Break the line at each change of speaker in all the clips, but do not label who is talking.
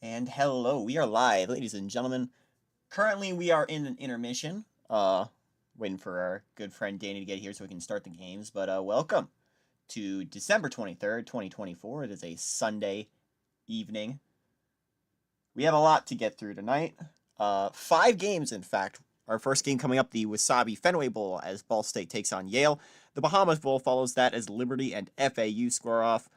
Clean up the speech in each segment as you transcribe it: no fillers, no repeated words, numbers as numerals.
And hello, we are live, ladies and gentlemen. Currently, we are in an intermission. Waiting for our good friend Danny to get here so we can start the games. But welcome to December 23rd, 2024. It is a Sunday evening. We have a lot to get through tonight. 5 games, in fact. Our first game coming up, the Wasabi Fenway Bowl, as Ball State takes on Yale. The Bahamas Bowl follows that as Liberty and FAU square off.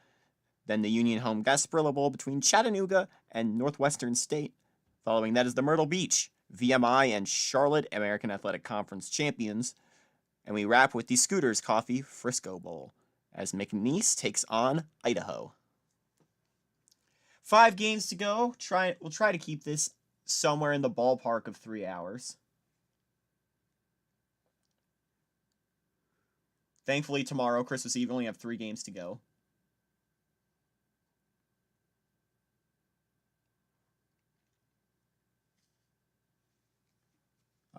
Then the Union home Gasparilla Bowl between Chattanooga and Northwestern State. Following that is the Myrtle Beach, VMI and Charlotte American Athletic Conference champions. And we wrap with the Scooters Coffee Frisco Bowl as McNeese takes on Idaho. 5 games to go. We'll try to keep this somewhere in the ballpark of 3 hours. Thankfully, tomorrow, Christmas Eve, we only have 3 games to go.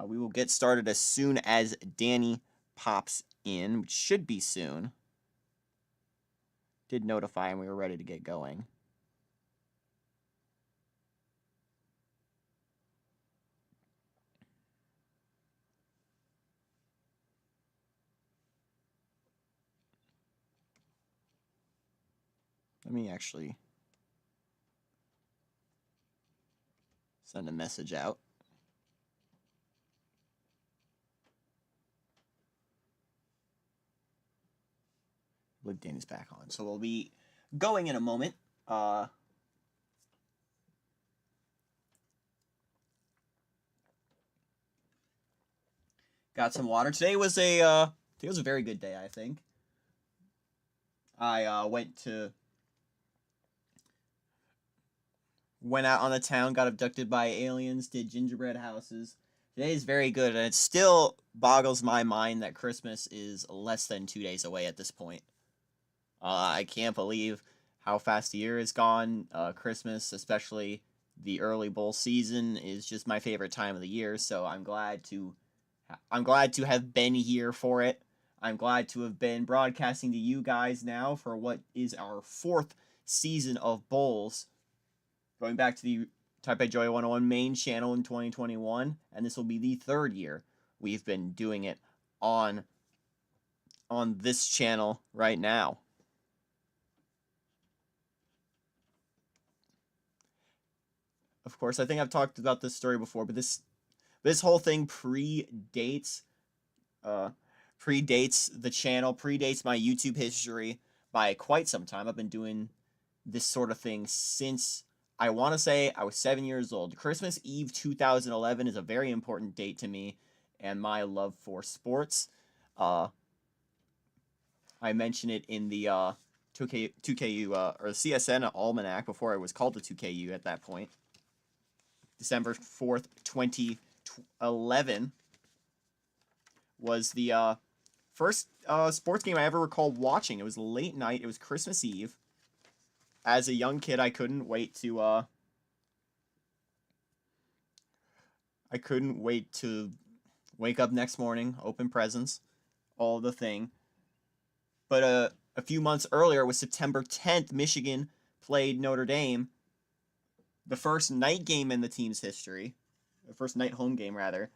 We will get started as soon as Danny pops in, which should be soon. Did notify him we were ready to get going. Let me actually send a message out. I believe Danny's back on. So we'll be going in a moment. Got some water. Today was a very good day, I think. I went out on the town, got abducted by aliens, did gingerbread houses. Today is very good, and it still boggles my mind that Christmas is less than 2 days away at this point. I can't believe how fast the year has gone. Christmas, especially the early bowl season, is just my favorite time of the year. So I'm glad to have been here for it. I'm glad to have been broadcasting to you guys now for what is our 4th season of bowls, going back to the Type A Joy 101 main channel in 2021, and this will be the 3rd year we've been doing it on this channel right now. Of course, I think I've talked about this story before, but this whole thing predates the channel, predates my YouTube history by quite some time. I've been doing this sort of thing since, I want to say, I was 7 years old. Christmas Eve 2011 is a very important date to me and my love for sports. I mentioned it in the 2KU or the CSN Almanac before it was called the 2KU at that point. December 4th, 2011 was the first sports game I ever recall watching. It was late night. It was Christmas Eve. As a young kid, I couldn't wait to wake up next morning, open presents, all the thing. But a few months earlier was September 10th. Michigan played Notre Dame. The first night game in the team's history. The first night home game, rather.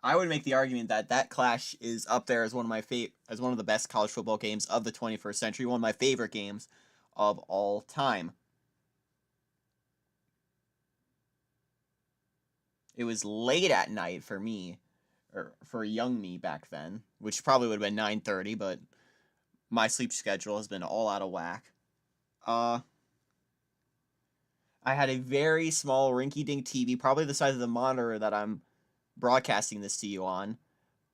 I would make the argument that that clash is up there as one of the best college football games of the 21st century, one of my favorite games of all time. It was late at night for me, or for young me back then, which probably would have been 9:30, but my sleep schedule has been all out of whack. I had a very small rinky-dink TV, probably the size of the monitor that I'm broadcasting this to you on,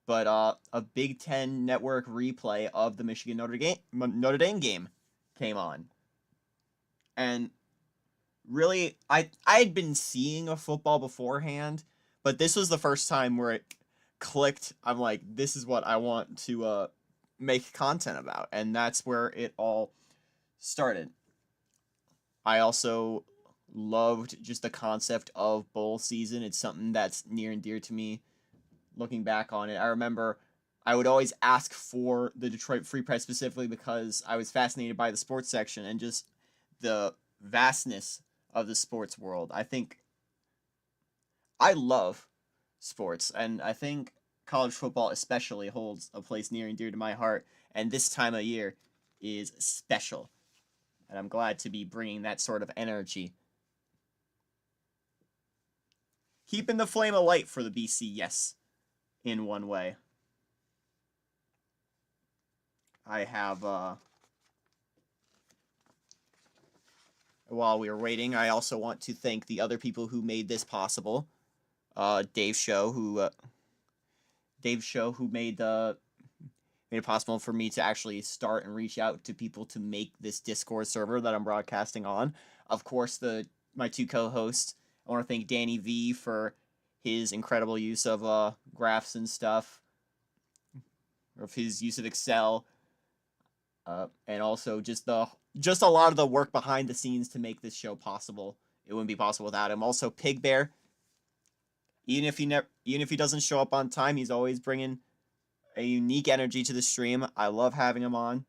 but a Big Ten Network replay of the Michigan Notre Dame game came on, and really, I had been seeing a football beforehand, but this was the first time where it clicked. I'm like, this is what I want to make content about, and that's where it all started. I also loved just the concept of bowl season. It's something that's near and dear to me. Looking back on it, I remember I would always ask for the Detroit Free Press specifically because I was fascinated by the sports section and just the vastness of the sports world. I think I love sports, and I think college football especially holds a place near and dear to my heart, and this time of year is special. And I'm glad to be bringing that sort of energy. Keeping the flame alight for the BC, yes, in one way. I have, while we were waiting, I also want to thank the other people who made this possible. Dave Show, who made it possible for me to actually start and reach out to people to make this Discord server that I'm broadcasting on. Of course, my two co-hosts. I want to thank Danny V for his incredible use of graphs and stuff, of his use of Excel, and also just a lot of the work behind the scenes to make this show possible. It wouldn't be possible without him. Also, Pig Bear. Even if he doesn't show up on time, he's always bringing a unique energy to the stream. I love having him on.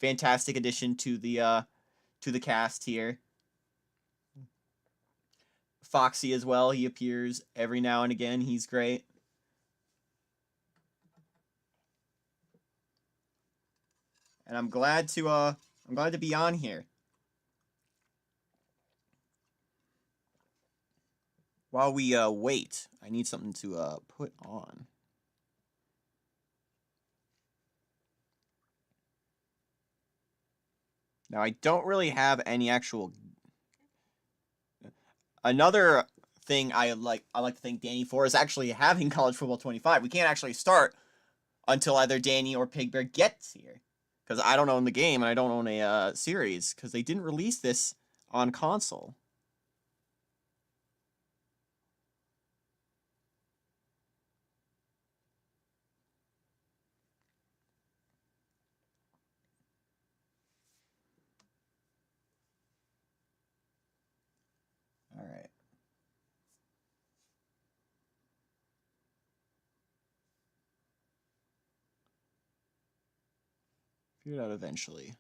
Fantastic addition to the cast here. Foxy as well. He appears every now and again. He's great. And I'm glad to be on here. While we wait, I need something to put on. Now, I don't really have any actual... Another thing I like to thank Danny for is actually having College Football 25. We can't actually start until either Danny or Pig Bear gets here. Because I don't own the game and I don't own a series. Because they didn't release this on console. All right. Figure it out eventually.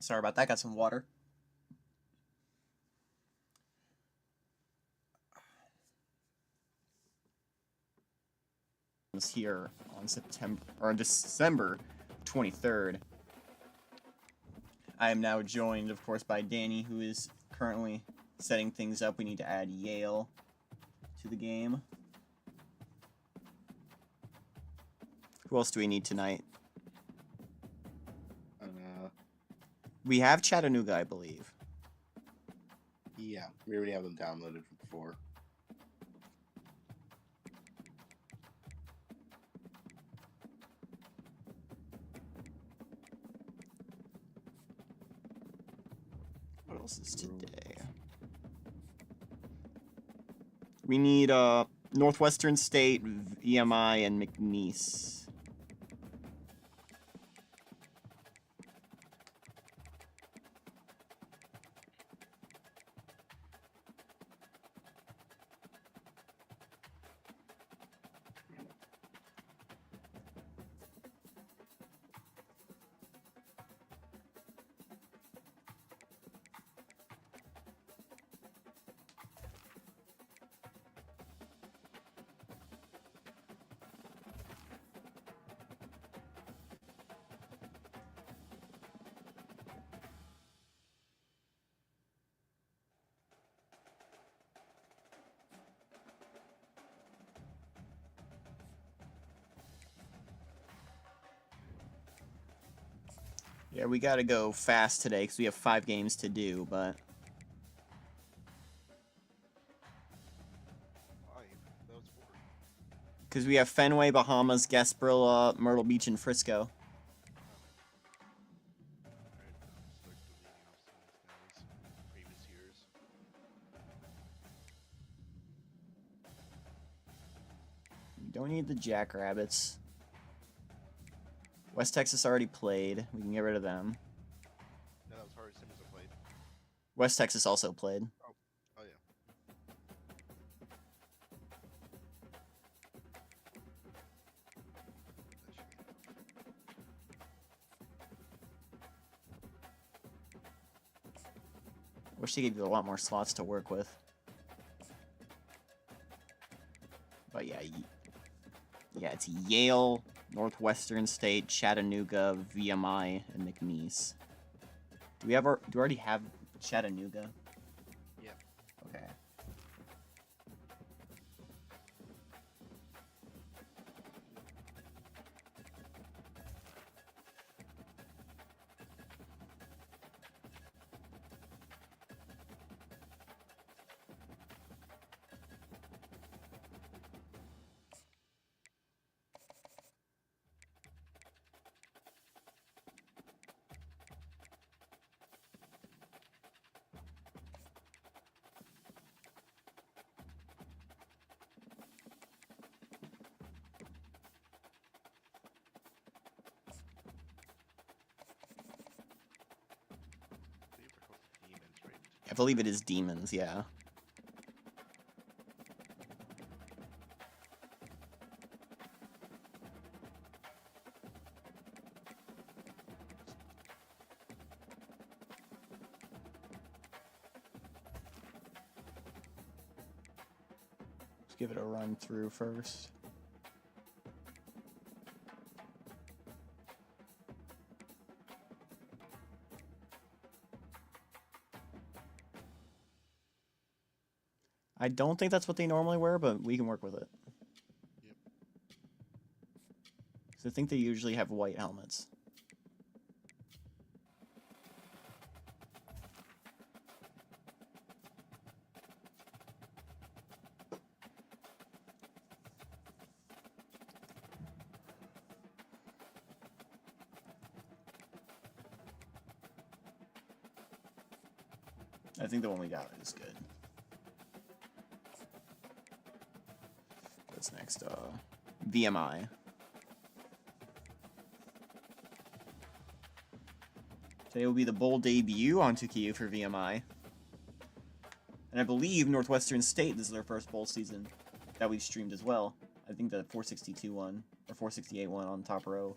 Sorry about that. Got some water. Was here on December 23rd. I am now joined, of course, by Danny, who is currently setting things up. We need to add Yale to the game. Who else do we need tonight? We have Chattanooga, I believe.
Yeah, we already have them downloaded from before.
What else is today? We need Northwestern State, EMI, and McNeese. Yeah, we gotta go fast today because we have 5 games to do, but... Because we have Fenway, Bahamas, Gasparilla, Myrtle Beach, and Frisco. Don't need the Jackrabbits. West Texas already played. We can get rid of them.
No, that was Harvey Simmons that played.
West Texas also played.
Oh yeah.
Wish they gave you a lot more slots to work with. But yeah, it's Yale, Northwestern State, Chattanooga, VMI, and McNeese. Do we already have Chattanooga?
Yeah.
Okay. I believe it is Demons, yeah. Let's give it a run through first. I don't think that's what they normally wear, but we can work with it.
Yep.
So I think they usually have white helmets. I think the one we got is good. What's next? VMI. Today will be the bowl debut on 2KU for VMI. And I believe Northwestern State, this is their first bowl season that we've streamed as well. I think the 462 one, or 468 one on top row.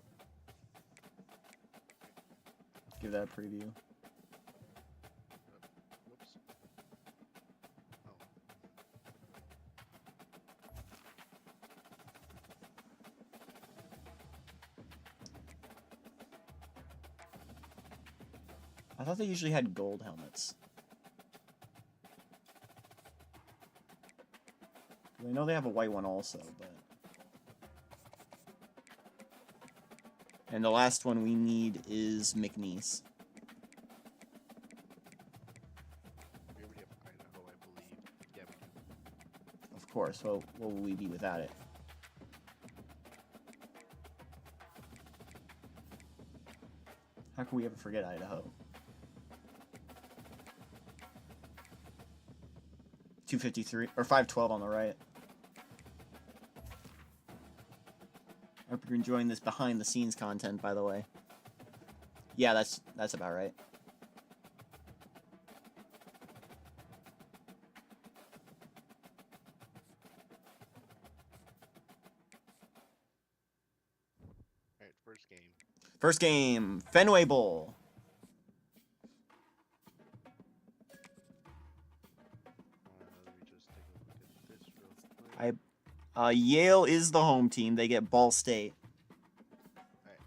Give that a preview.
Whoops. Oh.
I thought they usually had gold helmets. I know they have a white one also, but... And the last one we need is McNeese.
We already have Idaho, I believe. Yeah, we do.
Of course, well, what will we be without it? How can we ever forget Idaho? 253 or 512 on the right. I hope you're enjoying this behind the scenes content, by the way. Yeah, that's about right.
Alright, first game.
First game, Fenway Bowl.
Let me just take a look at this real quick.
Yale is the home team. They get Ball State.
Alright.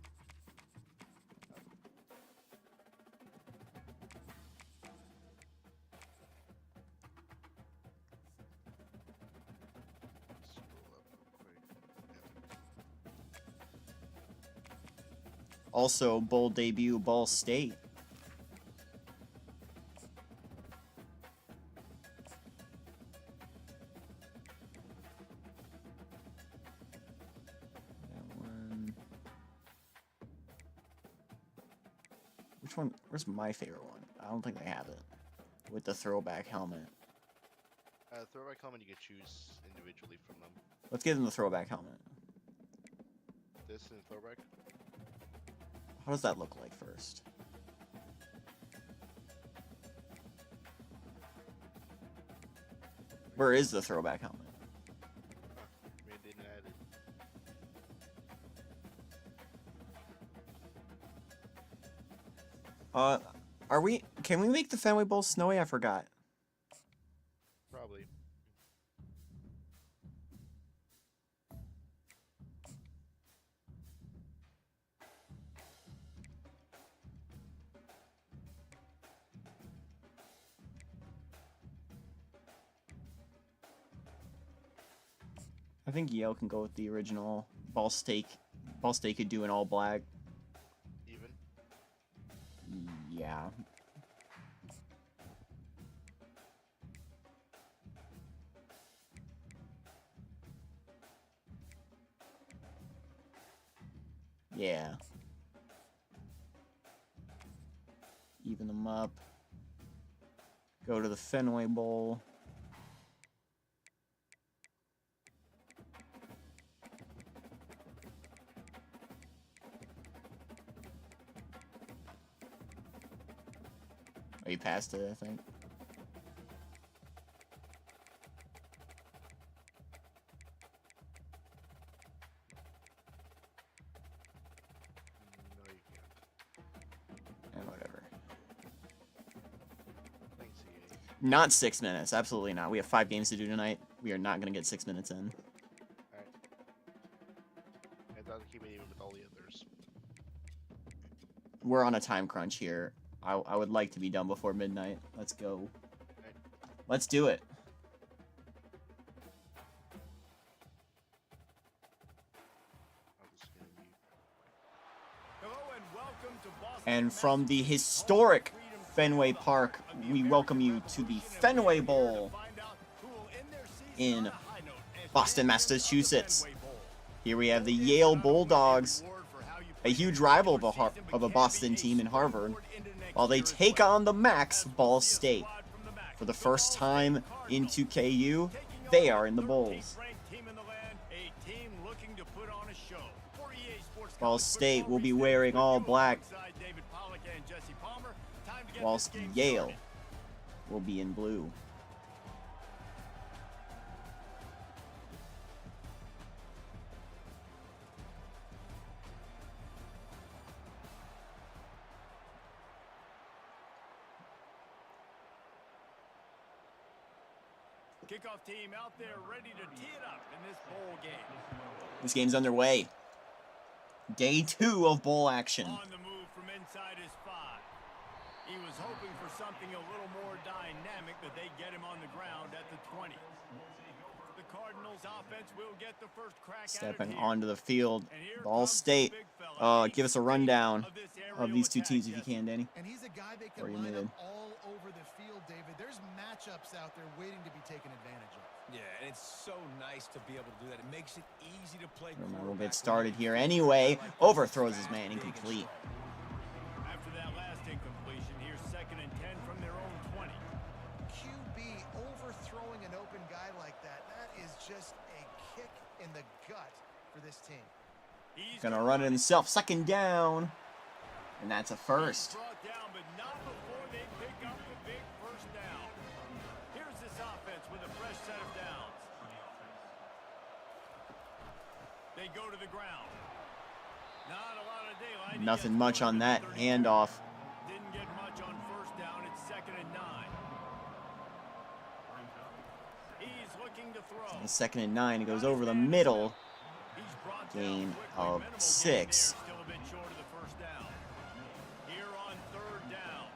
Scroll up real quick.
Also, bowl debut, Ball State. That one. Which one? Where's my favorite one? I don't think they have it. With the throwback helmet.
Throwback helmet you could choose individually from them.
Let's give them the throwback helmet.
This and throwback.
How does that look like first? Where is the throwback helmet?
Man didn't add it.
Can we make the Fenway Bowl snowy? I forgot.
Probably.
I think Yale can go with the original Ball State. Ball State could do an all black.
Even.
Yeah. Yeah. Even them up. Go to the Fenway Bowl. Oh, you passed it, I think.
No, you can't.
And whatever.
Thanks, EA.
Not 6 minutes. Absolutely not. We have 5 games to do tonight. We are not going to get 6 minutes in.
Alright. I thought to keep it even with all the others.
We're on a time crunch here. I would like to be done before midnight. Let's go.
Okay.
Let's do it.
I'm just gonna mute.
And from the historic Fenway Park, we welcome you to the Fenway Bowl in Boston, Massachusetts. Here we have the Yale Bulldogs, a huge rival of a Boston team in Harvard, while they take on the Max Ball State. For the first time in 2KU, they are in the Bowls. Ball State will be wearing all black, whilst Yale will be in blue.
Kickoff team out there ready to tee it up in this bowl game.
This game's underway. Day 2 of bowl action.
On the move from inside his 5. He was hoping for something a little more dynamic, but they get him on the ground at the 20. The Cardinals offense will get the first crack
Stepping
at it
onto the field.
And here
Ball
comes the
State.
big fella.
Give us a rundown
Of this
of
aerial
these two
attack,
teams if you
Jesse.
can, Danny.
And he's a guy they
Or
can
you
line
muted.
up all over the field, David. There's matchups out there waiting to be taken advantage of.
Yeah, and it's so nice to be able to do that. It makes it easy to play.
We'll
quarterback
get
when
started
you
here
have
anyway.
a guy like
Overthrows
this,
his man,
fast, big, and
incomplete.
strong.
After that last incompletion, here's 2nd and 10 from their own 20.
QB overthrowing an open guy like that. That is just a kick in the gut for this team.
He's
Gonna run it himself. 2nd down. And that's a first.
Brought down, but not before they pick up the big first down. Here's this offense with a fresh set of downs. They go to the ground. Not a lot of daylight. He
Nothing
gets
much
going
on
to
that
the 30.
handoff.
Didn't get much on first down. It's 2nd and 9. He's looking to throw.
And 2nd and 9. He goes over the middle.
He's brought
Gain
down quickly.
of
Minimal gain
6.
there, still a bit short of the first down. Here on 3rd down.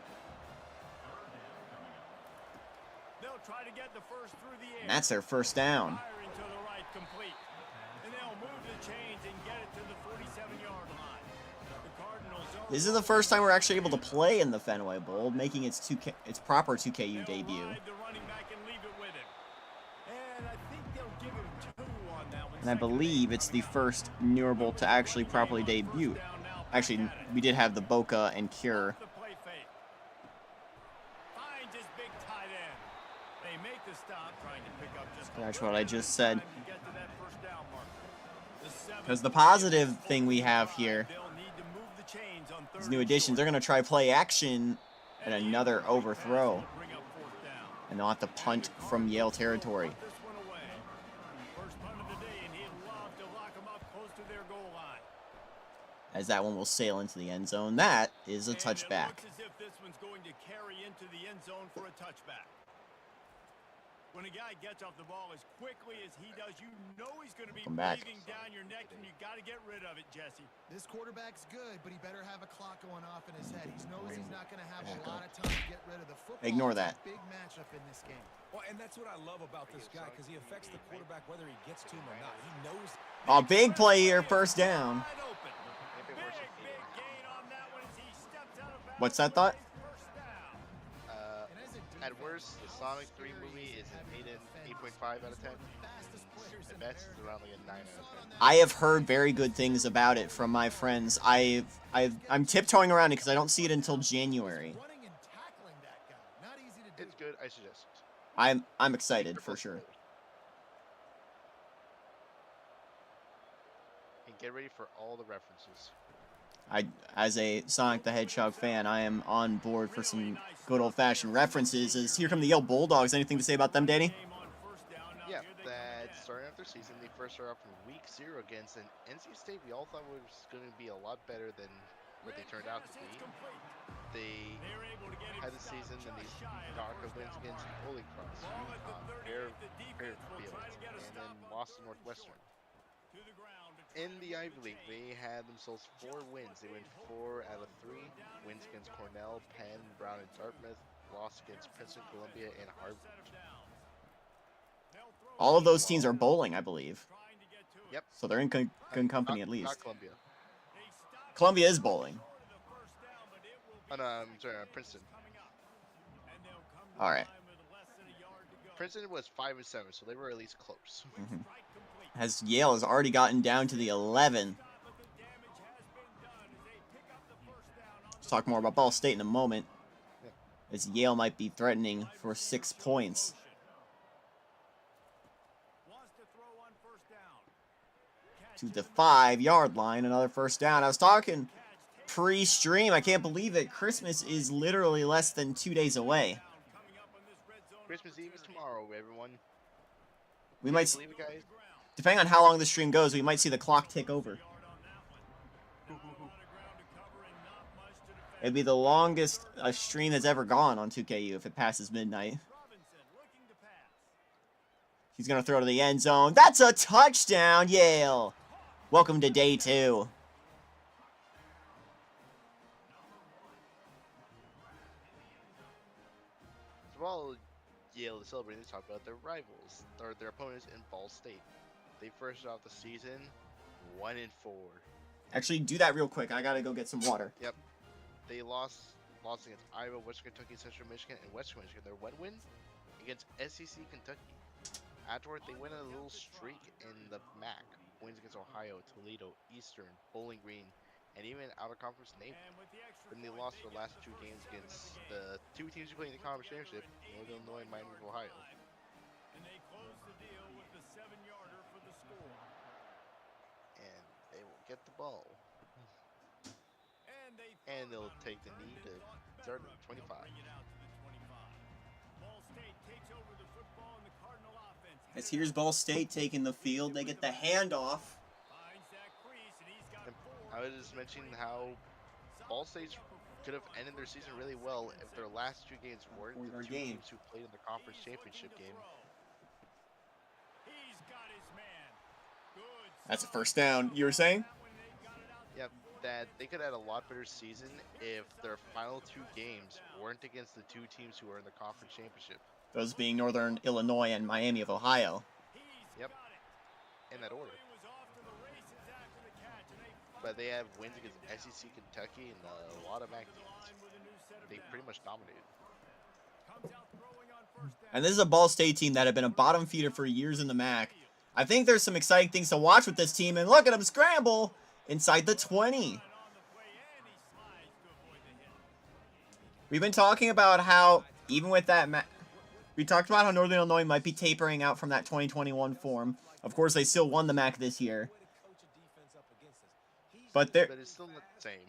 They'll try to get the first through the air.
And that's their first down.
Firing to the right, complete. And they'll move the chains and get it to the 47-yard line. The Cardinals are
This is the first time we're actually able to play in the Fenway Bowl, making its proper 2KU
They'll
debut.
ride the running back and leave it with him. And I think they'll give him 2 on that one.
And I believe it's the first Newer Bowl to actually properly debut. Actually, we did have the Boca and Cure.
The play fake. Finds his big tight end. They make the stop, try
That's what I just said. Because the positive thing we have here, these new additions, they're going to try play action and another overthrow. And they'll have to punt from Yale territory. As that one will sail into the end zone. That is a touchback.
When a guy gets off the ball as quickly as he does, you know he's going to be breathing down your neck, and you got to get rid of it, Jesse.
This quarterback's good, but he better have a clock going off in his head. He knows he's not going to have a lot of time to get rid of the football.
Ignore that.
Big matchup in this game.
Well, and that's what I love about this guy, because he affects the quarterback whether he gets to him or not. He knows.
Oh, big play here, first down. What's that thought?
At worst, the Sonic 3 movie is an 8.5 out of 10. At best, it's around like a 9 out of 10.
I have heard very good things about it from my friends. I'm tiptoeing around it because I don't see it until January.
It's good. I suggest.
I'm excited for sure.
And get ready for all the references.
As a Sonic the Hedgehog fan, I am on board for some good old-fashioned references. As here come the Yale Bulldogs. Anything to say about them, Danny?
Yeah, that starting out their season, they first started off from week 0 against an NC State we all thought was going to be a lot better than what they turned out to be. They had the season and these darker wins against Holy Cross, Fairfield, and then lost to Northwestern. In the Ivy League, they had themselves 4 wins. They went 4 out of 3 wins against Cornell, Penn, Brown, and Dartmouth. Lost against Princeton, Columbia, and Harvard.
All of those teams are bowling, I believe.
Yep.
So they're in good company at least.
Not Columbia.
Columbia is bowling.
Oh, no, I'm sorry, Princeton.
All right.
Princeton was 5-7, so they were at least close.
As Yale has already gotten down to the 11. Let's talk more about Ball State in a moment. As Yale might be threatening for 6 points. To the 5-yard line, another first down. I was talking pre-stream. I can't believe it. Christmas is literally less than 2 days away.
Christmas Eve is tomorrow, everyone.
We might,
Believe it, guys?
depending on how long the stream goes, we might see the clock tick over. It'd be the longest a stream has ever gone on 2KU if it passes midnight. He's going to throw to the end zone. That's a touchdown, Yale. Welcome to day 2.
Well, Yale is celebrating to talk about their rivals, or their opponents in Ball State. They first started off the season 1-4.
Actually, do that real quick. I got to go get some water.
Yep. They lost against Iowa, Western Kentucky, Central Michigan, and Western Michigan. Their one win against SEC Kentucky. Afterward, they went on a little streak in the MAC. Wins against Ohio, Toledo, Eastern, Bowling Green, and even out-of-conference Navy. Then they lost their last 2 games against the 2 teams who played in the conference championship, Northern Illinois and Miami of Ohio.
And they closed the deal with the 7-yarder for the score.
And they will get the ball. And they'll take the knee to start at 25.
As here's Ball State taking the field. They get the handoff.
I was just mentioning how Ball State could have ended their season really well if their last 2 games weren't the 2 teams who played in the conference championship game.
That's a first down. You were saying?
Yep, that they could have had a lot better season if their final 2 games weren't against the 2 teams who are in the conference championship.
Those being Northern Illinois and Miami of Ohio.
Yep, in that order. But they have wins against SEC Kentucky and a lot of MAC teams. They pretty much dominated.
And this is a Ball State team that have been a bottom feeder for years in the MAC. I think there's some exciting things to watch with this team. And look at them scramble inside the 20. We've been talking about how, even with that We talked about how Northern Illinois might be tapering out from that 2021 form. Of course, they still won the MAC this year. But
But it's still not the same.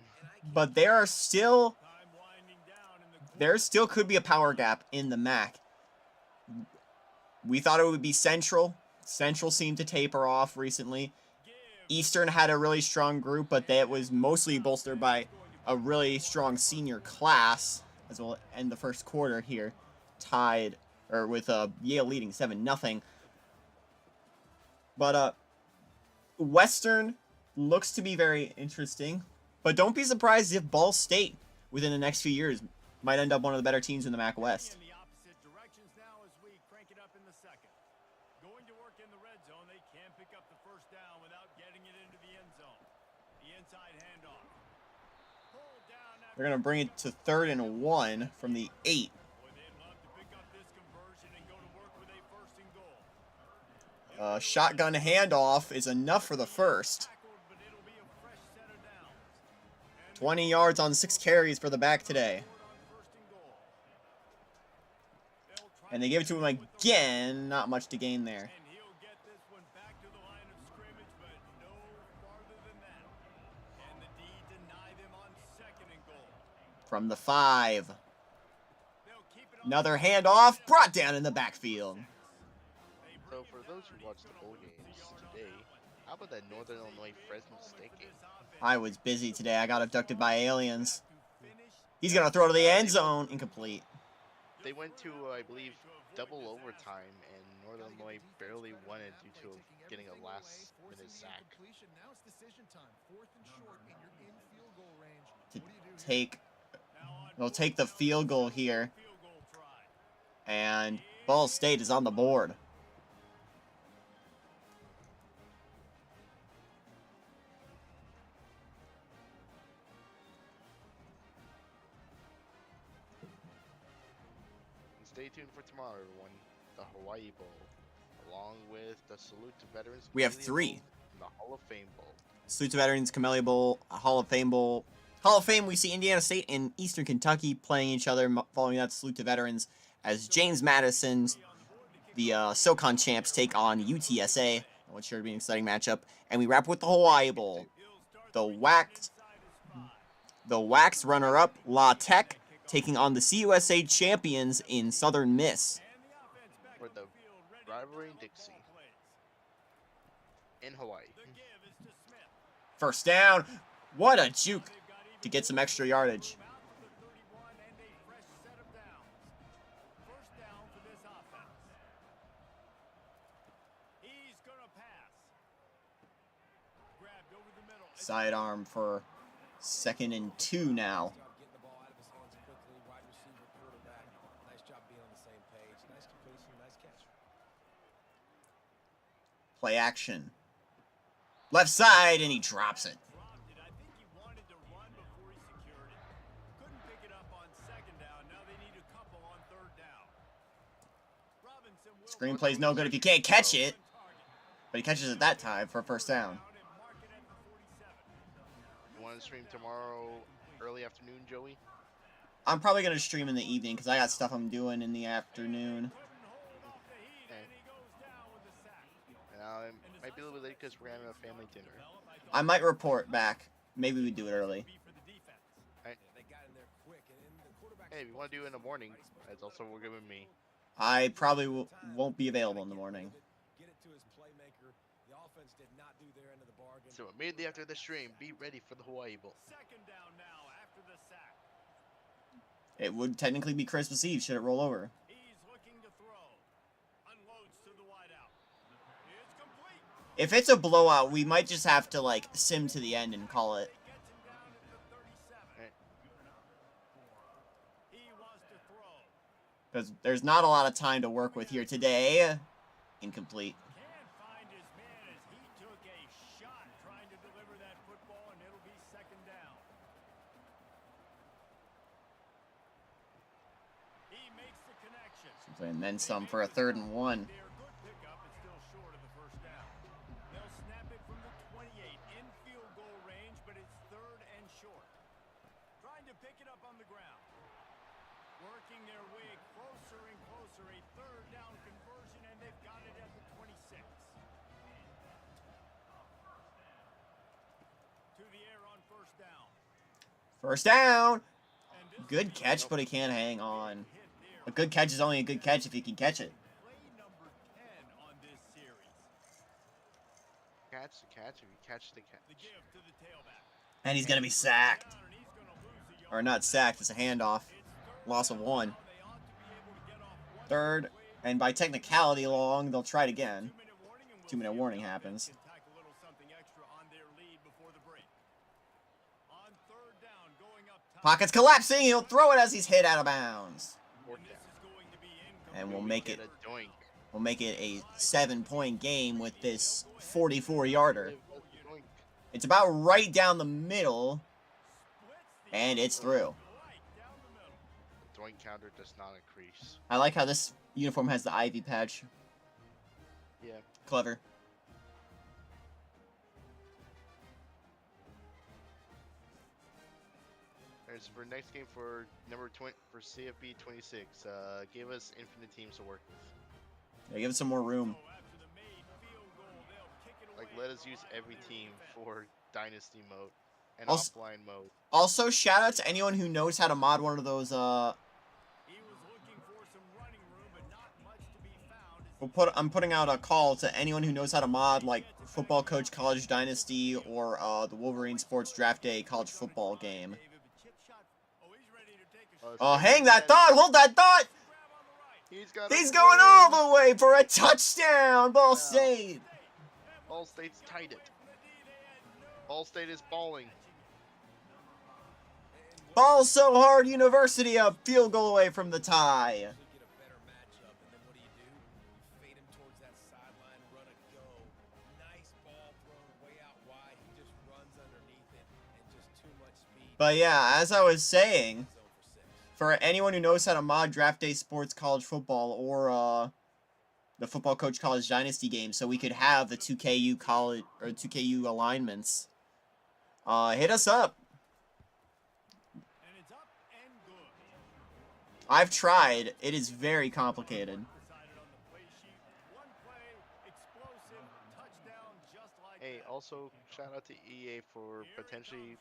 There still could be a power gap in the MAC. We thought it would be Central. Central seemed to taper off recently. Eastern had a really strong group, but that was mostly bolstered by a really strong senior class, as we'll end the first quarter here, tied, or with Yale leading 7-0. But Western looks to be very interesting, but don't be surprised if Ball State, within the next few years, might end up one of the better teams in the MAC West. They're going to bring it to 3rd and 1 from the 8. Shotgun handoff is enough for the first. 20 yards on 6 carries for the back today. And they give it to him again. Not much to gain there. From the 5. Another handoff, brought down in the backfield.
So for those who watched the bowl games today, how about that Northern Illinois Fresno State game?
I was busy today. I got abducted by aliens. He's going to throw to the end zone. Incomplete.
They went to, I believe, double overtime, and Northern Illinois barely won it due to getting a last-minute sack.
They'll take the field goal here. And Ball State is on the board.
Stay tuned for tomorrow, everyone. The Hawaii Bowl, along with the Salute to Veterans.
We have
Camellia
3.
Bowl, and the Hall of Fame Bowl.
Salute to Veterans, Camellia Bowl, Hall of Fame Bowl. Hall of Fame, we see Indiana State and Eastern Kentucky playing each other, following that Salute to Veterans, as James Madison's, the SoCon champs, take on UTSA. What's sure to be an exciting matchup. And we wrap with the Hawaii Bowl. The Wax runner-up, La Tech, taking on the CUSA champions in Southern Miss.
For the rivalry in Dixie. In Hawaii.
First down. What a juke to get some extra yardage. Sidearm for 2nd and 2 now. Play action. Left side, and he drops it. Screenplay's no good if you can't catch it. But he catches it that time for a first down.
You want to stream tomorrow early afternoon, Joey?
I'm probably going to stream in the evening because I got stuff I'm doing in the afternoon.
It might be a little bit late because we're having a family dinner.
I might report back. Maybe we do it early.
Right. Hey, if you want to do it in the morning, that's also good with me.
I probably won't be available in the morning.
So immediately after the stream, be ready for the Hawaii Bowl.
It would technically be Christmas Eve should it roll over. If it's a blowout, we might just have to, like, sim to the end and call it. Because there's not a lot of time to work with here today. Incomplete. And then some for a 3rd and 1. First down. Good catch, but he can't hang on. A good catch is only a good catch if he can catch it.
Catch the catch if you catch the catch.
And he's going to be sacked. Or not sacked, it's a handoff. Loss of 1. Third, and by technicality long, they'll try it again. 2-minute warning happens. Pocket's collapsing, he'll throw it as he's hit out of bounds. And we'll make it a 7-point game with this 44-yarder. It's about right down the middle, and it's through.
The doink counter does not increase.
I like how this uniform has the Ivy patch.
Yeah.
Clever.
Alright, so for next game for number 20 for CFB 26, give us infinite teams to work with.
Yeah, give it some more room.
Like, let us use every team for Dynasty mode and
Also-
offline mode.
Also, shout out to anyone who knows how to mod one of those, I'm putting out a call to anyone who knows how to mod, like, Football Coach College Dynasty or, the Wolverine Sports Draft Day college football game. Oh, hang that thought! Hold that thought! He's going all the way for a touchdown! Ball State!
Ball State's tied it. Ball State is balling.
Ball so hard, University a field goal away from the tie. But yeah, as I was saying, for anyone who knows how to mod Draft Day Sports College Football or the Football Coach College Dynasty game, so we could have the 2KU college or 2KU alignments, hit us up. I've tried. It is very complicated.
Hey, also shout out to EA for potentially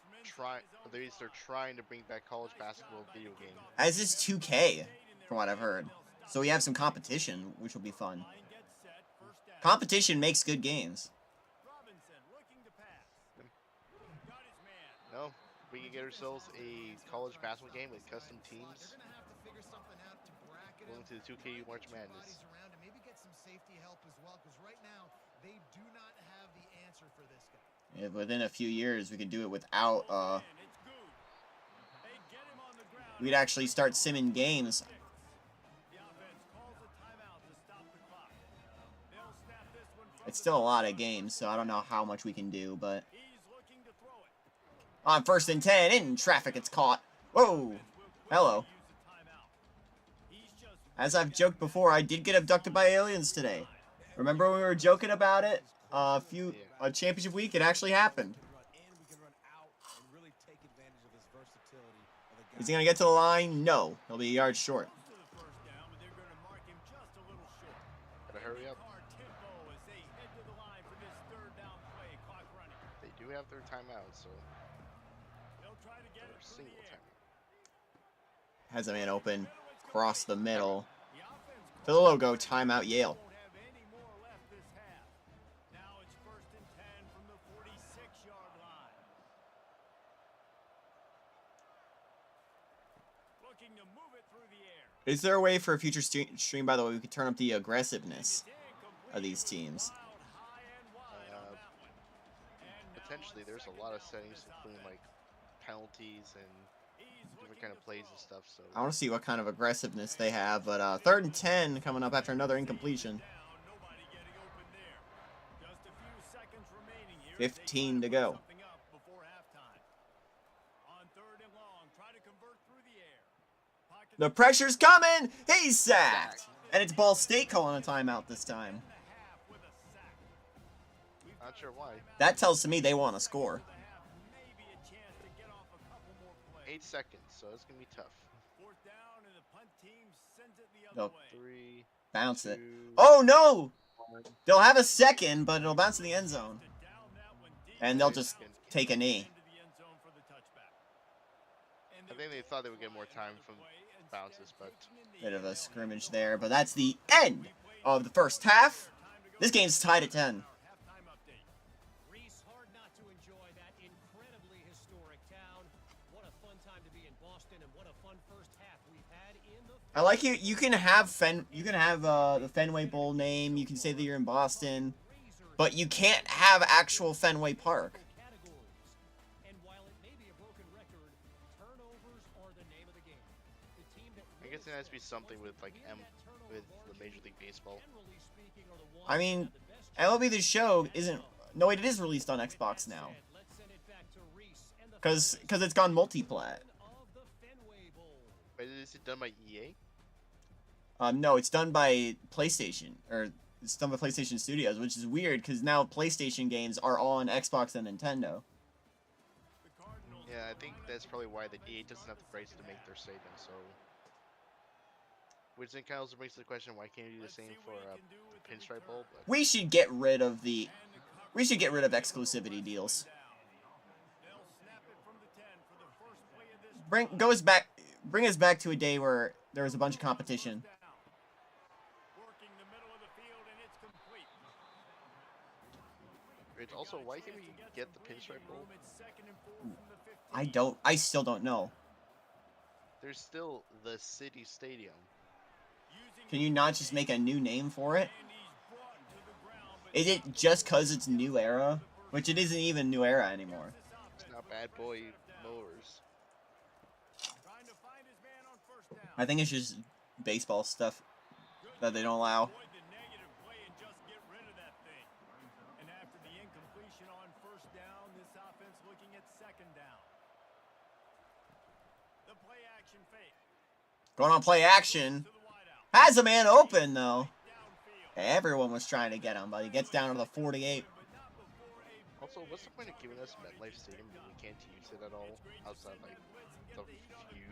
at least they're trying to bring back college basketball video game.
As is 2K, from what I've heard. So we have some competition, which will be fun. Competition makes good games.
No, we can get ourselves a college basketball game with custom teams. Going to the 2KU March Madness.
Maybe get some safety help as well, because right now they do not have the answer for this guy.
Yeah, within a few years, we could do it without, we'd actually start simming games. It's still a lot of games, so I don't know how much we can do, but... On 1st and 10, in traffic, it's caught. Whoa! Hello. As I've joked before, I did get abducted by aliens today. Remember when we were joking about it a championship week? It actually happened. Is he going to get to the line? No. He'll be a yard short.
Gotta hurry up. They do have their timeout, so their single timeout.
Has a man open across the middle. To the logo, timeout Yale. Is there a way for a future stream, by the way, we could turn up the aggressiveness of these teams?
Potentially, there's a lot of settings, including like penalties and different kind of plays and stuff. So
I want to see what kind of aggressiveness they have, but 3rd and 10 coming up after another incompletion. 15 to go. The pressure's coming! He's sacked! And it's Ball State calling a timeout this time.
not sure why.
That tells to me they want to score.
8 seconds, so it's gonna be tough.
They'll
3,
bounce it.
2,
Oh no!
1.
They'll have a second, but it'll bounce in the end zone. And they'll just take a knee.
think they thought they would get more time from bounces, but
Bit of a scrimmage there, but that's the end of the first half. This game's tied at 10.
Reese, hard not to enjoy that incredibly historic town. What a fun time to be in Boston, and what a fun first half we've had in the.
I like it. You can have the Fenway Bowl name. You can say that you're in Boston, but you can't have actual Fenway Park.
And while it may be a broken record, turnovers are the name of the game. The team that
I guess it has to be something with like with the Major League Baseball.
generally speaking are the ones
I mean,
that have the best
MLB The Show isn't. No, it is released on Xbox now,
Let's send it back to Reese and the
because it's gone multiplat.
of the Fenway Bowl.
But is it done by EA?
No, it's done by PlayStation, or it's done by PlayStation Studios, which is weird because now PlayStation games are on Xbox and Nintendo.
Yeah, I think that's probably why the EA doesn't have the rights to make their Sega. So, which then kind of also brings to the question: why can't you do the same for the Pinstripe Bowl? But
We should get rid of exclusivity deals. Bring us back to a day where there was a bunch of competition.
Working the middle of the field, and it's complete.
it's also, why can't we get the Pinstripe Bowl?
I still don't know.
There's still the City Stadium.
Can you not just make a new name for it? Is it just cause it's New Era? Which it isn't even New Era anymore.
It's not Bad Boy Mowers.
Trying to find his man on first down.
I think it's just baseball stuff that they don't allow.
Avoid the negative play and just get rid of that thing. And after the incompletion on first down, this offense looking at second down. The play action fake.
Going on play action.
To the wideout.
Has a man open though.
Downfield.
Everyone was trying to get him, but he gets down to the 48.
But not before a
Also, what's the point of giving us MetLife Stadium when we can't use it at all outside like the few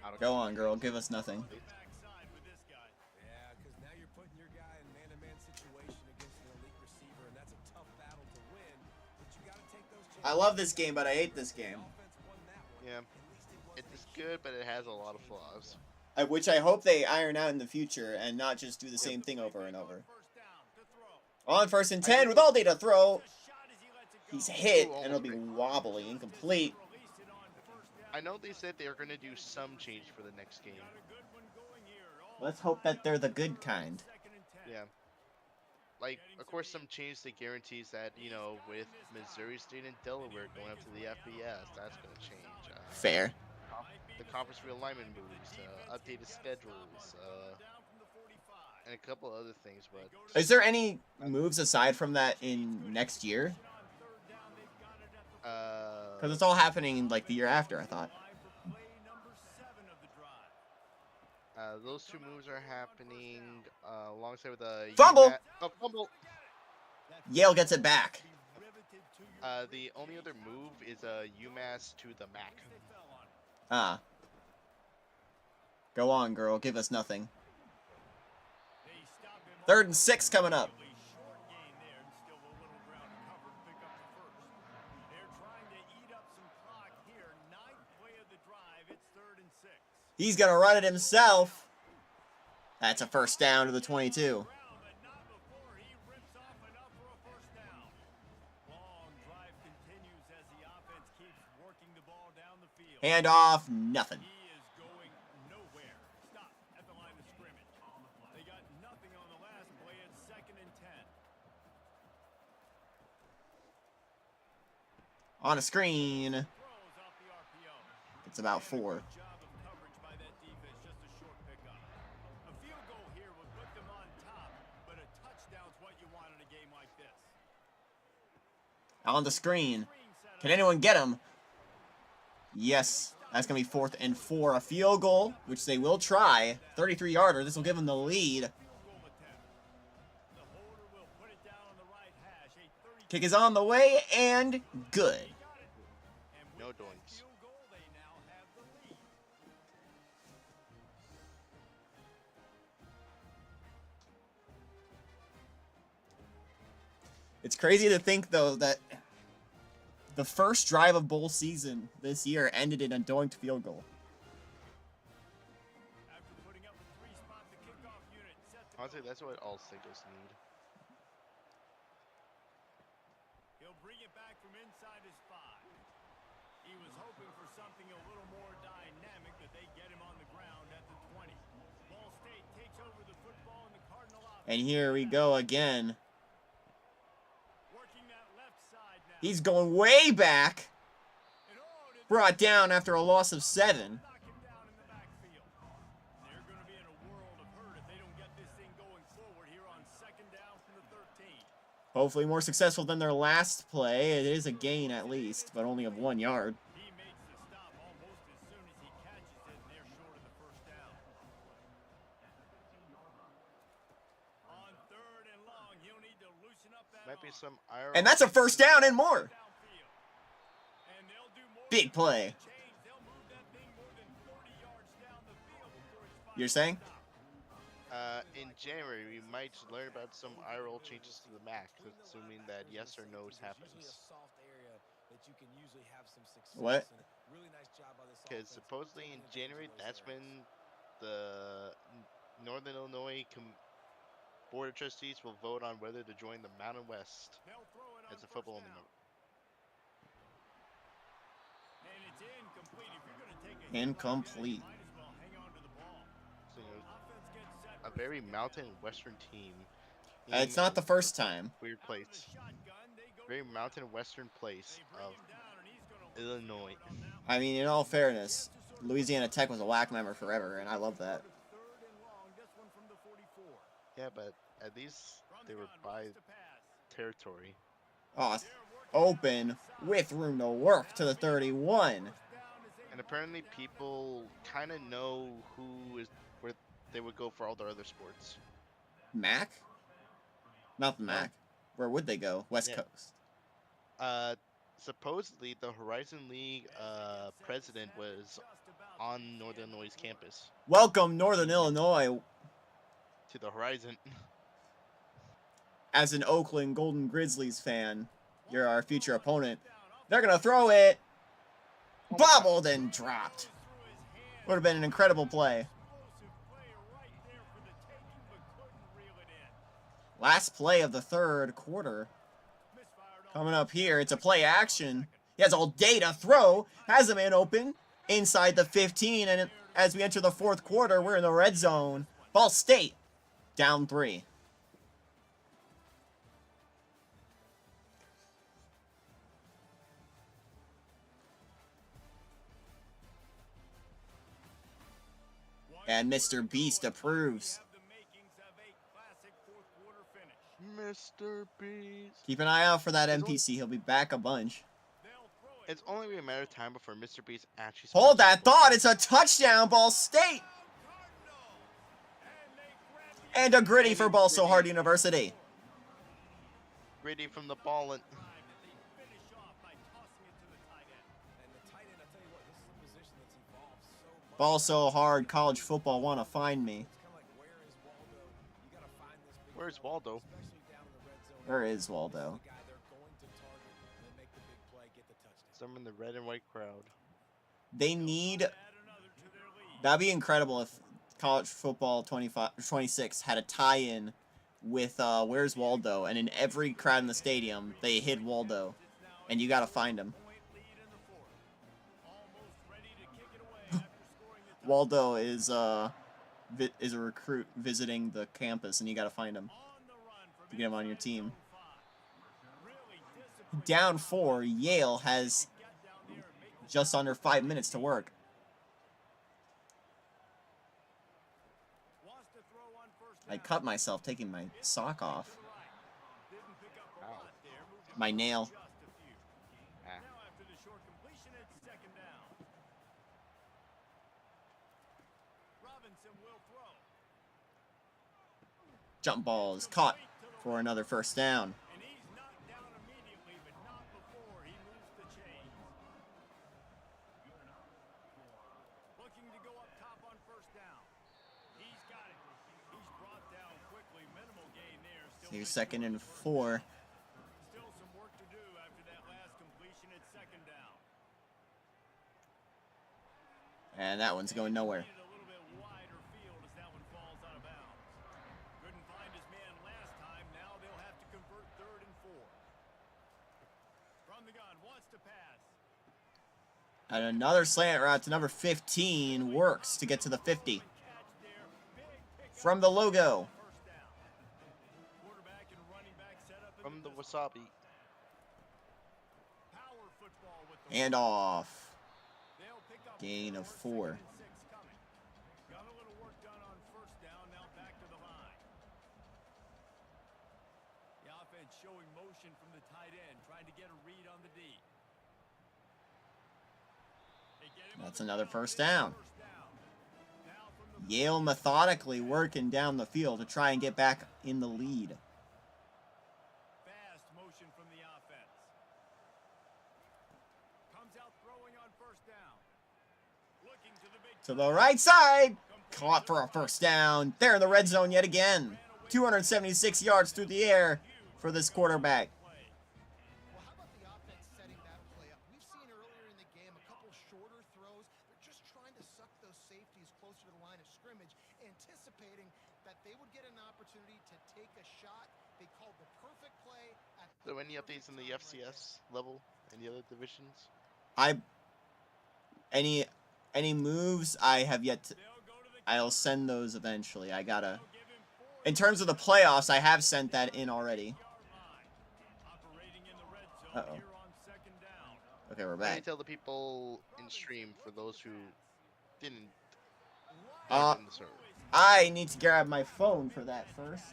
out of
Go on, girl. Give us nothing.
backside with this guy.
Yeah, because now you're putting your guy in man-to-man situation against an elite receiver, and that's a tough battle to win. But you got to take those chances.
I love this game, but I hate this game.
Offense won that one.
Yeah, it is good, but it has a lot of flaws.
Which I hope they iron out in the future and not just do the same thing over and over.
First down to throw.
On first and 10 with all day to throw.
Shot as he lets it go.
He's hit and it'll be wobbly, incomplete.
Release it on first down.
I know they said they are going to do some change for the next game.
Got a good one going here. All
Let's hope that they're the good kind.
second and 10.
Yeah. Like, of course, some change that guarantees that, you know, with Missouri State and Delaware going up to the FBS, that's going to change.
Fair.
The conference realignment moves, updated schedules, and a couple other things, but
Is there any moves aside from that in next year? Because it's all happening like the year after, I thought.
those two moves are happening alongside with the
Fumble!
Fumble.
Yale gets it back.
The only other move is UMass to the MAC.
Ah. Go on, girl. Give us nothing. 3rd and 6 coming up. He's going to run it himself. That's a first down to the 22. Hand off, nothing.
He is going nowhere. Stop at the line of scrimmage. They got nothing on the last play. It's second and 10.
On a screen.
Throws off the RPO.
It's about 4.
Good job of coverage by that defense. Just a short pickup. A field goal here would put them on top, but a touchdown's what you want in a game like this.
On the screen. Can anyone get him? Yes. That's going to be 4th and 4. A field goal, which they will try. 33-yarder. This will give them the lead.
Field goal attempt. The holder will put it down on the right hash. A 30
Kick is on the way and good.
and
No
with that
doinks.
field goal, they now have the lead.
It's crazy to think, though, that The first drive of bowl season this year ended in a doinked field goal.
After putting up a 3-spot, the kickoff unit set to
Honestly,
go.
that's what all Sinkos need.
He'll bring it back from inside his 5. He was hoping for something a little more dynamic, but they get him on the ground at the 20. Ball State takes over the football, and the Cardinal offense.
And here we go again.
Working that left side now.
He's going way back.
And oh, did
Brought down after a loss of 7.
knock him down in the backfield. They're going to be in a world of hurt if they don't get this thing going forward here on 2nd down from the 13.
Hopefully more successful than their last play. It is a gain at least, but only of 1 yard.
He makes the stop almost as soon as he catches it, and they're short of the 1st down. On 3rd and long, he'll need to loosen up that
Might be
arm.
some IR.
And that's a first down and more.
Downfield. And they'll do more
Big
than
play.
change. They'll move that thing more than 40 yards down the field before he's finally
You're saying?
stopped.
In January, we might learn about some eye roll changes to the MAC, assuming that yes or no's happens.
What?
Because supposedly in January, that's when the Northern Illinois Board of Trustees will vote on whether to join the Mountain West
They'll throw it on
as a
first
football
down.
number.
And it's incomplete. If you're gonna take a hit like that, you
Incomplete.
might as well hang on to the ball.
So, you know,
Offense gets set
a
for
very
second
mountain
down.
western team.
It's not the first time.
Weird
Out of
place.
the shotgun, they go
Very
to the
mountain
left.
western place
They bring
of
him down, and he's gonna lose the
Illinois.
yard on that one.
I mean, in all fairness, Louisiana Tech was a WAC member forever, and I love that.
3rd and long, this one from the 44.
Yeah, but at least
From
they
the
were
gun,
by
wants to pass.
territory.
Oh,
They're working
open
down the
with room to work to the 31.
first down as they
And apparently
march down
people kind of know who is where they would go for all their other sports.
Mac? Not the Mac. Where would they go? West
Yeah.
Coast.
Supposedly the Horizon League president was on Northern Illinois' campus.
Welcome, Northern Illinois,
To the Horizon.
as an Oakland Golden Grizzlies fan. You're our future opponent. They're going to throw it. Bobbled and dropped. Would have been an incredible play.
explosive play right there for the taking, but couldn't reel it in.
Last play of the 3rd quarter.
Misfired on
Coming up here, it's a play action. He has all day to throw. Has a man open inside the 15. And as we enter the 4th quarter, we're in the red zone. Ball State down 3. And Mr. Beast approves.
have the makings of a classic 4th quarter finish.
Mr. Beast.
Keep an eye out for that NPC. He'll be back a bunch.
They'll throw it.
It's only a matter of time before Mr. Beast actually.
Hold
scores
that
the ball.
thought. It's a touchdown, Ball State.
Cardinal. And they grab the
And a gritty for Ball So Hard University.
Gritty from the ball and
drive that they finish off by tossing it to the tight end.
And the tight end, I'll tell you what, this is a position that's evolved so much.
Ball So Hard College Football wanna find me.
It's kind of like, where is Waldo? You got to find this big
Where's
play,
Waldo?
especially down in the red zone.
Where is
This is
Waldo?
the guy they're going to target and make the big play, get the touchdown.
some in the red and white crowd.
They need.
Add another to their lead.
That'd be incredible if College Football 26 had a tie-in with Where's Waldo, and in every crowd in the stadium they hid Waldo, and you gotta find him.
Point lead in the 4th. Almost ready to kick it away after scoring the
Waldo is a recruit visiting the campus, and you gotta find him
on the run from
to get him on your
inside
team.
zone 5. Really disciplined
Down 4, Yale has
get down there and make the
just under 5 minutes to work.
wants to throw on first
I
down.
cut myself taking my sock off.
Didn't pick up a
Ow.
lot there. Moved it
My nail.
just a few.
Ah.
Now after the short completion, it's 2nd down. Robinson will throw.
Jump ball is caught for another first down.
And he's knocked down immediately, but not before he moves the chains. Looking to go up top on first down. He's got it. He's brought down quickly. Minimal gain there. Still
Here's
makes
2nd
it
and 4.
Still some work to do after that last completion. It's
And that one's going nowhere.
A little bit wider field as that one falls out of bounds. Couldn't find his man last time. Now they'll have to convert 3rd and 4. From the gun, wants to pass.
And another slant route to number 15 works to get to the 50. From the logo.
From the wasabi.
And off. Gain of 4.
Got a little work done on 1st down. Now back to the line. The offense showing motion from the tight end, trying to get a read on the D.
That's another 1st down. Yale methodically working down the field to try and get back in the lead.
Fast motion from the offense. Comes out throwing on 1st down. Looking to the big
To the right side. Caught for a 1st down. They're in the red zone yet again. 276 yards through the air for this quarterback.
Well, how about the offense setting that play up? We've seen earlier in the game a couple shorter throws. They're just trying to suck those safeties closer to the line of scrimmage, anticipating that they would get an opportunity to take a shot. They called the perfect play at
So any updates in the FCS level? Any other divisions?
Any moves I have yet to, I'll send those eventually. I gotta, in terms of the playoffs, I have sent that in already. Uh-oh. Okay, we're
What do you
back.
tell the people in stream for those who didn't
Uh,
in the server?
I need to grab my phone for that first.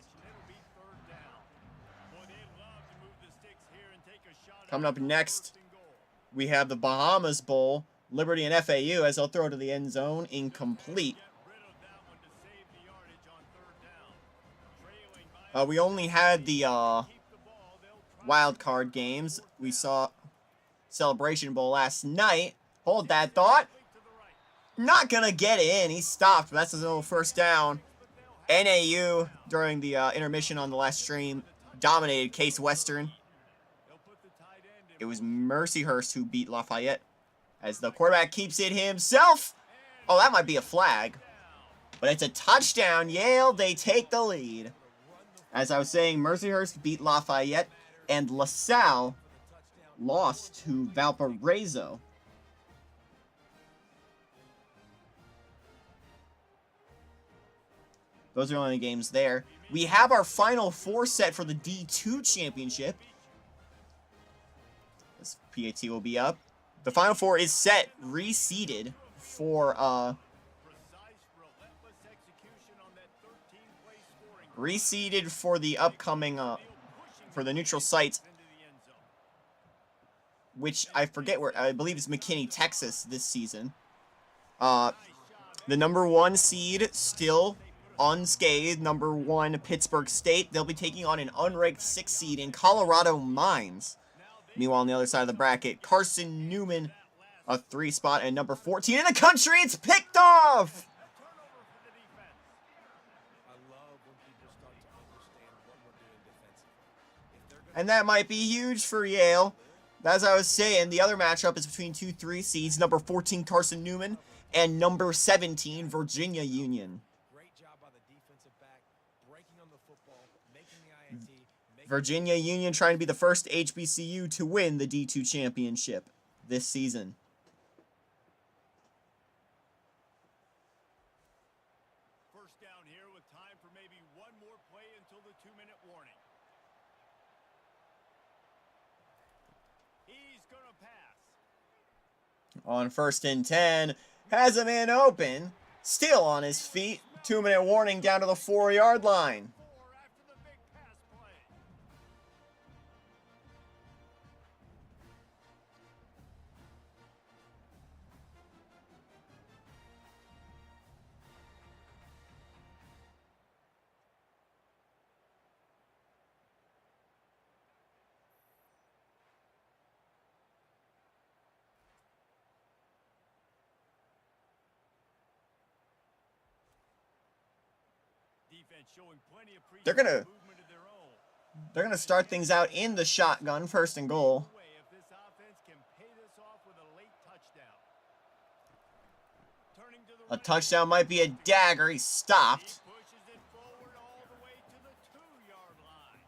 Coming up next, we have the Bahamas Bowl, Liberty and FAU, as they'll throw to the end zone, incomplete. We only had the wild card games. We saw Celebration Bowl last night. Hold that thought. Not gonna get in. He stopped. That's his little 1st down. NAU during the intermission on the last stream dominated Case Western. It was Mercyhurst who beat Lafayette as the quarterback keeps it himself. Oh, that might be a flag. But it's a touchdown. Yale, they take the lead. As I was saying, Mercyhurst beat Lafayette and LaSalle lost to Valparaiso. Those are the only games there. We have our Final Four set for the D2 championship. This PAT will be up. The Final Four is set, reseeded for the upcoming for the neutral site, which I forget where, I believe it's McKinney, Texas this season. The number 1 seed still unscathed, number 1 Pittsburgh State. They'll be taking on an unranked 6th seed in Colorado Mines. Meanwhile, on the other side of the bracket, Carson Newman, a 3 spot, and number 14 in the country. It's picked off. And that might be huge for Yale. As I was saying, the other matchup is between 2 3 seeds, number 14 Carson Newman and number 17 Virginia Union.
Great job by the defensive back, breaking on the football, making the INT,
Virginia Union trying to be the first HBCU to win the D2 championship this season.
First down here with time for maybe one more play until the 2-minute warning. He's gonna pass.
On 1st and 10, has a man open, still on his feet. 2-minute warning down to the 4-yard line.
After the big pass play. Defense showing plenty of
They're gonna
movement of their own.
They're going to start things out in the shotgun, 1st and goal.
If this offense can pay this off with a late touchdown.
A touchdown might be a dagger. He's stopped.
He pushes it forward all the way to the 2-yard line.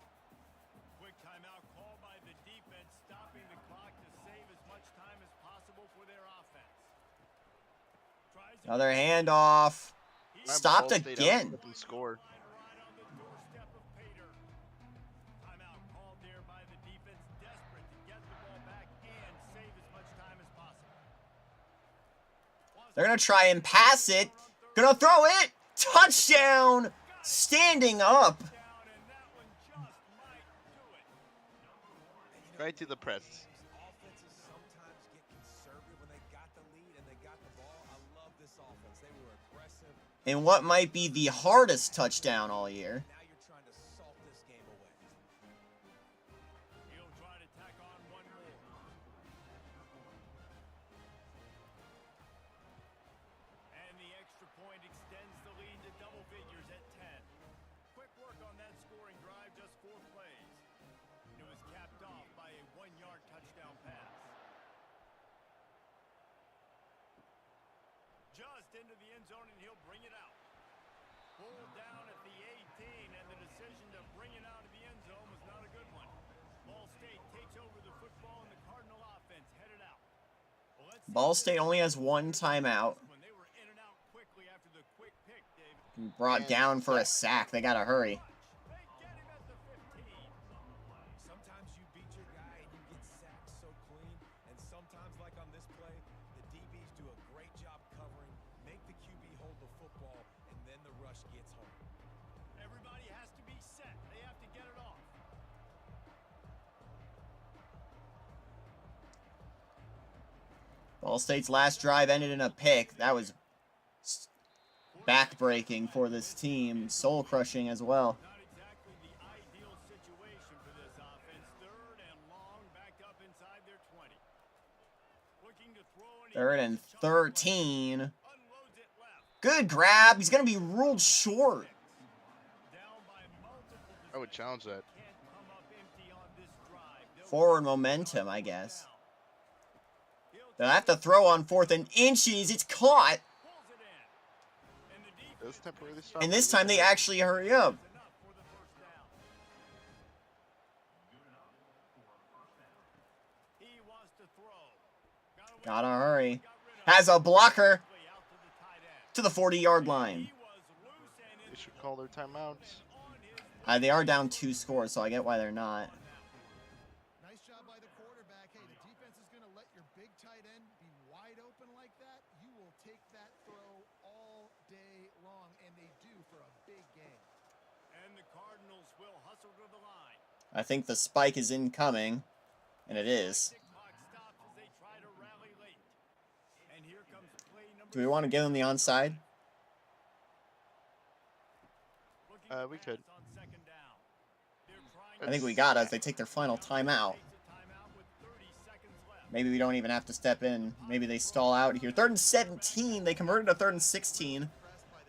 Quick timeout called by the defense, stopping the clock to save as much time as possible for their offense.
Another handoff. Stopped
Ball State
again.
out and score.
Right on the doorstep of Pater. Timeout called there by the defense, desperate to get the ball back and save as much time as possible.
They're going to try and pass it. Going to throw it. Touchdown. Standing up.
Down, and that one just might do it.
Right to the press.
Offenses sometimes get conservative when they got the lead and they got the ball. I love this offense. They were aggressive.
In what might be the hardest touchdown all year.
Now you're trying to salt this game away.
He'll try to tack on one more. And the extra point extends the lead to double figures at 10. Quick work on that scoring drive, just 4 plays. It was capped off by a 1-yard touchdown pass. Just into the end zone, and he'll bring it out. Pulled down at the 18, and the decision to bring it out of the end zone was not a good one. Ball State takes over the football, and the Cardinal offense headed out. Well, let's see
Ball
if
State
this
only has one timeout.
when they were in and out quickly after the quick pick, David.
Brought down for a sack. They got to hurry.
They get him at the 15.
Sometimes you beat your guy and you get sacked so clean, and sometimes, like on this play, the DBs do a great job covering, make the QB hold the football, and then the rush gets home.
Everybody has to be set. They have to get it off.
Ball State's last drive ended in a pick. That was back-breaking for this team. Soul-crushing as well.
Not exactly the ideal situation for this offense. 3rd and long, back up inside their 20. Looking to throw, and he
3rd and
makes a chunk play.
13.
Unloads it left.
Good grab. He's going to be ruled short.
Down by multiple.
I would challenge that.
Can't come up empty on this drive. They'll
Forward momentum, I guess.
He'll
They'll have to throw on 4th and inches. It's caught.
pulls it in. And the defense
Does temporarily stop.
And this time they actually hurry up.
enough for the first down. He wants to throw.
Gotta hurry. Has a blocker to the 40-yard line.
They should call their timeouts.
They are down 2 scores, so I get why they're not.
Nice job by the quarterback. Hey, the defense is going to let your big tight end be wide open like that. You will take that throw all day long, and they do for a big game.
And the Cardinals will hustle to the line.
I think the spike is incoming, and it is.
Tick clock stops as they try to rally late. And here comes play number
Do we want to give them the onside?
looking to
We could.
pass on 2nd down. They're trying
I think we got us. They take their final timeout.
to timeout with 30 seconds left.
Maybe we don't even have to step in. Maybe they stall out here. 3rd and 17. They converted a 3rd and 16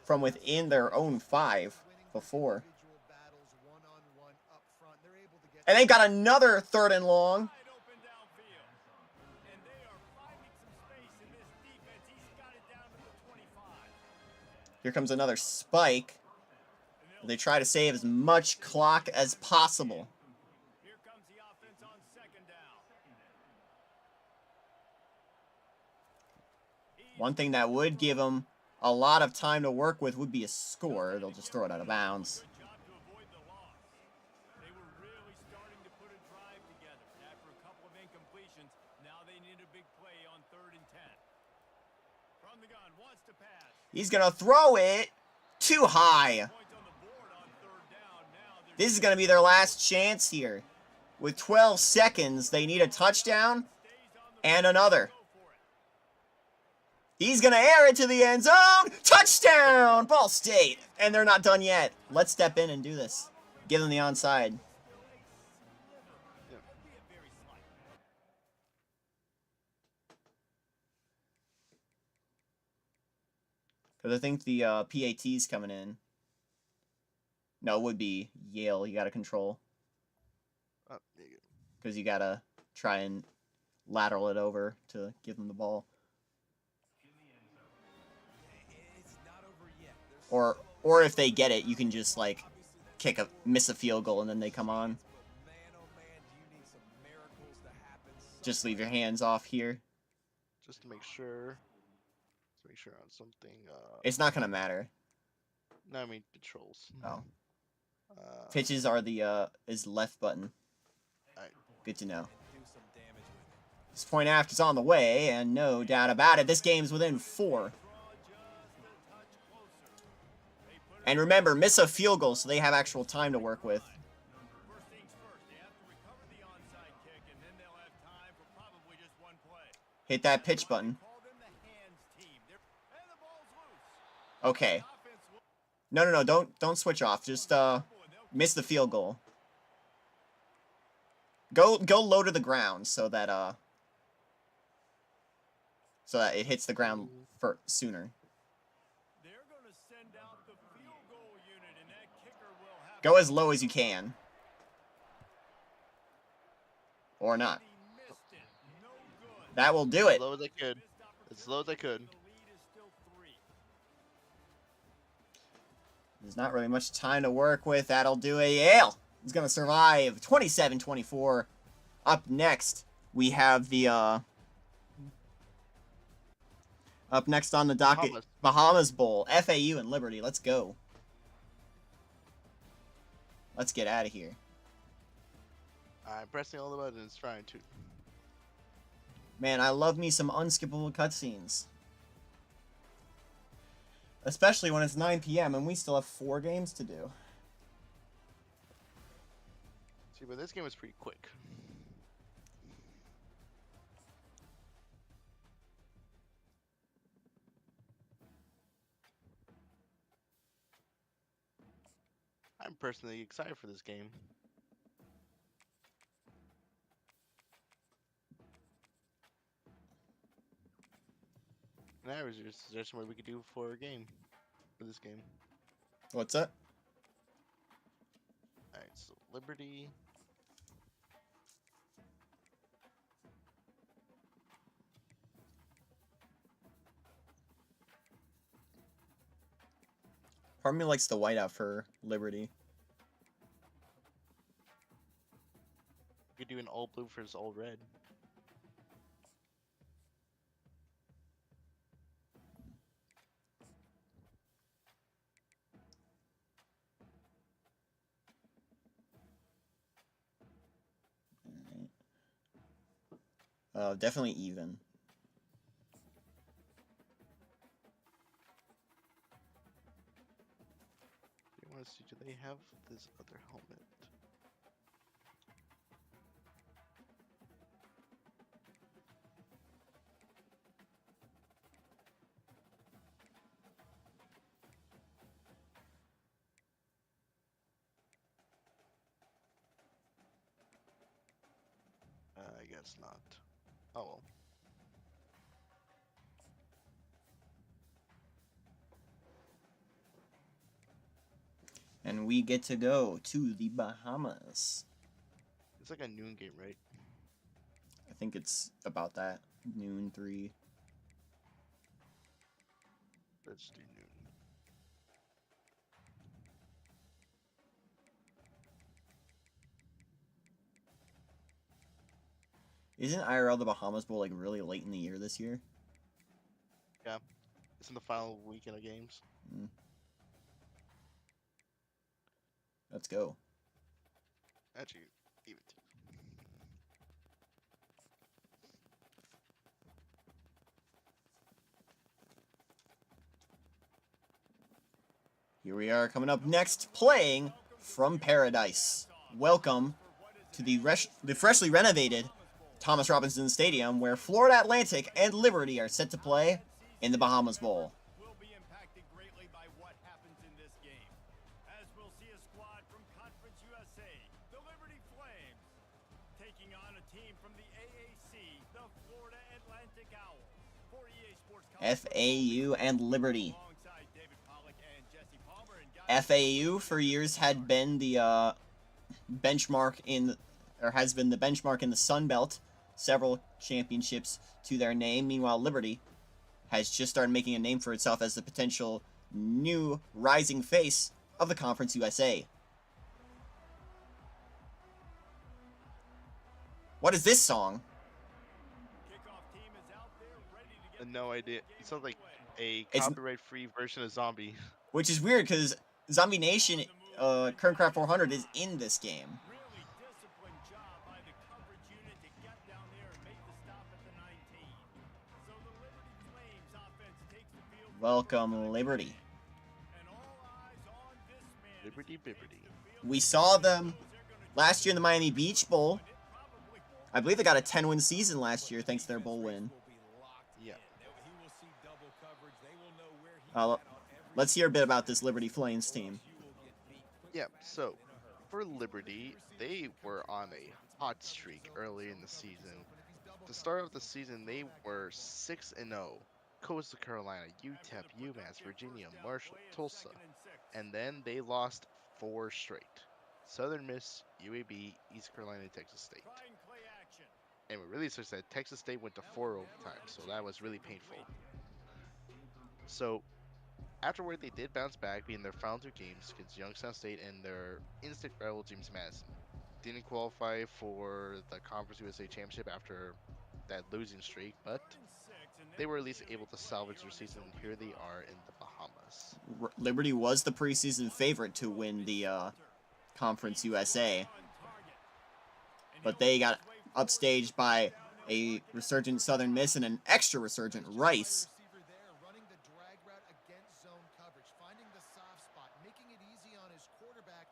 from within their own 5 before.
Individual battles one-on-one up front. They're able to get
And they got another 3rd and long.
Wide open downfield. And they are finding some space in this defense. He's got it down to the 25.
Here comes another spike. They try to save as much clock as possible.
Here comes the offense on 2nd down.
One thing that would give them a lot of time to work with would be a score. They'll just throw it out of bounds.
Good job to avoid the loss. They were really starting to put a drive together. After a couple of incompletions, now they need a big play on 3rd and 10. From the gun, wants to pass.
He's going to throw it too high.
Points on the board on 3rd down. Now they're
This is going to be their last chance here. With 12 seconds, they need a touchdown and another.
go for it.
He's going to air it to the end zone. Touchdown! Ball State. And they're not done yet. Let's step in and do this. Give them the onside. Because I think the PAT's coming in. No, it would be Yale you got to control.
Oh, there you go.
Because you got to try and lateral it over to give them the ball. Or if they get it, you can just like miss a field goal and then they come on. Just leave your hands off here.
Just to make sure. To make sure on something.
It's not gonna matter.
No, I mean controls.
Oh. Pitches are the is left button.
Alright.
Good to know. This point after is on the way, and no doubt about it, this game's within 4. And remember, miss a field goal so they have actual time to work with.
First things first, they have to recover the onside kick, and then they'll have time for probably just one play.
Hit that pitch button.
Call them the hands team. And the ball's loose.
Okay.
Offense will
No, don't switch off. Just miss the field goal. Go low to the ground so that it hits the ground sooner.
They're going to send out the field goal unit, and that kicker will have
Go as low as you can. Or not.
he missed it. No good.
That will do
As
it.
low as I could. As low as I could.
The lead is still 3.
There's not really much time to work with. That'll do it. Yale is going to survive. 27-24. Up next, we have the up next on the docket, Bahamas Bowl, FAU and Liberty. Let's go. Let's get out of here.
I'm pressing all the buttons, trying to.
Man, I love me some unskippable cutscenes. Especially when it's 9 p.m. and we still have 4 games to do.
See, but this game was pretty quick. I'm personally excited for this game. Now, is there a suggestion what we could do for a game? For this game?
What's that?
Alright, so Liberty.
Part of me likes the whiteout for Liberty.
We could do an all blue versus all red.
Definitely even.
I want to see, do they have this other helmet? I guess not. Oh well.
And we get to go to the Bahamas.
It's like a noon game, right?
I think it's about that. Noon 3.
Let's do noon.
Isn't IRL the Bahamas Bowl like really late in the year this year?
Yeah. It's in the final weekend of games.
Let's go.
Actually, even two.
Here we are coming up next, playing from Paradise. Welcome to the freshly renovated Thomas Robinson Stadium, where Florida Atlantic and Liberty are set to play in the Bahamas Bowl.
Will be impacted greatly by what happens in this game, as we'll see a squad from Conference USA, the Liberty Flames, taking on a team from the AAC, the Florida Atlantic Owls. For EA Sports
FAU and Liberty.
alongside David Pollock and Jesse Palmer and guys
FAU for years had been the benchmark has been the benchmark in the Sun Belt. Several championships to their name. Meanwhile, Liberty has just started making a name for itself as the potential new rising face of the Conference USA. What is this song?
Kickoff team is out there ready to get
No idea. It sounds like a
It's-
copyright-free version of Zombie.
Which is weird because Zombie Nation, Kernkraft 400 is in this game.
really disciplined job by the coverage unit to get down there and make the stop at the 19. So the Liberty Flames offense takes the field.
Welcome, Liberty.
And all eyes on this man.
Liberty Bibbity.
We saw them last year in the Miami Beach Bowl. I believe they got a 10-win season last year thanks to their bowl win.
Yeah.
Let's hear a bit about this Liberty Flames team.
Yeah, so for Liberty, they were on a hot streak early in the season. To start off the season, they were 6-0. Coastal Carolina, UTEP, UMass, Virginia, Marshall, Tulsa, and then they lost 4 straight. Southern Miss, UAB, East Carolina, Texas State. And what really sucks that Texas State went to 4 overtime, so that was really painful. So afterward, they did bounce back, being their final 2 games against Youngstown State and their instant rival James Madison. Didn't qualify for the Conference USA Championship after that losing streak, but they were at least able to salvage their season. Here they are in the Bahamas.
Liberty was the preseason favorite to win the Conference USA, but they got upstaged by a resurgent Southern Miss and an extra resurgent Rice.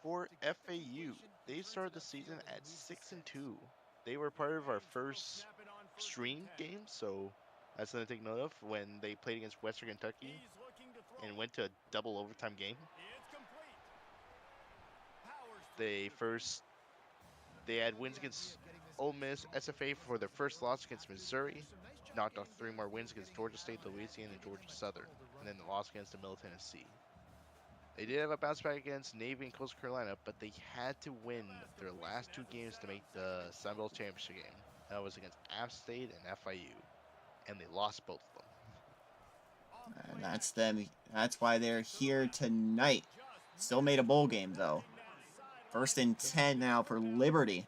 For FAU, they started the season at 6-2. They were part of our first stream game, so that's something to take note of when they played against Western Kentucky and went to a double overtime game. They had wins against Ole Miss, SFA for their first loss against Missouri, knocked off 3 more wins against Georgia State, Louisiana, and Georgia Southern, and then the loss against the Middle Tennessee. They did have a bounce back against Navy and Coastal Carolina, but they had to win their last 2 games to make the Sun Belt Championship game. That was against App State and FIU, and they lost both of them.
And that's them. That's why they're here tonight. Still made a bowl game, though. 1st and 10 now for Liberty.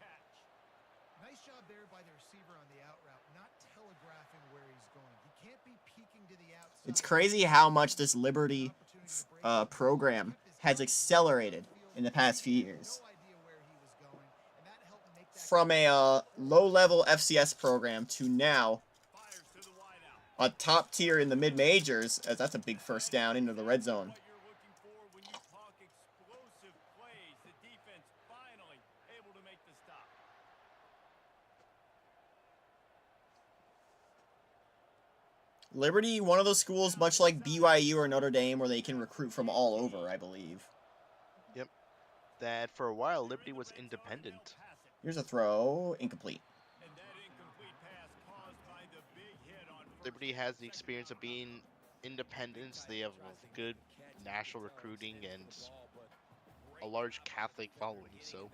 Nice job there by the receiver on the out route, not telegraphing where he's going. He can't be peeking to the outside.
It's crazy how much this Liberty program has accelerated in the past few years. From a low-level FCS program to now a top tier in the mid-majors, as that's a big first down into the red zone. Liberty, one of those schools much like BYU or Notre Dame where they can recruit from all over, I believe.
Yep. That for a while, Liberty was independent.
Here's a throw. Incomplete.
Liberty has the experience of being independent. They have good national recruiting and a large Catholic following, so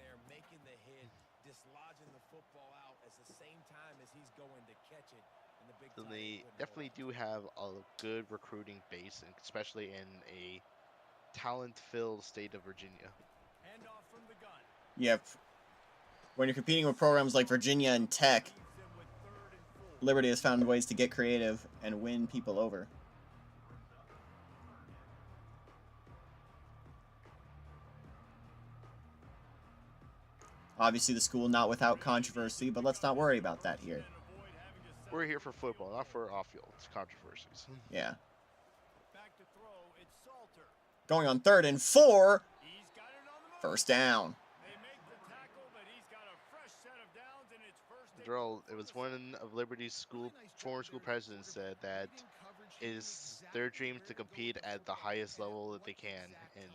they definitely do have a good recruiting base, especially in a talent-filled state of Virginia.
Yep. When you're competing with programs like Virginia and Tech, Liberty has found ways to get creative and win people over. Obviously, the school not without controversy, but let's not worry about that here.
We're here for football, not for off-field controversies.
Yeah. Going on 3rd and 4. First down.
It was one of Liberty's former school presidents said that it is their dream to compete at the highest level that they can, and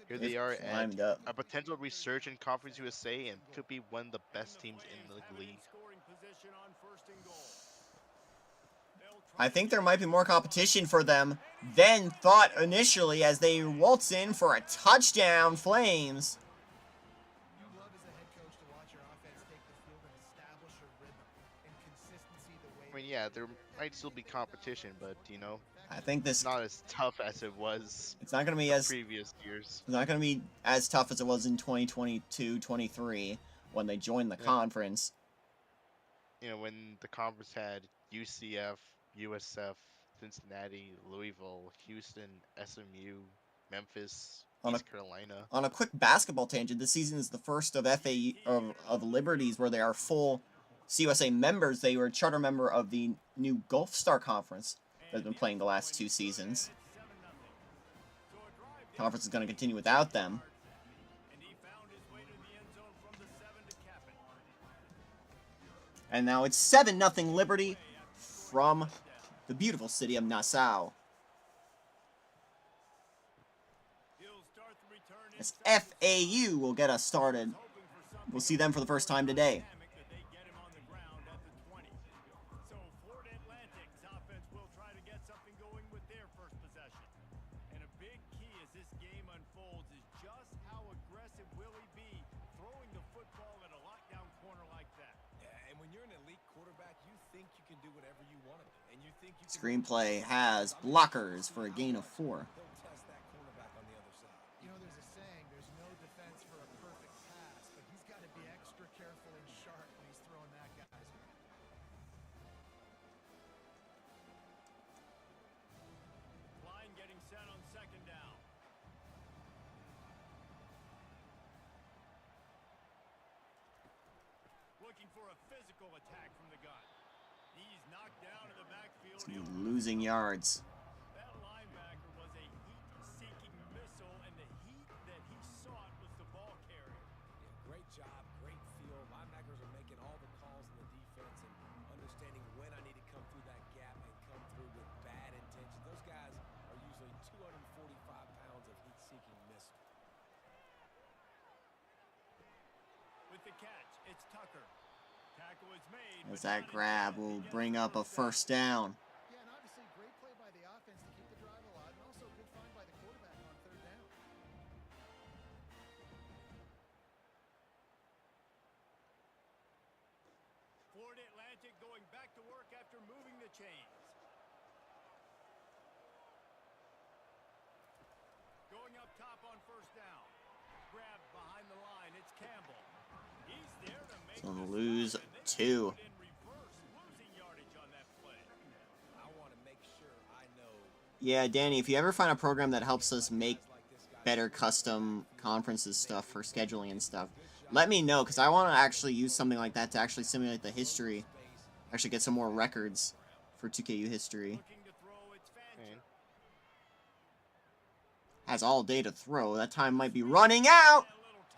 here they are at a potential resurgent Conference USA and could be one of the best teams in the league.
I think there might be more competition for them than thought initially as they waltz in for a touchdown, Flames.
You love as a head coach to watch your offense take the field and establish a rhythm and consistency the way
I mean, yeah, there might still be competition, but
I think
it's
this
not as tough as it was
it's not going to be
the
as
previous years.
it's not going to be as tough as it was in 2022-23 when they joined the
When
conference.
when the conference had UCF, USF, Cincinnati, Louisville, Houston, SMU, Memphis,
On a
East Carolina.
on a quick basketball tangent, this season is the first of of Liberties where they are full CUSA members. They were a charter member of the new Gulf Star Conference that's been playing the last 2 seasons. Conference is going to continue without them. And now it's 7-0 Liberty from the beautiful city of Nassau. As FAU will get us started. We'll see them for the first time today. Screenplay has blockers for a gain of 4.
You know, there's a saying, there's no defense for a perfect pass, but he's got to be extra careful and sharp when he's throwing that guy's way.
Line getting set on second down. Looking for a physical attack from the gun. He's knocked down in the backfield.
He's losing yards.
That linebacker was a heat-seeking missile, and the heat that he sought was the ball carrier.
Yeah, great job, great feel. Linebackers are making all the calls in the defense and understanding when I need to come through that gap and come through with bad intentions. Those guys are usually 245 pounds of heat-seeking missile.
With the catch, it's Tucker. Tackle is made.
As that grab will bring up a first down.
Yeah, and obviously great play by the offense to keep the drive alive, and also good find by the quarterback on third down.
Florida Atlantic going back to work after moving the chains. Going up top on first down. Grab behind the line. It's Campbell. He's there to make
So they'll
the
lose
stop, and they
2.
put in reverse, losing yardage on that play.
I want to make sure I know.
Yeah, Danny, if you ever find a program that helps us make better custom conferences stuff for scheduling and stuff, let me know, because I want to actually use something like that to actually simulate the history. Actually get some more records for 2KU history.
Looking to throw, it's Fancher.
And
Has all day to throw. That time might be running out.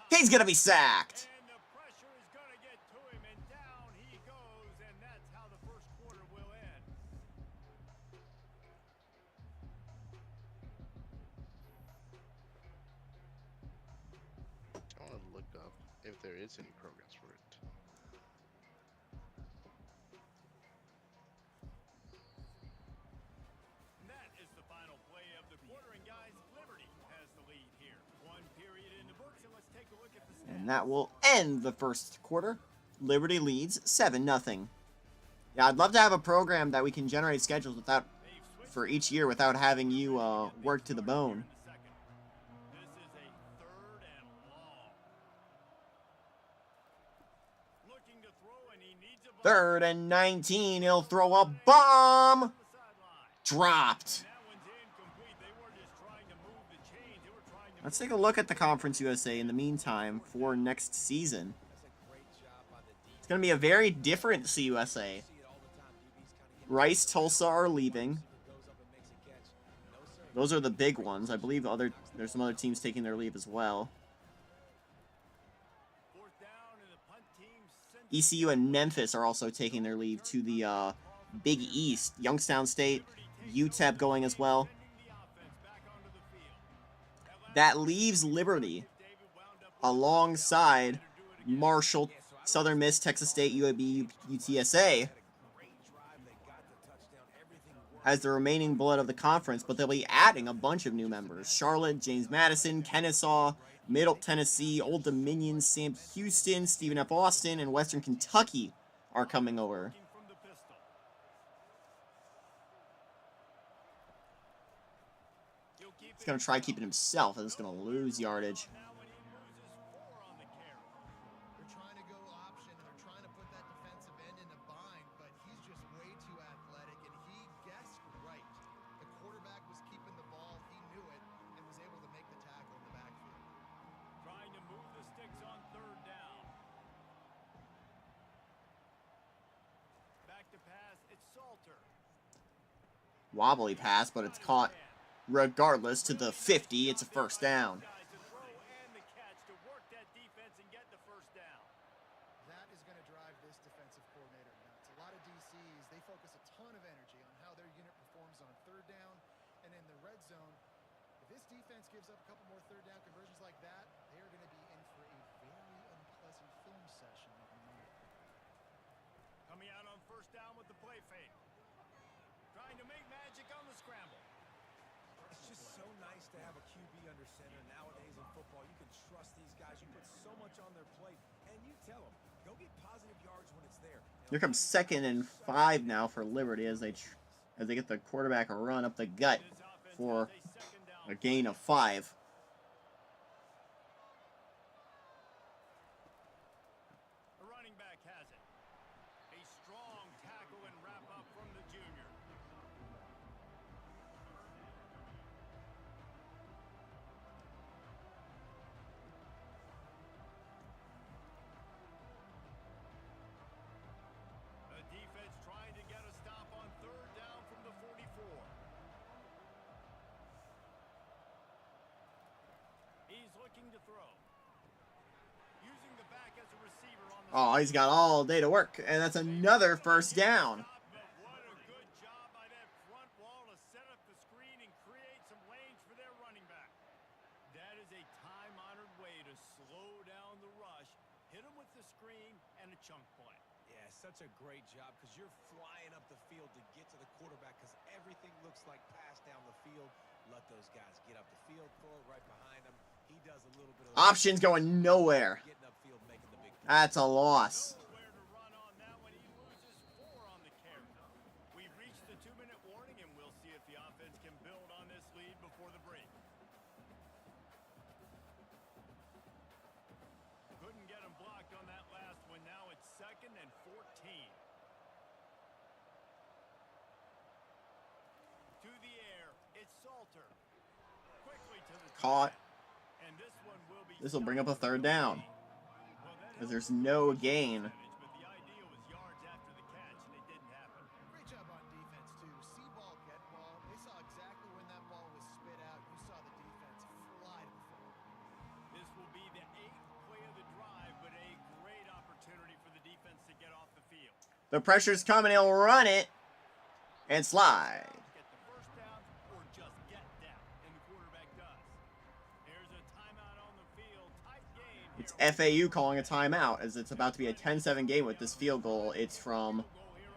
He's going to be sacked.
And the pressure is going to get to him, and down he goes, and that's how the first quarter will end.
I want to look up if there is any programs for it.
And that is the final play of the quarter, and guys, Liberty has the lead here. One period in the books, and let's take a look at the stats.
And that will end the first quarter. Liberty leads 7-0. Yeah, I'd love to have a program that we can generate schedules without for each year without having you work to the bone.
This is a third and long. Looking to throw, and he needs a ball.
3rd and 19. He'll throw a bomb.
On the sideline.
Dropped.
That one's incomplete. They weren't just trying to move the chains. They were trying to
Let's take a look at the Conference USA in the meantime for next season. It's going to be a very different CUSA. Rice, Tulsa are leaving. Those are the big ones. I believe there's some other teams taking their leave as well.
fourth down, and the punt team sent
ECU and Memphis are also taking their leave to the Big East. Youngstown State, UTEP going as well.
the offense back onto the field.
That leaves Liberty alongside Marshall, Southern Miss, Texas State, UAB, UTSA as the remaining blood of the conference, but they'll be adding a bunch of new members. Charlotte, James Madison, Kennesaw, Middle Tennessee, Old Dominion, Sam Houston, Stephen F. Austin, and Western Kentucky are coming over.
From the pistol.
going to try keeping himself, and it's going to lose yardage.
Now when he loses 4 on the carry.
They're trying to go option, and they're trying to put that defensive end in a bind, but he's just way too athletic, and he guessed right. The quarterback was keeping the ball, he knew it, and was able to make the tackle in the backfield.
Trying to move the sticks on 3rd down. Back to pass, it's Salter.
Wobbly pass, but it's caught regardless to the 50. It's a first down.
Guys to throw and the catch to work that defense and get the first down.
That is going to drive this defensive coordinator nuts. A lot of DCs, they focus a ton of energy on how their unit performs on 3rd down and in the red zone. If this defense gives up a couple more 3rd down conversions like that, they are going to be in for a very unpleasant film session in a moment.
Coming out on 1st down with the play fake. Trying to make magic on the scramble.
It's just so nice to have a QB under center. Nowadays in football, you can trust these guys. You put so much on their plate, and you tell them, go get positive yards when it's there.
Here comes 2nd and 5 now for Liberty as they get the quarterback a run up the gut
This offense
for
has a 2nd down.
a gain of 5.
The running back has it. A strong tackle and wrap up from the junior. The defense trying to get a stop on 3rd down from the 44. He's looking to throw. Using the back as a receiver on the
Oh, he's got all day to work, and that's another first down.
But what a good job by that front wall to set up the screen and create some lanes for their running back. That is a time-honored way to slow down the rush, hit him with the screen, and a chunk play.
Yeah, such a great job because you're flying up the field to get to the quarterback because everything looks like pass down the field. Let those guys get up the field, throw it right behind him. He does a little bit of
Options going nowhere.
getting upfield, making the big play.
That's a loss.
Nowhere to run on that when he loses 4 on the carry. We've reached the 2-minute warning, and we'll see if the offense can build on this lead before the break. Couldn't get him blocked on that last one. Now it's 2nd and 14. To the air, it's Salter. Quickly to the
Caught.
and this one will be
This will bring up a
stopped
3rd down,
Well, that
as
helps
there's
with
no
the
gain.
percentage, but the idea was yards after the catch, and it didn't happen.
Great job on defense, too. See ball, get ball. They saw exactly when that ball was spit out. You saw the defense fly to the football.
This will be the 8th play of the drive, but a great opportunity for the defense to get off the field.
The pressure's coming. He'll run it and slide.
Get the first down or just get down, and the quarterback does. There's a timeout on the field. Tight game
It's
here.
FAU calling a timeout as it's about to be a 10-7 game with this field goal. It's from,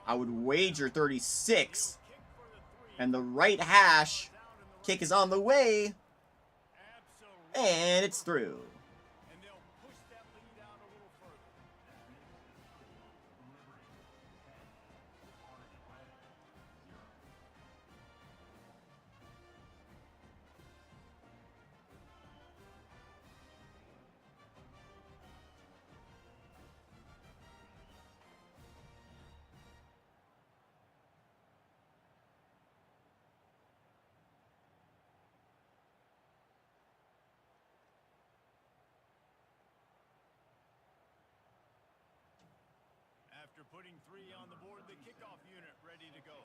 I would wager, 36.
Kick for the 3.
And the right hash
Down in the
kick is on the way,
Absolutely.
and it's through.
And they'll push that lead out a little further. After putting 3 on the board, the kickoff unit ready to go.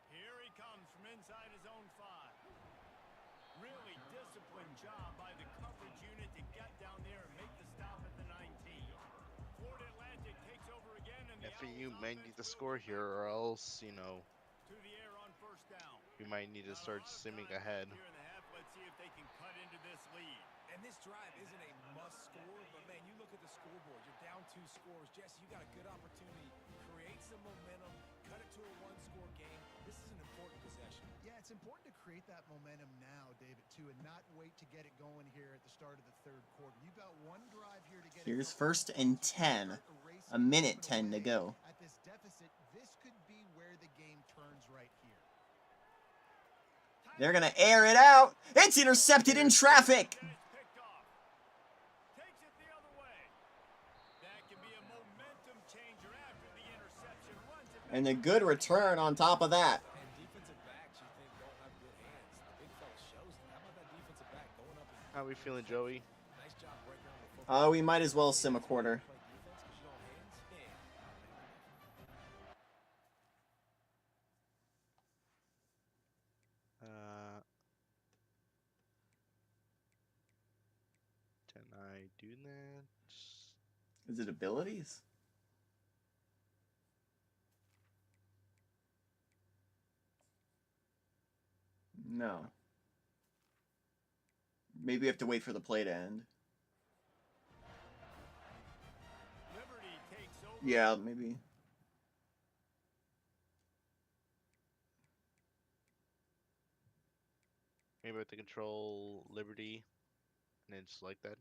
Here he comes from inside his own 5. Really disciplined job by the coverage unit to get down there and make the stop at the 19. Florida Atlantic takes over again, and the
FAU
Owls
might
offense
need to
will
score
go
here, or else, you know,
to the air on 1st down.
we might need to start simming ahead.
Here in the half, let's see if they can cut into this lead.
And this drive isn't a must score, but man, you look at the scoreboard. You're down 2 scores. Jesse, you got a good opportunity. Create some momentum. Cut it to a 1-score game. This is an important possession.
Yeah, it's important to create that momentum now, David, too, and not wait to get it going here at the start of the 3rd quarter. You've got one drive here to get
Here's
it going.
1st and 10. A minute 10 to go.
At this deficit, this could be where the game turns right here.
They're going to air it out. It's intercepted in traffic.
And it's picked off. Takes it the other way. That can be a momentum changer after the interception. Runs it back.
And a good return on top of that.
And defensive backs you think don't have good hands. The big fella shows it. How about that defensive back going up and
How we feeling, Joey?
nice job breaking on the football?
We might as well sim a quarter.
Play defense 'cause you don't have hands?
Can I do that?
Is it abilities? No. Maybe we have to wait for the play to end.
Liberty takes over.
Yeah, maybe.
Maybe I have to control Liberty and then select that.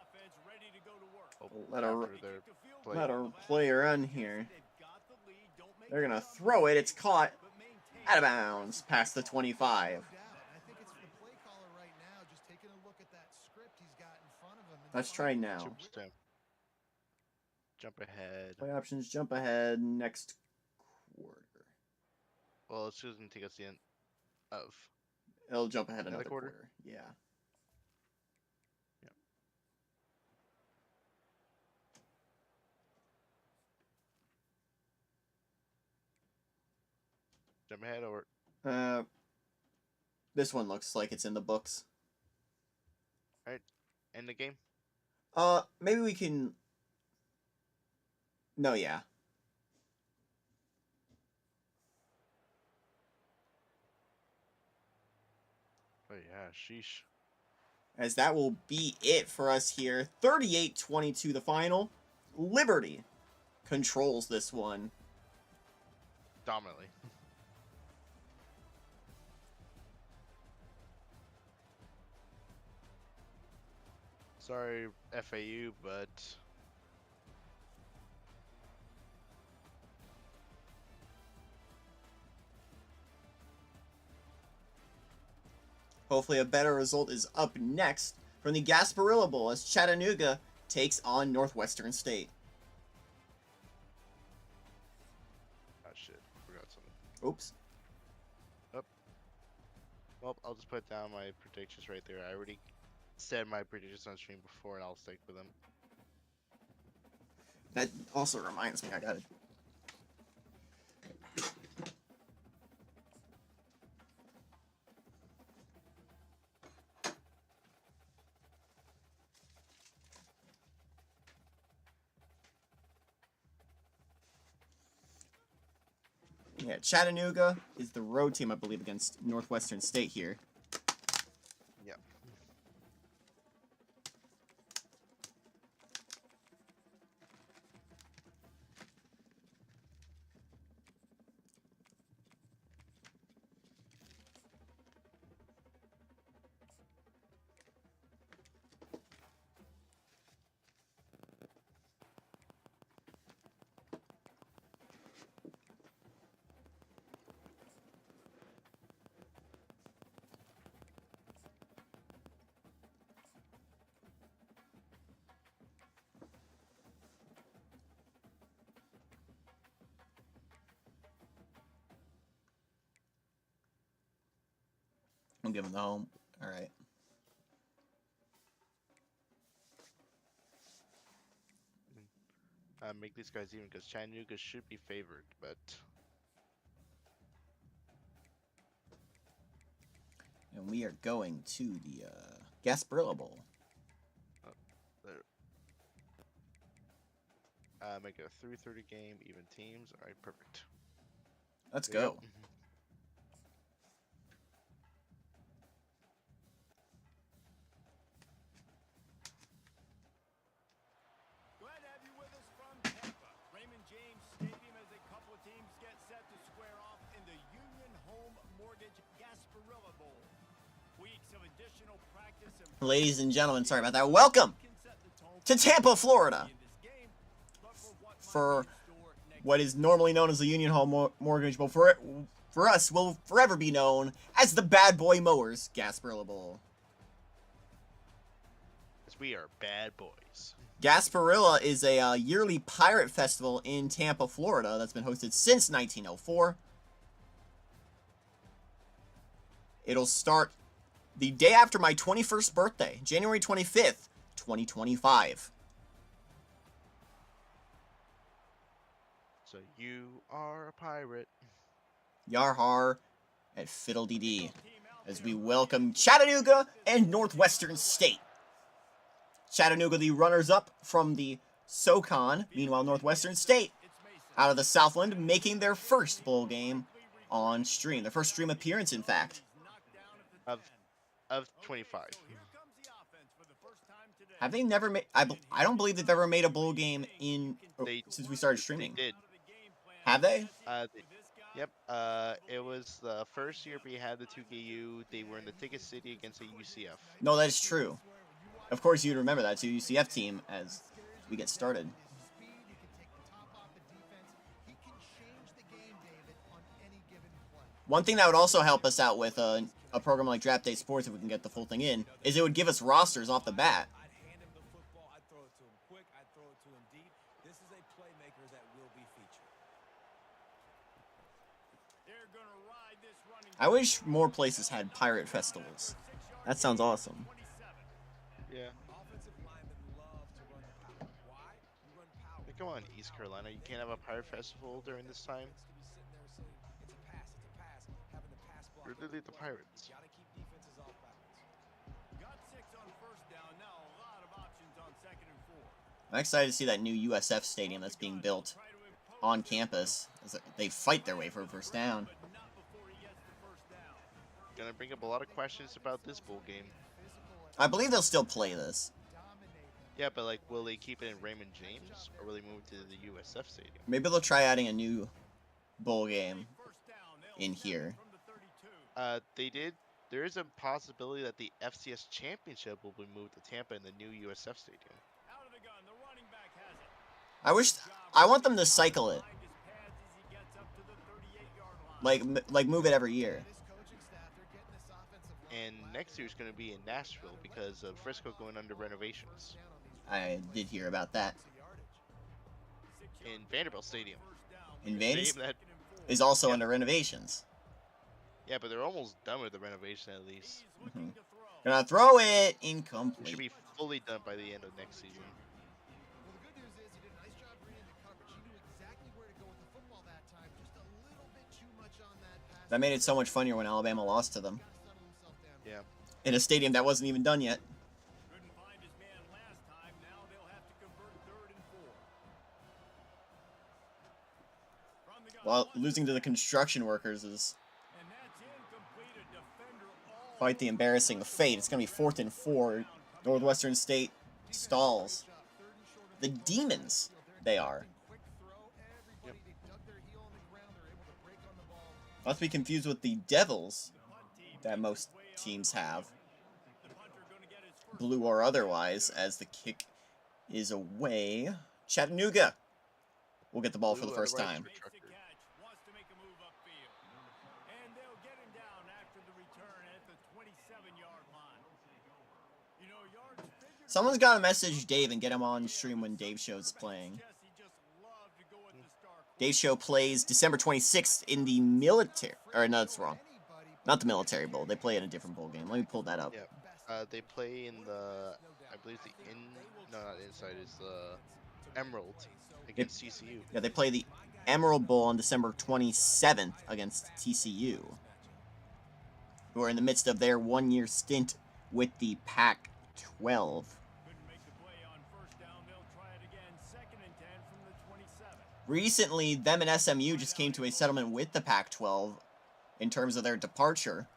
Offense ready to go to work.
Oh,
Let our-
after their
Kick the field
play.
Let
goal.
our player run here.
They've got the lead. Don't make
They're
a
going to
dumb
throw it. It's
mistake,
caught
but maintain
out of bounds past the 25.
No doubt. I think it's for the play caller right now, just taking a look at that script he's got in front of him. and
Let's try
finding
now.
Jump ahead.
Play options, jump ahead, next quarter.
Well, it's just gonna take us the end of.
It'll jump ahead
Another
another
quarter?
quarter. Yeah.
Jump ahead or
This one looks like it's in the books.
end the game.
Maybe we can. No, yeah.
Oh yeah, sheesh.
As that will be it for us here. 38-22 the final. Liberty controls this one.
Dominantly. Sorry, FAU, but
Hopefully a better result is up next from the Gasparilla Bowl as Chattanooga takes on Northwestern State.
oh shit, forgot something.
Oops.
Well, I'll just put down my predictions right there. I already said my predictions on stream before, and I'll stick with them.
That also reminds me, I gotta... Yeah, Chattanooga is the road team, I believe, against Northwestern State here.
Yeah.
I'm giving the home. All right.
Make these guys even because Chattanooga should be favored, but
And we are going to the Gasparilla Bowl.
make it a 3:30 game, even teams. All right, perfect.
Let's
There you
go.
Glad to have you with us from Tampa. Raymond James Stadium as a couple of teams get set to square off in the Union Home Mortgage Gasparilla Bowl. Weeks of additional practice and
Ladies and gentlemen, sorry about that. Welcome
can set the tone
to Tampa, Florida,
in this game, but for what might
for
be in store next
what is normally known as the Union Home Mortgage Bowl. For for us, will forever be known as the Bad Boy Mowers Gasparilla Bowl.
Because we are bad boys.
Gasparilla is a yearly pirate festival in Tampa, Florida that's been hosted since 1904. It'll start the day after my 21st birthday, January 25th, 2025.
So you are a pirate.
Yarhar at Fiddle-dee-dee as we welcome Chattanooga and Northwestern State. Chattanooga, the runners-up from the SoCon. Meanwhile, Northwestern State, out of the Southland, making their first bowl game on stream. Their first stream appearance, in fact.
Of 25.
Have they never made... I don't believe they've ever made a bowl game since we started streaming.
They did.
Have they?
Yep. It was the first year we had the 2KU. They were in the ticket city against a UCF.
No, that is true. Of course, you'd remember that, too. UCF team as we get started. One thing that would also help us out with a program like Draft Day Sports, if we can get the full thing in, is it would give us rosters off the bat.
I'd hand him the football. I'd throw it to him quick. I'd throw it to him deep. This is a playmaker that will be featured.
I wish more places had pirate festivals. That sounds awesome.
Yeah.
Offensive linemen love to run the power. Why? You run power.
Like, come on, East Carolina. You can't have a pirate festival during this time.
It's gonna be sitting there saying, it's a pass. Having the pass block.
You're literally the Pirates.
You gotta keep defenses off balance.
Got 6 on first down. Now a lot of options on 2nd and 4.
I'm excited to see that new USF stadium that's being built on campus as they fight their way for a first down.
Gonna bring up a lot of questions about this bowl game.
I believe they'll still play this.
Yeah, but like, will they keep it in Raymond James or will they move to the USF stadium?
Maybe they'll try adding a new bowl game in here.
They did. There is a possibility that the FCS championship will be moved to Tampa in the new USF stadium.
I want them to cycle it. Like move it every year.
And next year is going to be in Nashville because of Frisco going under renovations.
I did hear about that.
In Vanderbilt Stadium.
In Vegas
That,
is also
yeah.
under renovations.
Yeah, but they're almost done with the renovation at least.
Gonna throw it
It should
incomplete.
be fully done by the end of next season.
Well, the good news is he did a nice job reading the coverage. He knew exactly where to go with the football that time. Just a little bit too much on that pass.
That made it so much funnier when Alabama lost to them
Gotta settle himself down.
Yeah.
in a stadium that wasn't even done yet.
Couldn't find his man last time. Now they'll have to convert 3rd and 4. From the gun,
While losing to the construction workers is
and that's incomplete. A defender all
quite the embarrassing fate. It's gonna be 4th and 4. Northwestern State stalls. The Demons, they are.
Quick throw. Everybody, they dug their heel on the ground. They're able to break on the ball.
Not to be confused with the Devils that most teams have, blue or otherwise, as the kick is away. Chattanooga will get the ball for the
Blue
first
otherwise
time.
for Trucker.
wants to make a move upfield. And they'll get him down after the return at the 27-yard line. You know, yards figure
Someone's got to message Dave and get him on stream when Dave Show's playing.
Jesse just loved to go at the star
Dave Show plays December 26th in the military. Or, no, that's wrong. Not the Military Bowl. They play in a different bowl game. Let me pull that up.
Yeah. They play in the, I believe not inside, is the Emerald against TCU.
Yeah, they play the Emerald Bowl on December 27th against TCU, who are in the midst of their one-year stint with the Pac-12.
couldn't make the play on first down. They'll try it again. 2nd and 10 from the 27.
Recently, them and SMU just came to a settlement with the Pac-12 in terms of their departure.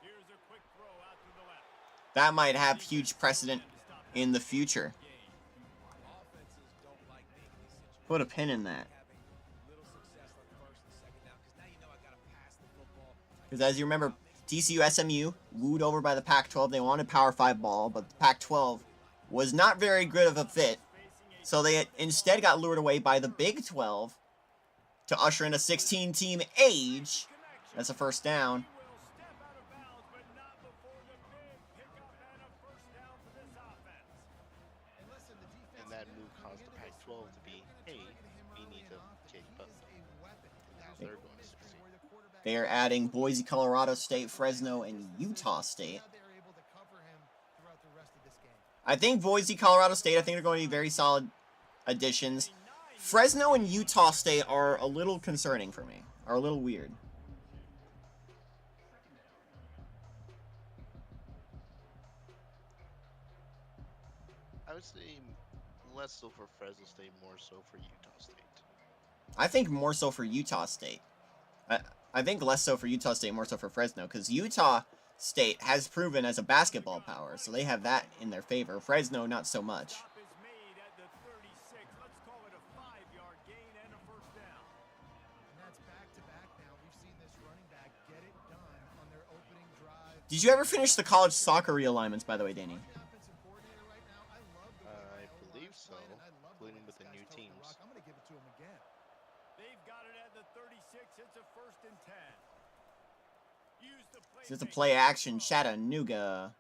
Here's a quick throw out to the left.
That might have huge precedent in the future.
Offenses don't like being in these situations.
Put a pin in that.
Having little success on first and second down because now you know I gotta pass the football.
Because as you remember, TCU SMU wooed over by the Pac-12. They wanted Power 5 ball, but the Pac-12 was not very good of a fit. So they instead got lured away by the Big 12 to usher in a 16-team age. That's a first down.
And that move caused the Pac-12 to be, hey, we need to kick butt. And now they're going to 16.
They are adding Boise, Colorado State, Fresno, and Utah State. I think Boise, Colorado State, I think they're going to be very solid additions. Fresno and Utah State are a little concerning for me, are a little weird.
I would say less so for Fresno State, more so for Utah State.
I think more so for Utah State. I think less so for Utah State, more so for Fresno, because Utah State has proven as a basketball power, so they have that in their favor. Fresno, not so much. Did you ever finish the college soccer realignments, by the way, Danny?
I believe so, including with the new teams.
They've got it at the 36. It's a 1st and 10. Use the play.
It's a play action Chattanooga.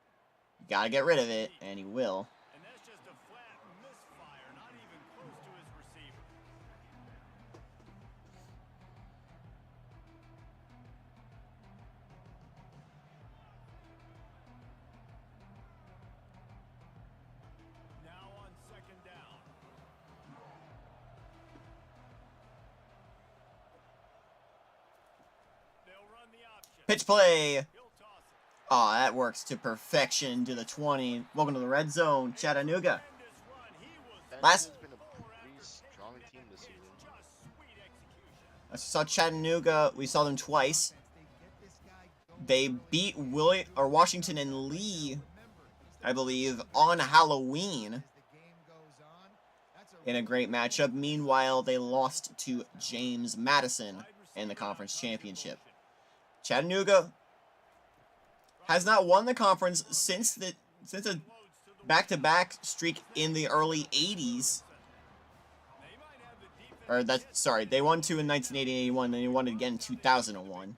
You gotta get rid of it, and he will.
And that's just a flat misfire, not even close to his receiver. Now on 2nd down. They'll run the option.
Pitch play.
He'll toss it.
Aw, that works to perfection to the 20. Welcome to the red zone, Chattanooga.
Tremendous run. He was
Last-
Chattanooga's been a pretty strong team this season.
just sweet execution.
I saw Chattanooga. We saw them twice. They beat Washington and Lee, I believe, on Halloween in a great matchup. Meanwhile, they lost to James Madison in the conference championship. Chattanooga has not won the conference since a back-to-back streak in the early 80s. Or they won two in 1980-81, then they won it again in 2001.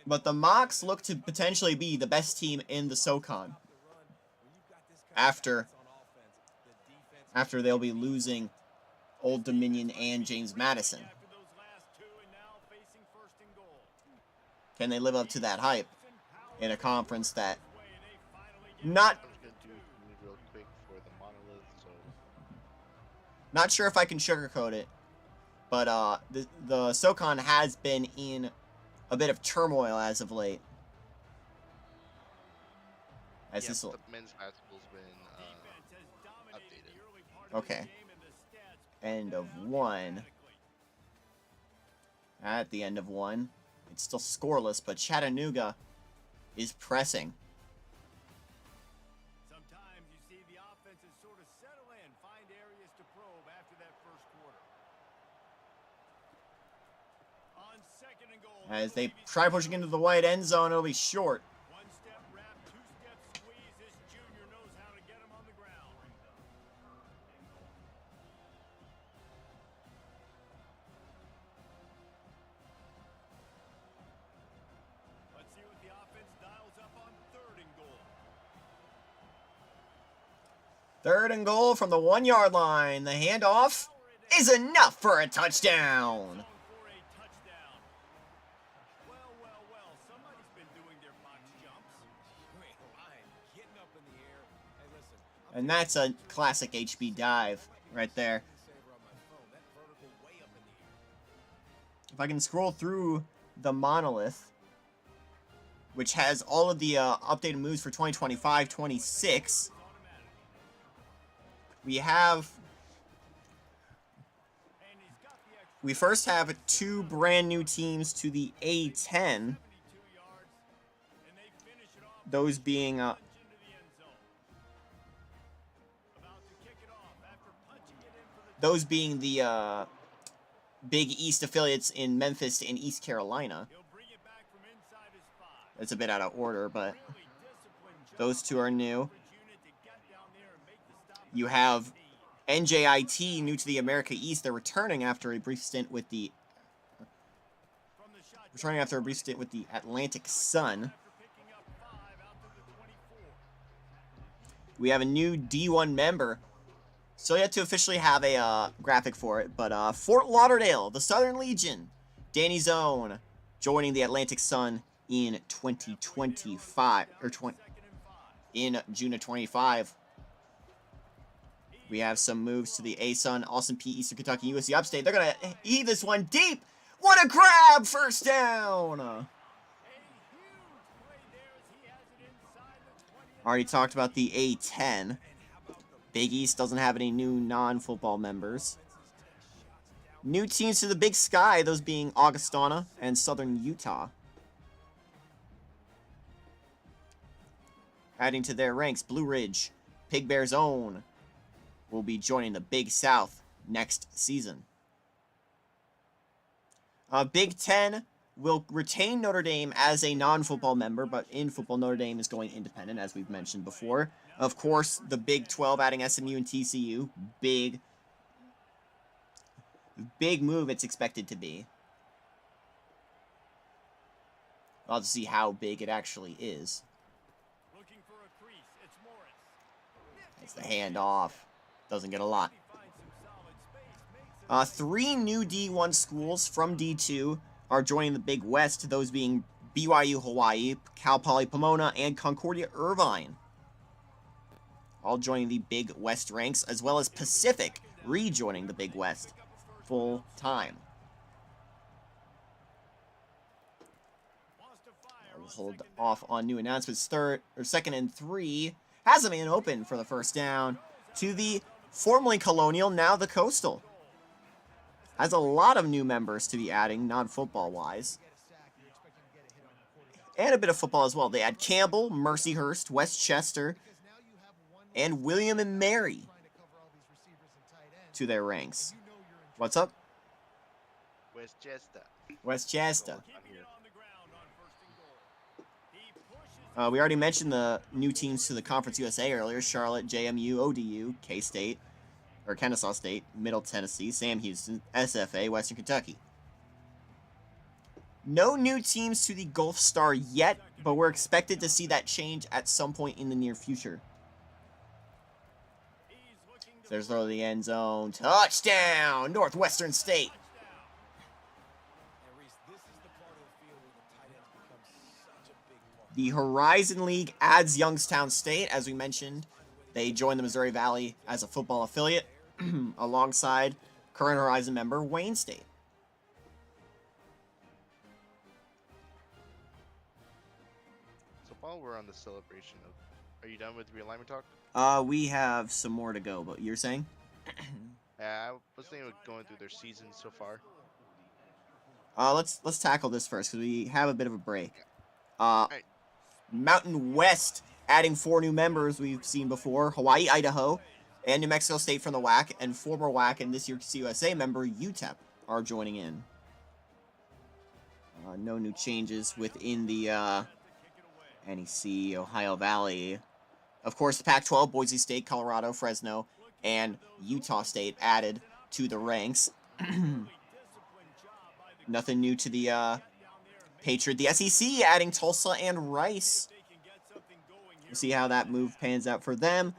But the Mocs look to potentially be the best team in the SoCon after they'll be losing Old Dominion and James Madison.
After those last two and now facing 1st and goal.
Can they live up to that hype in a conference that not
I'm just going to do it real quick for the Monolith, so
not sure if I can sugarcoat it, but the SoCon has been in a bit of turmoil as of late. As
yeah,
this
the men's basketball's been
Defense has dominated
updated.
the early part of the
Okay.
game, and the stats
End of one. At the end of one, it's still scoreless, but Chattanooga is pressing.
Sometimes you see the offenses sort of settle in, find areas to probe after that 1st quarter. On 2nd and goal.
As they try pushing into the white end zone, it'll be short.
1-step wrap, 2-step squeeze. This junior knows how to get him on the ground. Let's see what the offense dials up on 3rd and goal.
3rd and goal from the 1-yard line. The handoff is enough for a touchdown.
For a touchdown. Well, somebody's been doing their box jumps.
Great line, getting up in the air. Hey, listen,
And that's a classic HB dive right there.
saver on my phone. That vertical way up in the air.
If I can scroll through the Monolith, which has all of the updated moves for 2025-26, we first have 2 brand new teams to the A10,
72 yards, and they finish it off.
those being
Punch into the end zone. About to kick it off after punching it in for the
those being the Big East affiliates in Memphis and East Carolina.
He'll bring it back from inside his 5.
That's a bit out of order, but
Really disciplined job
those two are new.
for unit to get down there and make the stop.
You have NJIT, new to the America East, they're returning after a brief stint with the Atlantic Sun. We have a new D1 member. Still yet to officially have a graphic for it, but Fort Lauderdale, the Southern Legion, Danny Zone, joining the Atlantic Sun in 2025 in June of 25. We have some moves to the A-Sun, Austin P, Eastern Kentucky, USC Upstate. They're gonna heave this one deep. What a grab! First down. Already talked about the A10. Big East doesn't have any new non-football members. New teams to the Big Sky, those being Augustana and Southern Utah. Adding to their ranks, Blue Ridge, Pig Bear's own, will be joining the Big South next season. Big Ten will retain Notre Dame as a non-football member, but in football, Notre Dame is going independent, as we've mentioned before. Of course, the Big 12 adding SMU and TCU. Big move it's expected to be. I'll have to see how big it actually is. That's the handoff. Doesn't get a lot. 3 new D1 schools from D2 are joining the Big West, those being BYU Hawaii, Cal Poly Pomona, and Concordia Irvine. All joining the Big West ranks, as well as Pacific rejoining the Big West full time. We'll hold off on new announcements. Second and 3 has a man open for the first down to the formerly Colonial, now the Coastal. Has a lot of new members to be adding, non-football wise. And a bit of football as well. They add Campbell, Mercyhurst, Westchester, and William and Mary to their ranks. What's up? Westchester. We already mentioned the new teams to the Conference USA earlier. Charlotte, JMU, ODU, K-State, or Kennesaw State, Middle Tennessee, Sam Houston, SFA, Western Kentucky. No new teams to the Gulf Star yet, but we're expected to see that change at some point in the near future. There's throw to the end zone. Touchdown! Northwestern State. The Horizon League adds Youngstown State, as we mentioned. They joined the Missouri Valley as a football affiliate alongside current Horizon member Wayne State.
So while we're on the celebration of, are you done with realignment talk?
We have some more to go, but you're saying?
I was thinking of going through their season so far.
Let's tackle this first because we have a bit of a break.
Right.
Mountain West adding 4 new members we've seen before. Hawaii, Idaho, and New Mexico State from the WAC, and former WAC and this year's USA member UTEP are joining in. No new changes within the NEC, Ohio Valley. Of course, the Pac-12, Boise State, Colorado, Fresno, and Utah State added to the ranks. Nothing new to the Patriot. The SEC adding Tulsa and Rice. We'll see how that move pans out for them.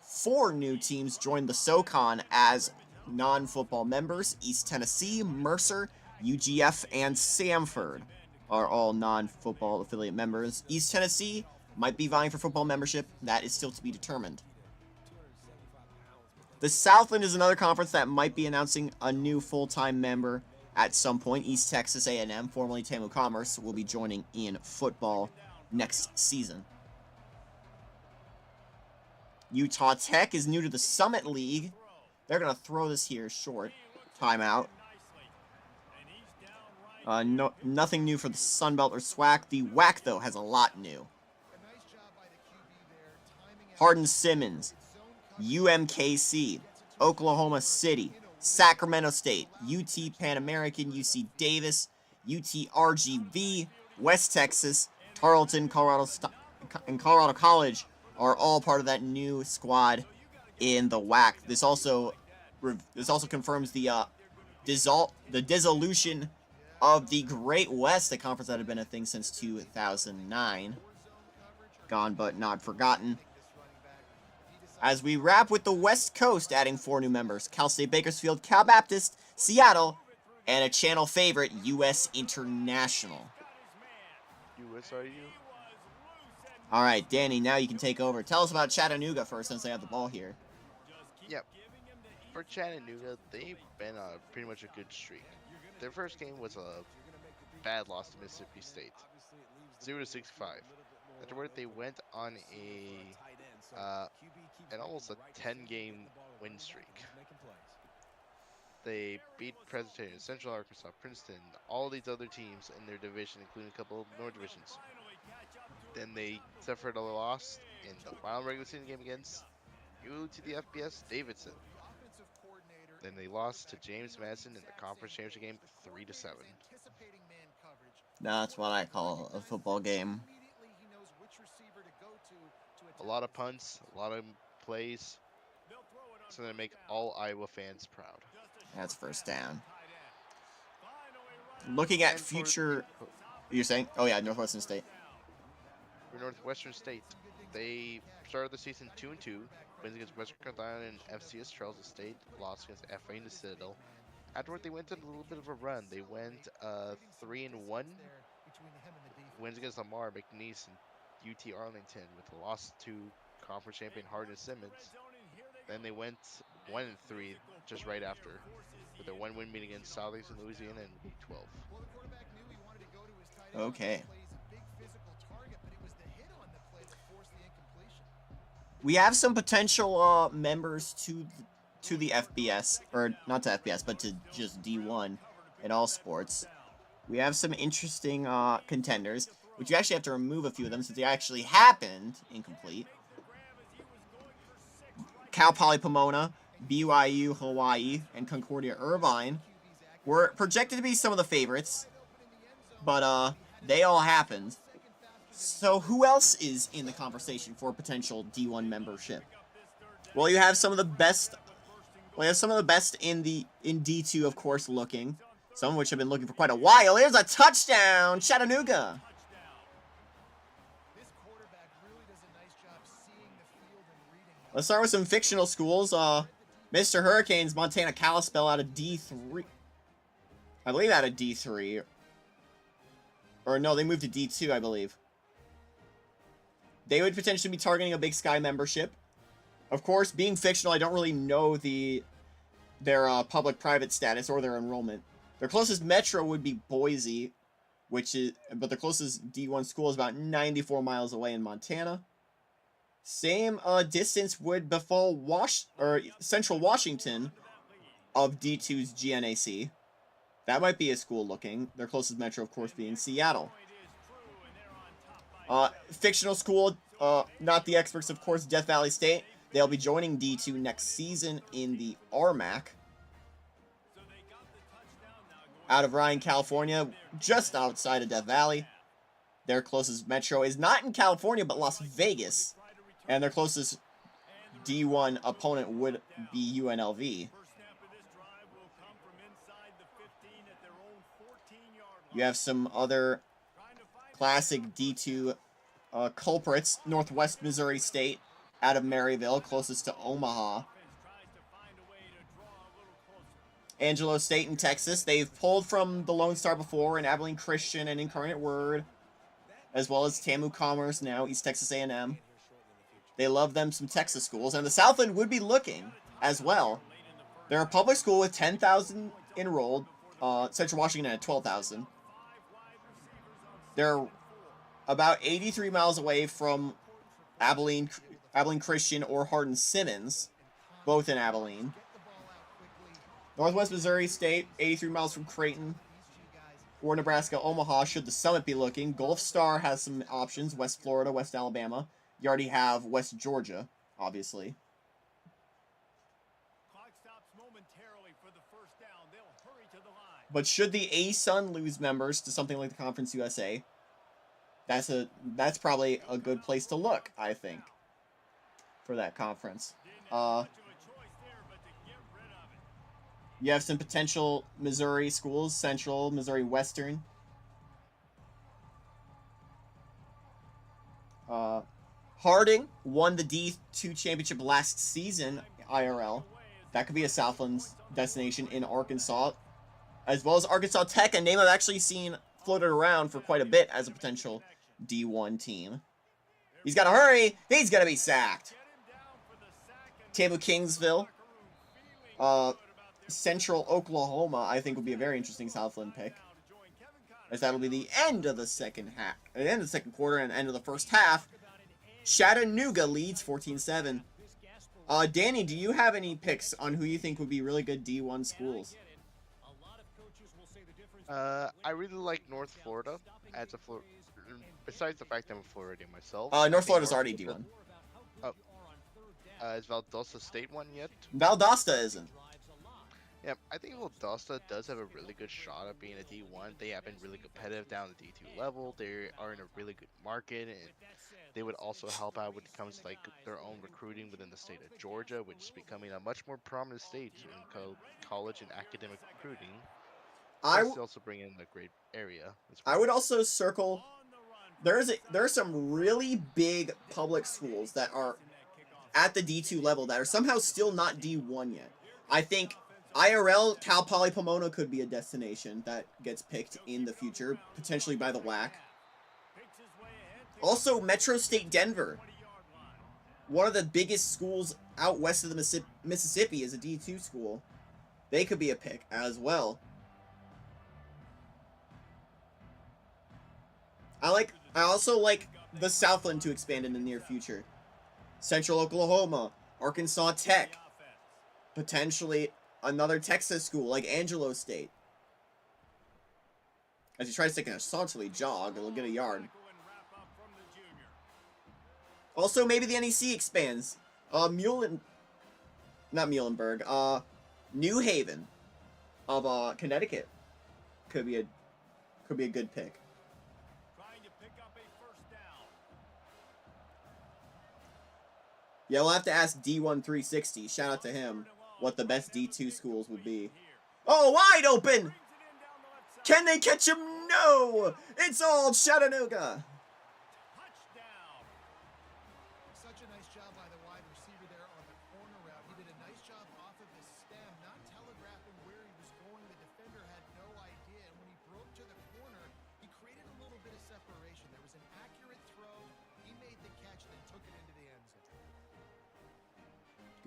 4 new teams joined the SoCon as non-football members. East Tennessee, Mercer, UGF, and Samford are all non-football affiliate members. East Tennessee might be vying for football membership. That is still to be determined. The Southland is another conference that might be announcing a new full-time member at some point. East Texas A&M, formerly Tamu Commerce, will be joining in football next season. Utah Tech is new to the Summit League. They're going to throw this here short. Timeout. Nothing new for the Sunbelt or SWAC. The WAC, though, has a lot new. Hardin-Simmons, UMKC, Oklahoma City, Sacramento State, UT Pan American, UC Davis, UTRGV, West Texas, Tarleton, Colorado, and Colorado College are all part of that new squad in the WAC. This also confirms the dissolution of the Great West, a conference that had been a thing since 2009. Gone but not forgotten. As we wrap with the West Coast, adding 4 new members: Cal State Bakersfield, Cal Baptist, Seattle, and a channel favorite, U.S. International.
USRU.
All right, Danny, now you can take over. Tell us about Chattanooga first, since they have the ball here.
Yep. For Chattanooga, they've been on pretty much a good streak. Their first game was a bad loss to Mississippi State, 0-65. Afterward, they went on an almost a 10-game win streak. They beat Presbyterian, Central Arkansas, Princeton, all these other teams in their division, including a couple of North divisions. Then they suffered a loss in the final regular season game against to the FBS Davidson. Then they lost to James Madison in the conference championship game 3-7.
That's what I call a football game.
A lot of punts, a lot of plays. It's going to make all Iowa fans proud.
That's first down. Looking at future... You're saying? Oh, yeah, Northwestern State.
For Northwestern State, they started the season 2-2. Wins against Western Carolina and FCS Charleston State. Lost against FA in the Citadel. Afterward, they went on a little bit of a run. They went 3-1. Wins against Lamar, McNeese, and UT Arlington with a loss to conference champion Hardin Simmons. Then they went 1-3 just right after, with their 1-win meeting against Southeastern Louisiana in Week 12.
Okay. We have some potential members to the FBS, or not to FBS, but to just D1 in all sports. We have some interesting contenders, which you actually have to remove a few of them since they actually happened incomplete. Cal Poly Pomona, BYU Hawaii, and Concordia Irvine were projected to be some of the favorites, but they all happened. So who else is in the conversation for potential D1 membership? Well, you have some of the best. Well, you have some of the best in D2, of course, looking. Some of which have been looking for quite a while. Here's a touchdown, Chattanooga. Let's start with some fictional schools. Mr. Hurricanes, Montana Kalispell out of D3. I believe out of D3. Or no, they moved to D2, I believe. They would potentially be targeting a Big Sky membership. Of course, being fictional, I don't really know their public-private status or their enrollment. Their closest metro would be Boise, but the closest D1 school is about 94 miles away in Montana. Same distance would befall Central Washington of D2's GNAC. That might be a school looking. Their closest metro, of course, being Seattle. Fictional school, not the experts, of course, Death Valley State. They'll be joining D2 next season in the RMAC. Out of Ryan, California, just outside of Death Valley. Their closest metro is not in California, but Las Vegas. And their closest D1 opponent would be UNLV. You have some other classic D2 culprits. Northwest Missouri State out of Maryville, closest to Omaha. Angelo State in Texas. They've pulled from the Lone Star before, and Abilene Christian and Incarnate Word, as well as TAMU Commerce now, East Texas A&M. They love them some Texas schools, and the Southland would be looking as well. They're a public school with 10,000 enrolled. Central Washington at 12,000. They're about 83 miles away from Abilene Christian or Hardin Simmons, both in Abilene. Northwest Missouri State, 83 miles from Creighton or Nebraska, Omaha, should the Summit be looking. Gulf Star has some options, West Florida, West Alabama. You already have West Georgia, obviously. But should the ASUN lose members to something like the Conference USA, that's probably a good place to look, I think. for that conference.
Didn't have much of a choice there but to get rid of it.
You have some potential Missouri schools, Central, Missouri Western. Harding won the D2 championship last season, IRL. That could be a Southlands destination in Arkansas. As well as Arkansas Tech, a name I've actually seen floated around for quite a bit as a potential D1 team. He's got to hurry. He's going to be sacked. Table Kingsville. Central Oklahoma, I think, would be a very interesting Southland pick. As that'll be the end of the second half. At the end of the second quarter and end of the first half. Chattanooga leads 14-7. Danny, do you have any picks on who you think would be really good D1 schools?
I really like North Florida as a besides the fact I'm a Floridian myself.
North Florida's already D1.
Oh. Is Valdosta State one yet?
Valdosta isn't.
Yeah, I think Valdosta does have a really good shot at being a D1. They have been really competitive down the D2 level. They are in a really good market, and they would also help out when it comes to like their own recruiting within the state of Georgia, which is becoming a much more prominent state in college and academic recruiting. They also bring in a great area.
I would also circle. There are some really big public schools that are at the D2 level that are somehow still not D1 yet. I think IRL Cal Poly Pomona could be a destination that gets picked in the future, potentially by the WAC. Also, Metro State Denver. One of the biggest schools out west of the Mississippi is a D2 school. They could be a pick as well. I also like the Southland to expand in the near future. Central Oklahoma, Arkansas Tech, potentially another Texas school like Angelo State. As he tries to take an assaultily jog, it'll get a yard. Also, maybe the NEC expands. Not Muhlenberg. New Haven of Connecticut could be a good pick. Yeah, we'll have to ask D1360. Shout out to him. What the best D2 schools would be. Oh, wide open! Can they catch him? No! It's all Chattanooga.
Such a nice job by the wide receiver there on the corner route. He did a nice job off of his stem, not telegraphing where he was going. The defender had no idea. And when he broke to the corner, he created a little bit of separation. There was an accurate throw. He made the catch and then took it into the end zone.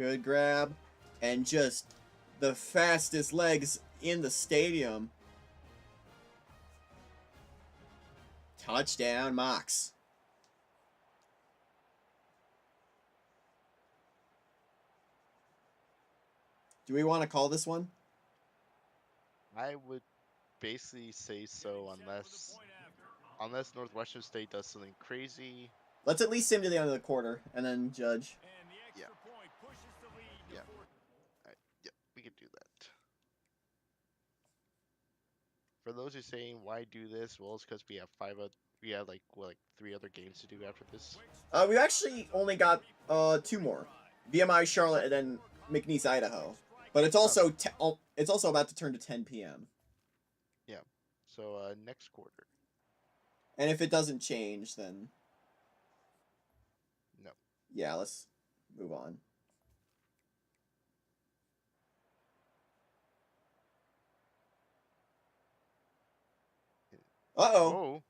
Good grab. And just the fastest legs in the stadium. Touchdown, Mox. Do we want to call this one?
I would basically say so unless Northwestern State does something crazy.
Let's at least sim to the end of the quarter and then judge.
Yeah. Yeah. Yeah, we could do that. For those who are saying why do this, well, it's because we have like 3 other games to do after this.
We actually only got 2 more. VMI Charlotte and then McNeese, Idaho. But it's also it's also about to turn to 10 p.m.
Yeah. So next quarter.
And if it doesn't change, then
no.
Yeah, let's move on. Uh-oh.
Oh.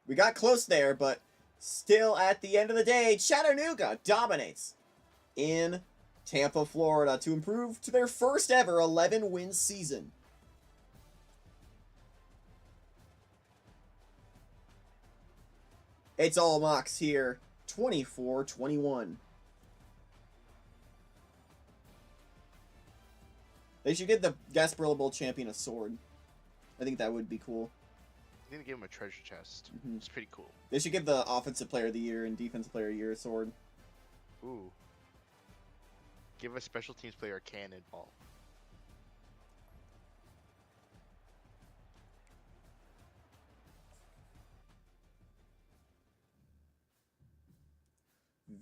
We got close there, but still at the end of the day, Chattanooga dominates in Tampa, Florida to improve to their first ever 11-win season. It's all Mox here, 24-21. They should give the Gasparilla Bowl champion a sword. I think that would be cool.
I need to give him a treasure chest.
Mm-hmm.
It's pretty cool.
They should give the Offensive Player of the Year and Defensive Player of the Year a sword.
Ooh. Give a special teams player a cannonball.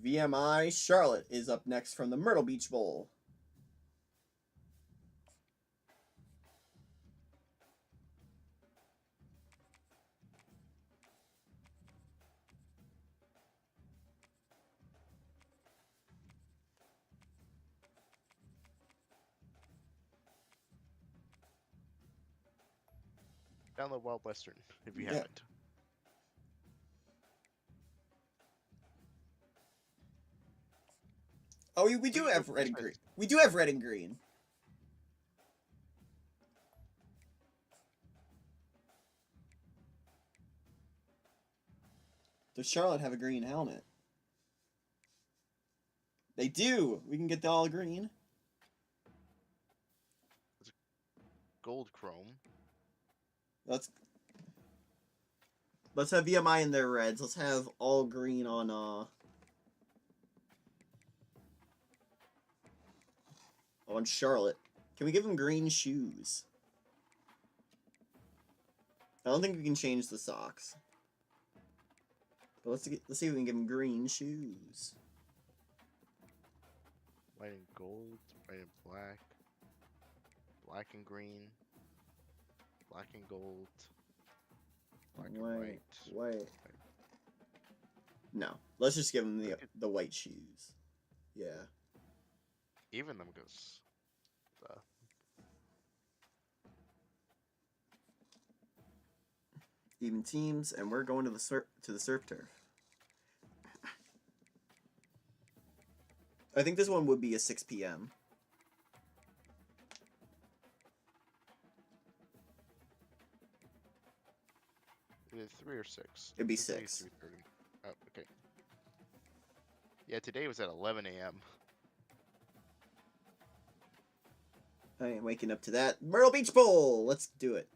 VMI Charlotte is up next from the Myrtle Beach Bowl.
Download Wild Western if you
Yeah.
haven't.
Oh, we do have red and green. We do have red and green. Does Charlotte have a green helmet? They do. We can get the all green.
Gold Chrome.
Let's have VMI in their reds. Let's have all green on Charlotte. Can we give them green shoes? I don't think we can change the socks. But let's see if we can give them green shoes.
White and gold, white and black. Black and green. Black and gold. Black and white.
White. No, let's just give them the white shoes. Yeah.
Even them goes.
Even teams, and we're going to the surf turf. I think this one would be a 6 p.m.
Is it 3 or 6?
It'd be
It's like
6.
3:30. Oh, okay. Yeah, today was at 11 a.m.
I am waking up to that. Myrtle Beach Bowl! Let's do it.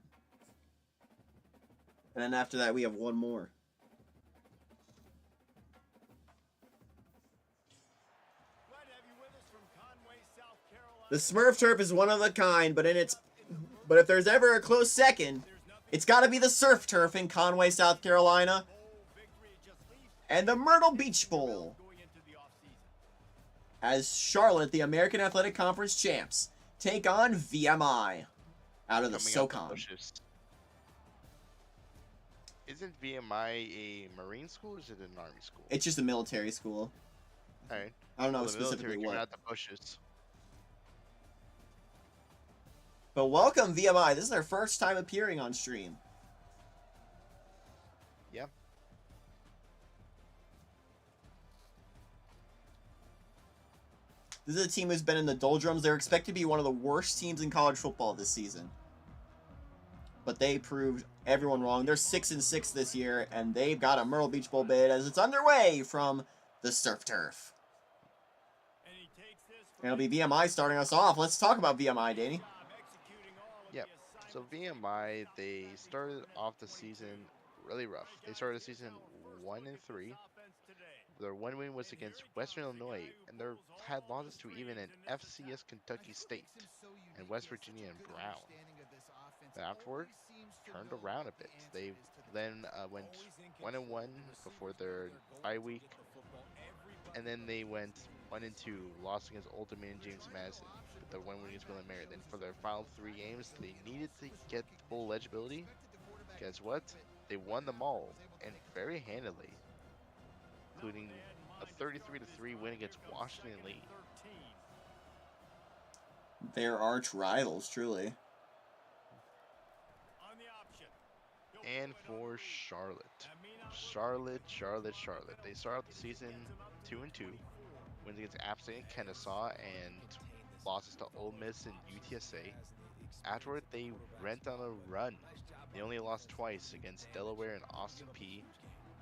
And then after that, we have one more.
Glad to have you with us from Conway, South Carolina.
The Smurf turf is one of a kind, but if there's ever a close second, it's got to be the surf turf in Conway, South Carolina, and the Myrtle Beach Bowl. As Charlotte, the American Athletic Conference champs, take on VMI out of the
Coming out the
SoCon.
bushes. Isn't VMI a Marine school or is it an Army school?
It's just a military school.
Alright.
I don't know
Well, the
specifically
military coming
what.
out the bushes.
But welcome, VMI. This is their first time appearing on stream.
Yep.
This is a team who's been in the doldrums. They're expected to be one of the worst teams in college football this season. But they proved everyone wrong. They're 6-6 this year, and they've got a Myrtle Beach Bowl bid as it's underway from the surf turf. And it'll be VMI starting us off. Let's talk about VMI, Danny.
Yep. So VMI, they started off the season really rough. They started the season 1-3. Their one win was against Western Illinois, and they had losses to even an FCS Kentucky State and West Virginia and Brown. But afterward, turned around a bit. They then went 1-1 before their bye week, and then they went 1-2, lost against Old Dominion James Madison, but their one win against William Mary. Then for their final 3 games, they needed to get full eligibility. Guess what? They won them all, and very handily, including a 33-3 win against Washington Lee.
They're arch rivals, truly.
And for Charlotte. Charlotte. They start out the season 2-2. Wins against App State and Kennesaw, and losses to Ole Miss and UTSA. Afterward, they went on a run. They only lost twice against Delaware and Austin Peay,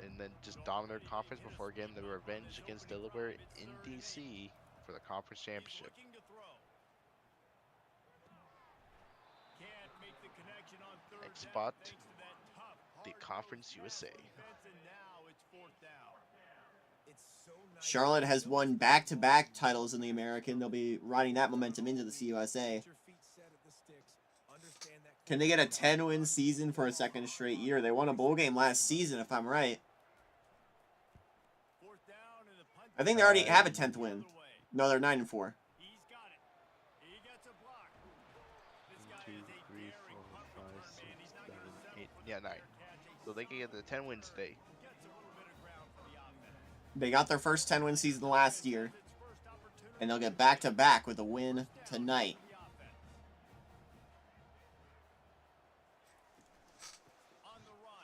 and then just dominated their conference before getting the revenge against Delaware in DC for the conference championship. Next spot, the Conference USA.
Charlotte has won back-to-back titles in the American. They'll be riding that momentum into the CUSA. Can they get a 10-win season for a second straight year? They won a bowl game last season, if I'm right.
4th down and the punt.
I think they already have a 10th win. No, they're 9-4.
He's got it. He gets a block. This guy
2,
is a
3,
daring
4,
punt
5,
return
6,
man. He's not
7,
going to settle
8.
for
Yeah,
the
9.
fair catch.
So they can get the 10 wins today.
Gets a little bit of ground for the offense.
They got their first 10-win season last year, and they'll get back-to-back with a win tonight.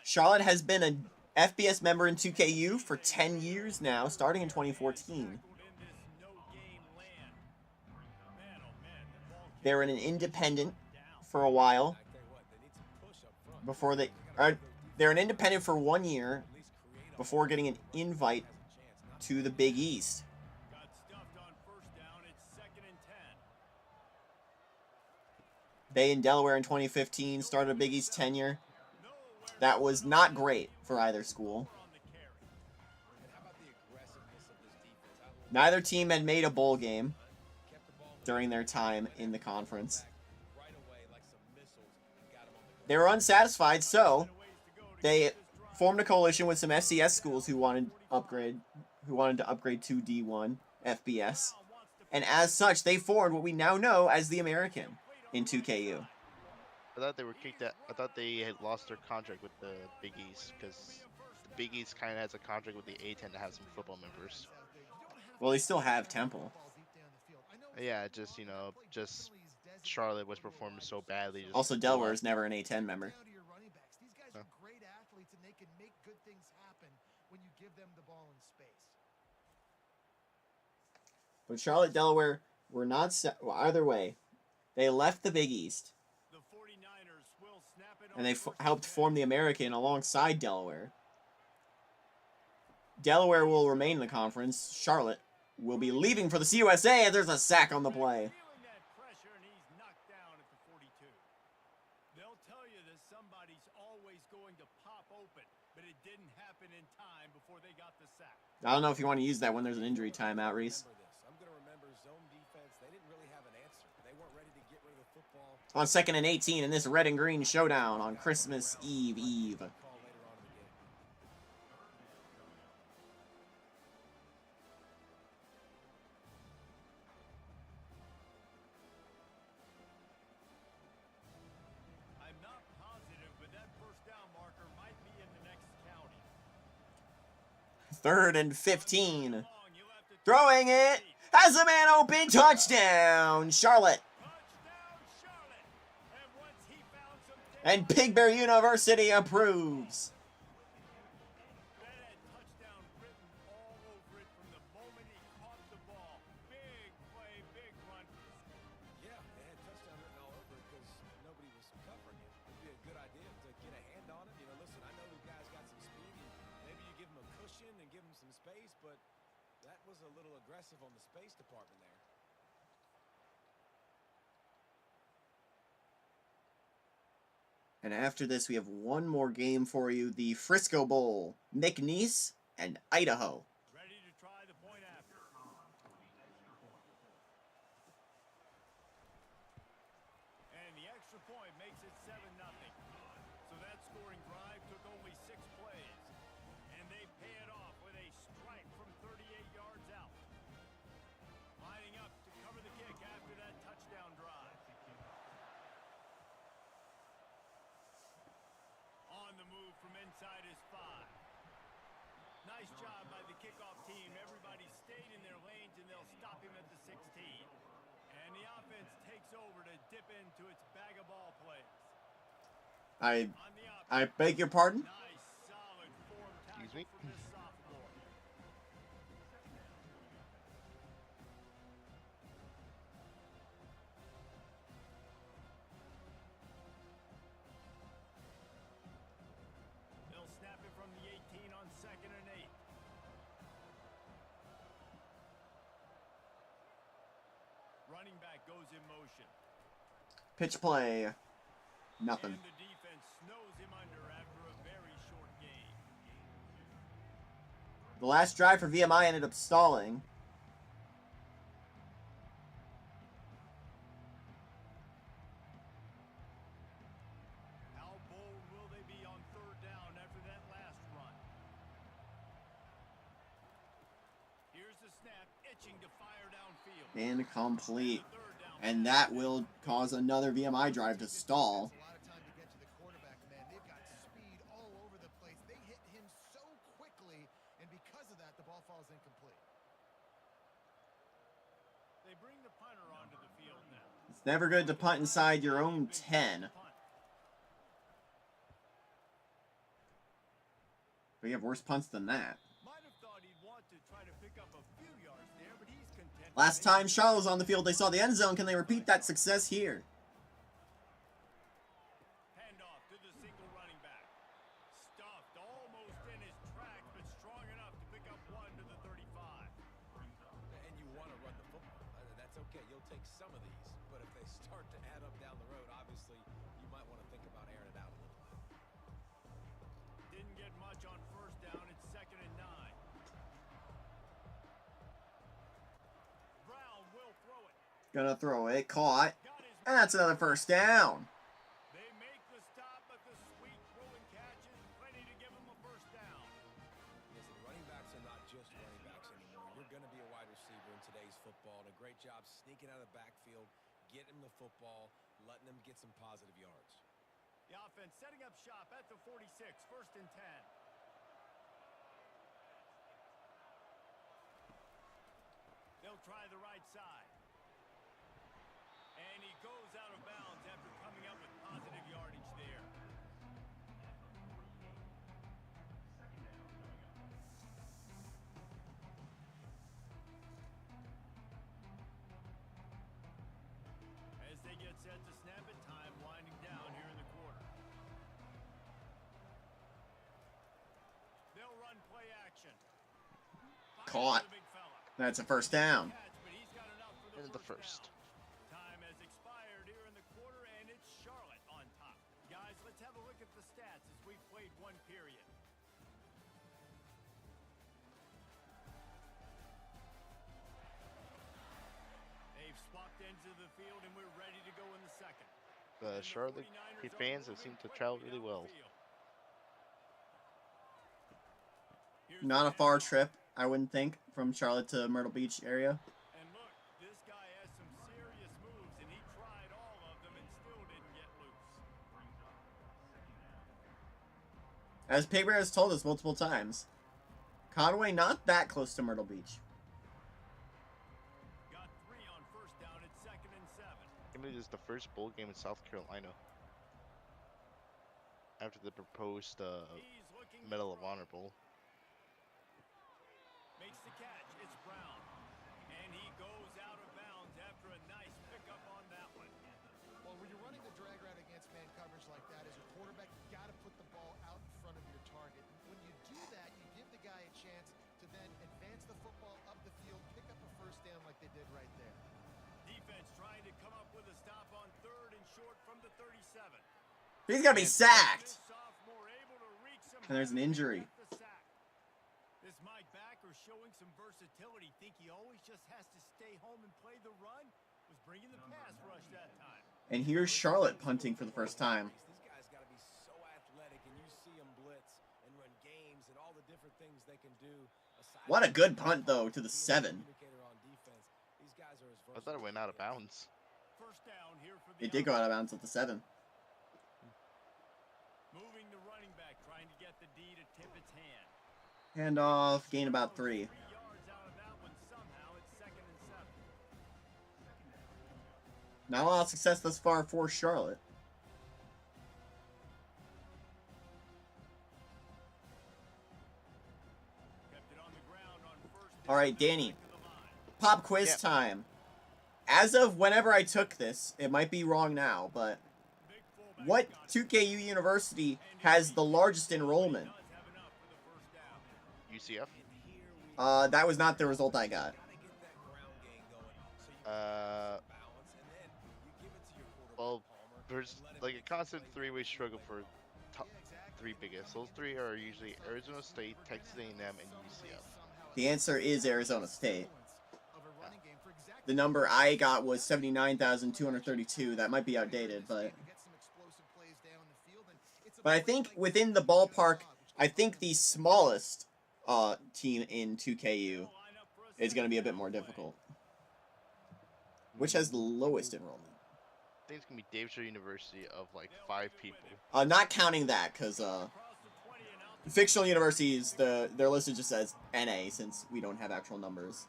Charlotte has been an FBS member in 2KU for 10 years now, starting in 2014. They were an independent for a while before they're an independent for 1 year before getting an invite to the Big East.
Got stuffed on 1st down. It's 2nd and 10.
They in Delaware in 2015 started a Big East tenure. That was not great for either school. Neither team had made a bowl game during their time in the conference. They were unsatisfied, so they formed a coalition with some FCS schools who wanted to upgrade to D1 FBS. And as such, they formed what we now know as the American in 2KU.
I thought they were kicked out. I thought they had lost their contract with the Big East because the Big East kind of has a contract with the A10 to have some football members.
Well, they still have Temple.
Yeah, just Charlotte was performing so badly. Just
Also, Delaware is never an A10 member.
These guys are great athletes, and they can make good things happen when you give them the ball in space.
But Charlotte, Delaware were not either way. They left the Big East, and they helped form the American alongside Delaware. Delaware will remain in the conference. Charlotte will be leaving for the CUSA, and there's a sack on the play.
They'll tell you that somebody's always going to pop open, but it didn't happen in time before they got the sack.
I don't know if you want to use that when there's an injury timeout, Reese.
I'm going to remember zone defense. They didn't really have an answer. They weren't ready to get rid of the football.
On 2nd and 18 in this red and green showdown on Christmas Eve.
Call later on in the game.
I'm not positive, but that 1st down marker might be in the next county.
3rd and 15. Throwing it. Has a man open. Touchdown, Charlotte. And Big Bear University approves.
That had touchdown written all over it from the moment he caught the ball. Big play, big run.
Yeah, they had touchdown written all over it because nobody was covering it. It'd be a good idea to get a hand on it. Listen, I know the guy's got some speed, and maybe you give him a cushion and give him some space, but that was a little aggressive on the space department there.
And after this, we have one more game for you. The Frisco Bowl. McNeese and Idaho.
Ready to try the point after. And the extra point makes it 7-0. So that scoring drive took only 6 plays. And they pay it off with a strike from 38 yards out. Lining up to cover the kick after that touchdown drive. On the move from inside his 5. Nice job by the kickoff team. Everybody stayed in their lanes, and they'll stop him at the 16. And the offense takes over to dip into its bag of ball plays.
I beg your pardon?
Nice, solid form tackle
Excuse me?
from this sophomore. They'll snap it from the 18 on 2nd and 8. Running back goes in motion.
Pitch play. Nothing.
And the defense snows him under after a very short game.
The last drive for VMI ended up stalling.
How bold will they be on 3rd down after that last run? the snap, itching to fire downfield.
Incomplete.
Third down
And that will cause another VMI drive to stall.
A lot of time to get to the quarterback, man. They've got speed all over the place. They hit him so quickly, and because of that, the ball falls incomplete.
They bring the punter onto the field now.
It's never good to punt inside your own 10. But you have worse punts than that.
Might have thought he'd want to try to pick up a few yards there, but he's content.
Last time Charlotte was on the field, they saw the end zone. Can they repeat that success here?
Handoff to the single running back. Stuffed almost in his tracks, but strong enough to pick up one to the 35.
And you want to run the football. That's okay. You'll take some of these. But if they start to add up down the road, obviously, you might want to think about airing it out a little bit.
Didn't get much on first down. It's 2nd and 9. Brown will throw it.
Gonna throw it. Caught.
Got his
And that's another first down.
They make the stop, but the sweet throw and catch is plenty to give him a first down.
Listen, running backs are not just running backs anymore. You're going to be a wide receiver in today's football. And a great job sneaking out of the backfield, getting him the football, letting him get some positive yards.
The offense setting up shop at the 46, 1st and 10. They'll try the right side. And he goes out of bounds after coming up with positive yardage there. As they get set to snap it, time winding down here in the quarter. They'll run play action.
Caught.
Fires the big fella.
That's a first down.
Catch, but he's got enough for
In the first.
down. Time has expired here in the quarter, and it's Charlotte on top. Guys, let's have a look at the stats as we've played one period. They've swapped ends of the field, and we're ready to go in the second.
The Charlotte fans have seemed to travel really well.
Not a far trip, I wouldn't think, from Charlotte to Myrtle Beach area.
And look, this guy has some serious moves, and he tried all of them and still didn't get loose.
As Pig Bear has told us multiple times, Conway not that close to Myrtle Beach.
Got 3 on first down. It's 2nd and 7.
I believe this is the first bowl game in South Carolina after the proposed
He's looking to
Medal of
throw.
Honor Bowl.
Makes the catch. It's Brown. And he goes out of bounds after a nice pickup on that one.
Well, when you're running the drag route against man coverage like that, as a quarterback, you got to put the ball out in front of your target. When you do that, you give the guy a chance to then advance the football up the field, pick up a first down like they did right there.
Defense trying to come up with a stop on 3rd and short from the 37.
He's gonna be sacked.
This sophomore able to wreak some
And there's an
havoc
injury.
at the sack. This Mike Backer showing some versatility. Think he always just has to stay home and play the run? Was bringing the pass rush that time.
And here's Charlotte punting for the first time.
These guys got to be so athletic, and you see them blitz and run games and all the different things they can do.
What a good punt, though, to the 7.
I thought it went out of bounds.
First down here for the
It did go out of bounds at the 7.
Moving the running back, trying to get the D to tip its hand.
Hand off, gain about 3.
3 yards out of that one somehow. It's 2nd and 7.
Not a lot of success thus far for Charlotte.
Kept it on the ground on first down.
All right, Danny.
To the line.
Pop quiz
Yeah.
time. As of whenever I took this, it might be wrong now, but
Big fullback
what
got it.
2KU university has the largest enrollment?
Does have enough for the first down.
UCF.
That was not the result I got.
Well, there's like a constant three-way struggle for top 3 biggest. Those 3 are usually Arizona State, Texas A&M, and UCF.
The answer is Arizona State.
Of a running game for exactly
The number I got was 79,232. That might be outdated, but
get some explosive plays down the field, and it's a
I
play
think
like
within the ballpark, I think the smallest team in 2KU
Line up for a
it's going to be a bit more difficult. Which has the lowest enrollment?
I think it's gonna be Davidson University of like 5 people.
Not counting that, because fictional universities, their list just says NA, since we don't have actual numbers.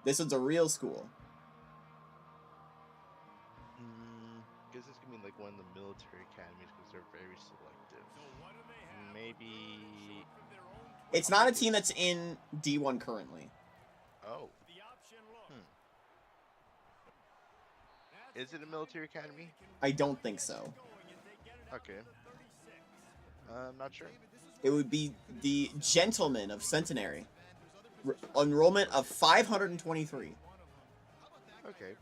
This one's a real school.
Guess it's gonna be like one of the military academies because they're very selective. Maybe.
It's not a team that's in D1 currently.
Oh. Is it a military academy?
I don't think so.
Okay. I'm not sure.
It would be the Gentlemen of Centenary. Enrollment of 523.
Okay.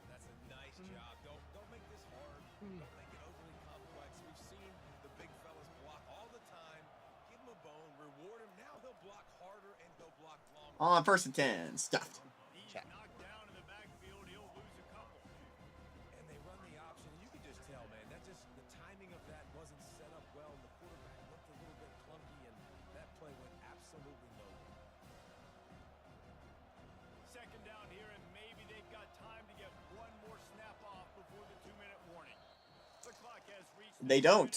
That's a nice job. Don't make this hard. Don't make it overly complex. We've seen the big fellas block all the time. Give him a bone, reward him. Now he'll block harder and he'll block longer.
On 1st and 10. Stuffed.
And they run the option. You can just tell, man, that just the timing of that wasn't set up well. And the quarterback looked a little bit clunky, and that play went absolutely nowhere.
Second down here, and maybe they've got time to get one more snap off before the 2-minute warning. The clock has reached
They don't.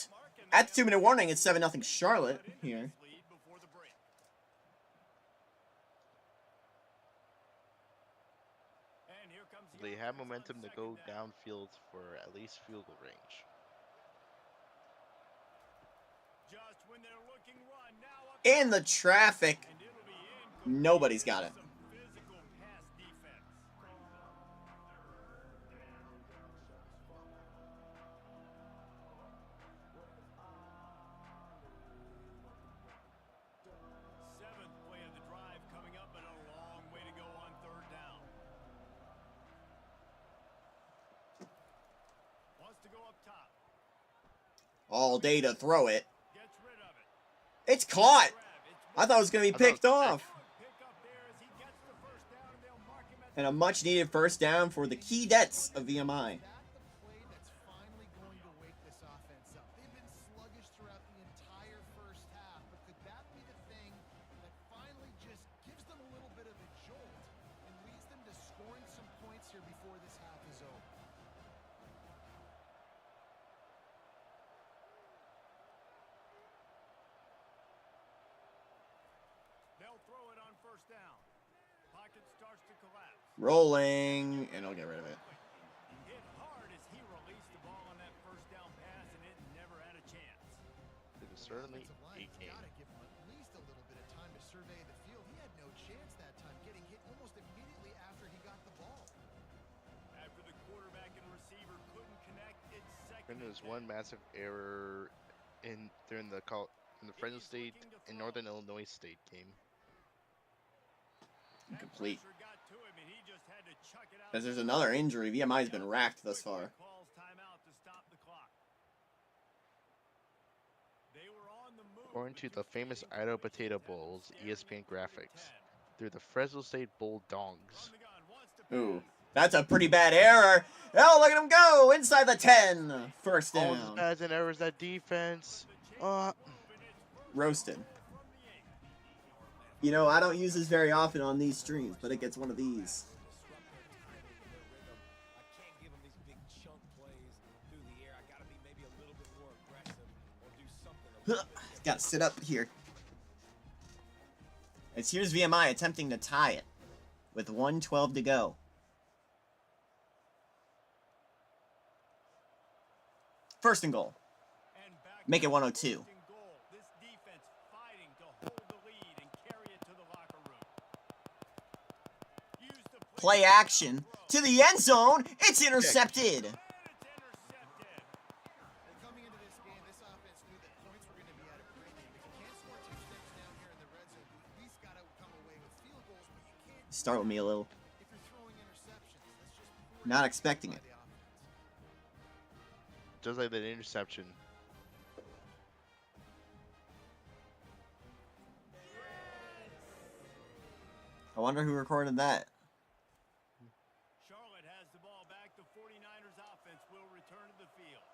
At the 2-minute warning, it's 7-0 Charlotte here.
They have momentum to go downfield for at least field goal range.
Just when they're looking run, now up
In the traffic.
and it'll be incomplete.
Nobody's got it.
Some physical pass defense. Seventh play of the drive coming up, and a long way to go on 3rd down. Wants to go up top.
All day to throw it.
Gets rid of it.
It's caught.
Grab. It's
I thought it was going to be
I thought it
picked
was
off.
pick up there as he gets the first down, and they'll mark him at
And a much needed first down for the Keydets of VMI.
That the play that's finally going to wake this offense up. They've been sluggish throughout the entire first half, but could that be the thing that finally just gives them a little bit of a jolt and leads them to scoring some points here before this half is over?
They'll throw it on 1st down. Pocket starts to collapse.
Rolling. And I'll get rid of it.
Hit hard as he released the ball on that 1st down pass, and it never had a chance.
It was certainly
Offensive
a
line's
game.
gotta give him at least a little bit of time to survey the field. He had no chance that time, getting hit almost immediately after he got the ball.
After the quarterback and receiver couldn't connect, it's second.
And there was one massive error during the Fresno State and Northern Illinois State game.
Complete.
Pressure got to him, and he just had to chuck it out.
Because there's another injury. VMI's been racked thus far.
Calls timeout to stop the clock. They were on the move.
According to the famous
between
Idaho Potato Bowls ESPN graphics, they're the Fresno State Bulldogs.
Ooh. That's a pretty bad error. Oh, look at him go. Inside the 10. First
All the
down.
pads and errors, that defense.
Roasted. You know, I don't use this very often on these streams, but it gets one of these.
Disrupt their timing and their rhythm. I can't give them these big chunk plays through the air. I got to be maybe a little bit more aggressive or do something a little bit
Gotta sit up here. As here's VMI attempting to tie it with 1:12 to go. First and goal. Make it 102.
This defense fighting to hold the lead and carry it to the locker room. Use the
Play action to the end zone. It's intercepted.
and it's intercepted.
Well, coming into this game, this offense knew that points were going to be at a premium. If you can't score touchdowns down here in the red zone, you at least got to come away with field goals, but you can't.
Start with me a little.
If you're throwing interceptions, that's just poor
Not expecting
by
it.
the offense.
Just like that interception.
I wonder who recorded that.
Charlotte has the ball back. The 49ers offense will return to the field.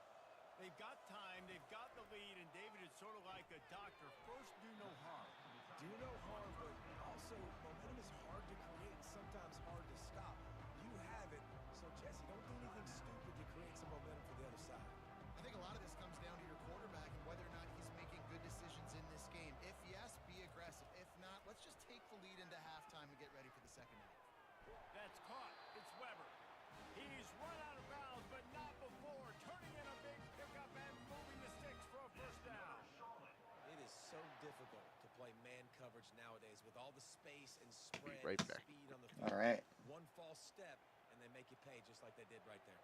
They've got time, they've got the lead, and David is sort of like a doctor. First, do no harm.
do no harm, but also momentum
second half.
That's caught. It's Weber. He's run out of bounds, but not before. Turning in a big pickup and moving the sticks for a first down.
It is so difficult to play man coverage nowadays with all the space and spread
right
and
back.
speed on the
All
field.
right.
One false step, and they make you pay just like they did right there.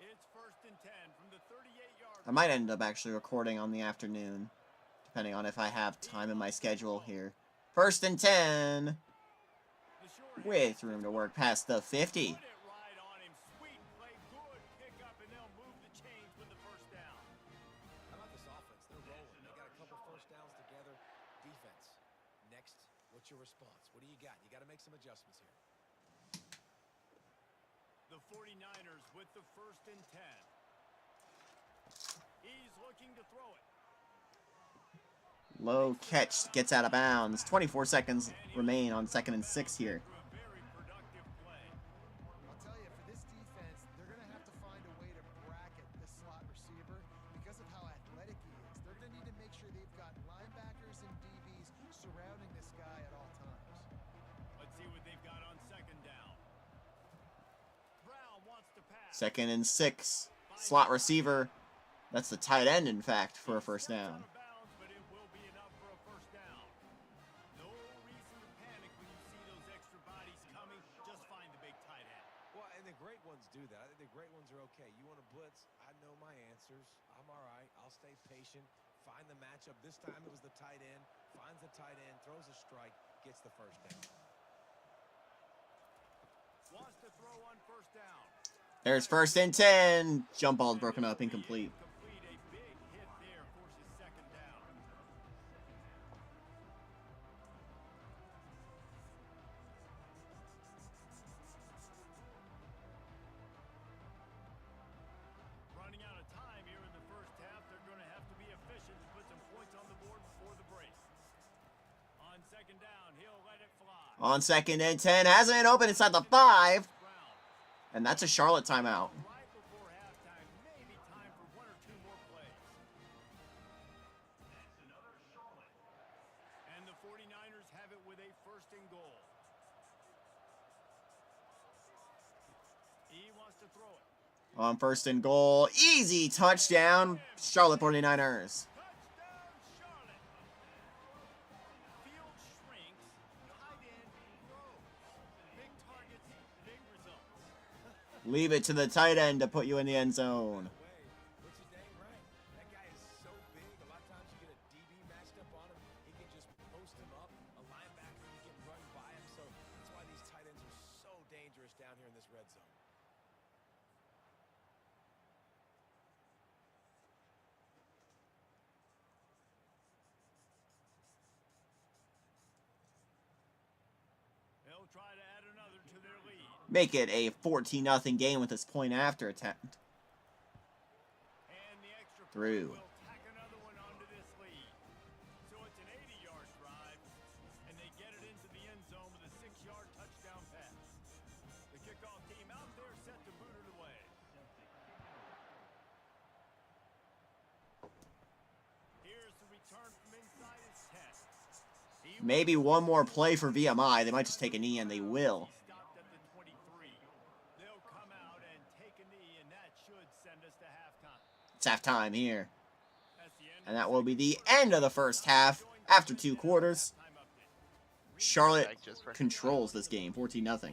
It's 1st and 10 from the 38-yard.
I might end up actually recording on the afternoon, depending on if I have time in my schedule here. 1st and 10, with room to work past the 50.
Put it right on him. Sweet play, good pickup, and they'll move the chains with the first down.
How about this offense? They're rolling. They got a couple first downs together. Defense. Next, what's your response? What do you got? You got to make some adjustments here.
The 49ers with the 1st and 10. He's looking to throw it.
Low catch gets out of bounds. 24 seconds remain on 2nd and 6 here.
A very productive play.
I'll tell you, for this defense, they're going to have to find a way to bracket this slot receiver because of how athletic he is. They're going to need to make sure they've got linebackers and DBs surrounding this guy at all times.
Let's see what they've got on 2nd down. Brown wants to pass.
2nd and 6. Slot receiver. That's the tight end, in fact, for a first down.
Out of bounds, but it will be enough for a first down. No reason to panic when you see those extra bodies coming. Just find the big tight end.
Well, and the great ones do that. I think the great ones are okay. You want to blitz? I know my answers. I'm all right. I'll stay patient. Find the matchup. This time it was the tight end. Finds the tight end, throws a strike, gets the first down.
Wants to throw on 1st down.
There's 1st and 10. Jump ball broken up, incomplete.
Complete a big hit there, forces 2nd down. Running out of time here in the first half. They're going to have to be efficient and put some points on the board before the break. On 2nd down, he'll let it fly.
On 2nd and 10. Hasn't been open inside the 5. And that's a Charlotte timeout.
Right before halftime, maybe time for 1 or 2 more plays. And the 49ers have it with a 1st and goal. He wants to throw it.
On 1st and goal. Easy touchdown. Charlotte 49ers.
Touchdown, Charlotte. Field shrinks, tight end grows. Big targets, big results.
Leave it to the tight end to put you in the end zone.
Which is dang right. That guy is so big. A lot of times you get a DB matched up on him. He can just post him up. A linebacker, you get run by him. So that's why these tight ends are so dangerous down here in this red zone.
They'll try to add another to their lead.
Make it a 14-0 game with this point after attempt.
And the extra
Through.
point will tack another one onto this lead. So it's an 80-yard drive, and they get it into the end zone with a 6-yard touchdown pass. The kickoff team out there set to boot it away. Here's the return from inside his 10.
Maybe one more play for VMI. They might just take a knee, and they will.
He stopped at the 23. They'll come out and take a knee, and that should send us to halftime.
It's halftime here.
That's the end
And
of
that
the
will be the end of the first half. After 2 quarters,
halftime update.
Charlotte
Back just for-
controls this game, 14-0.
Couple of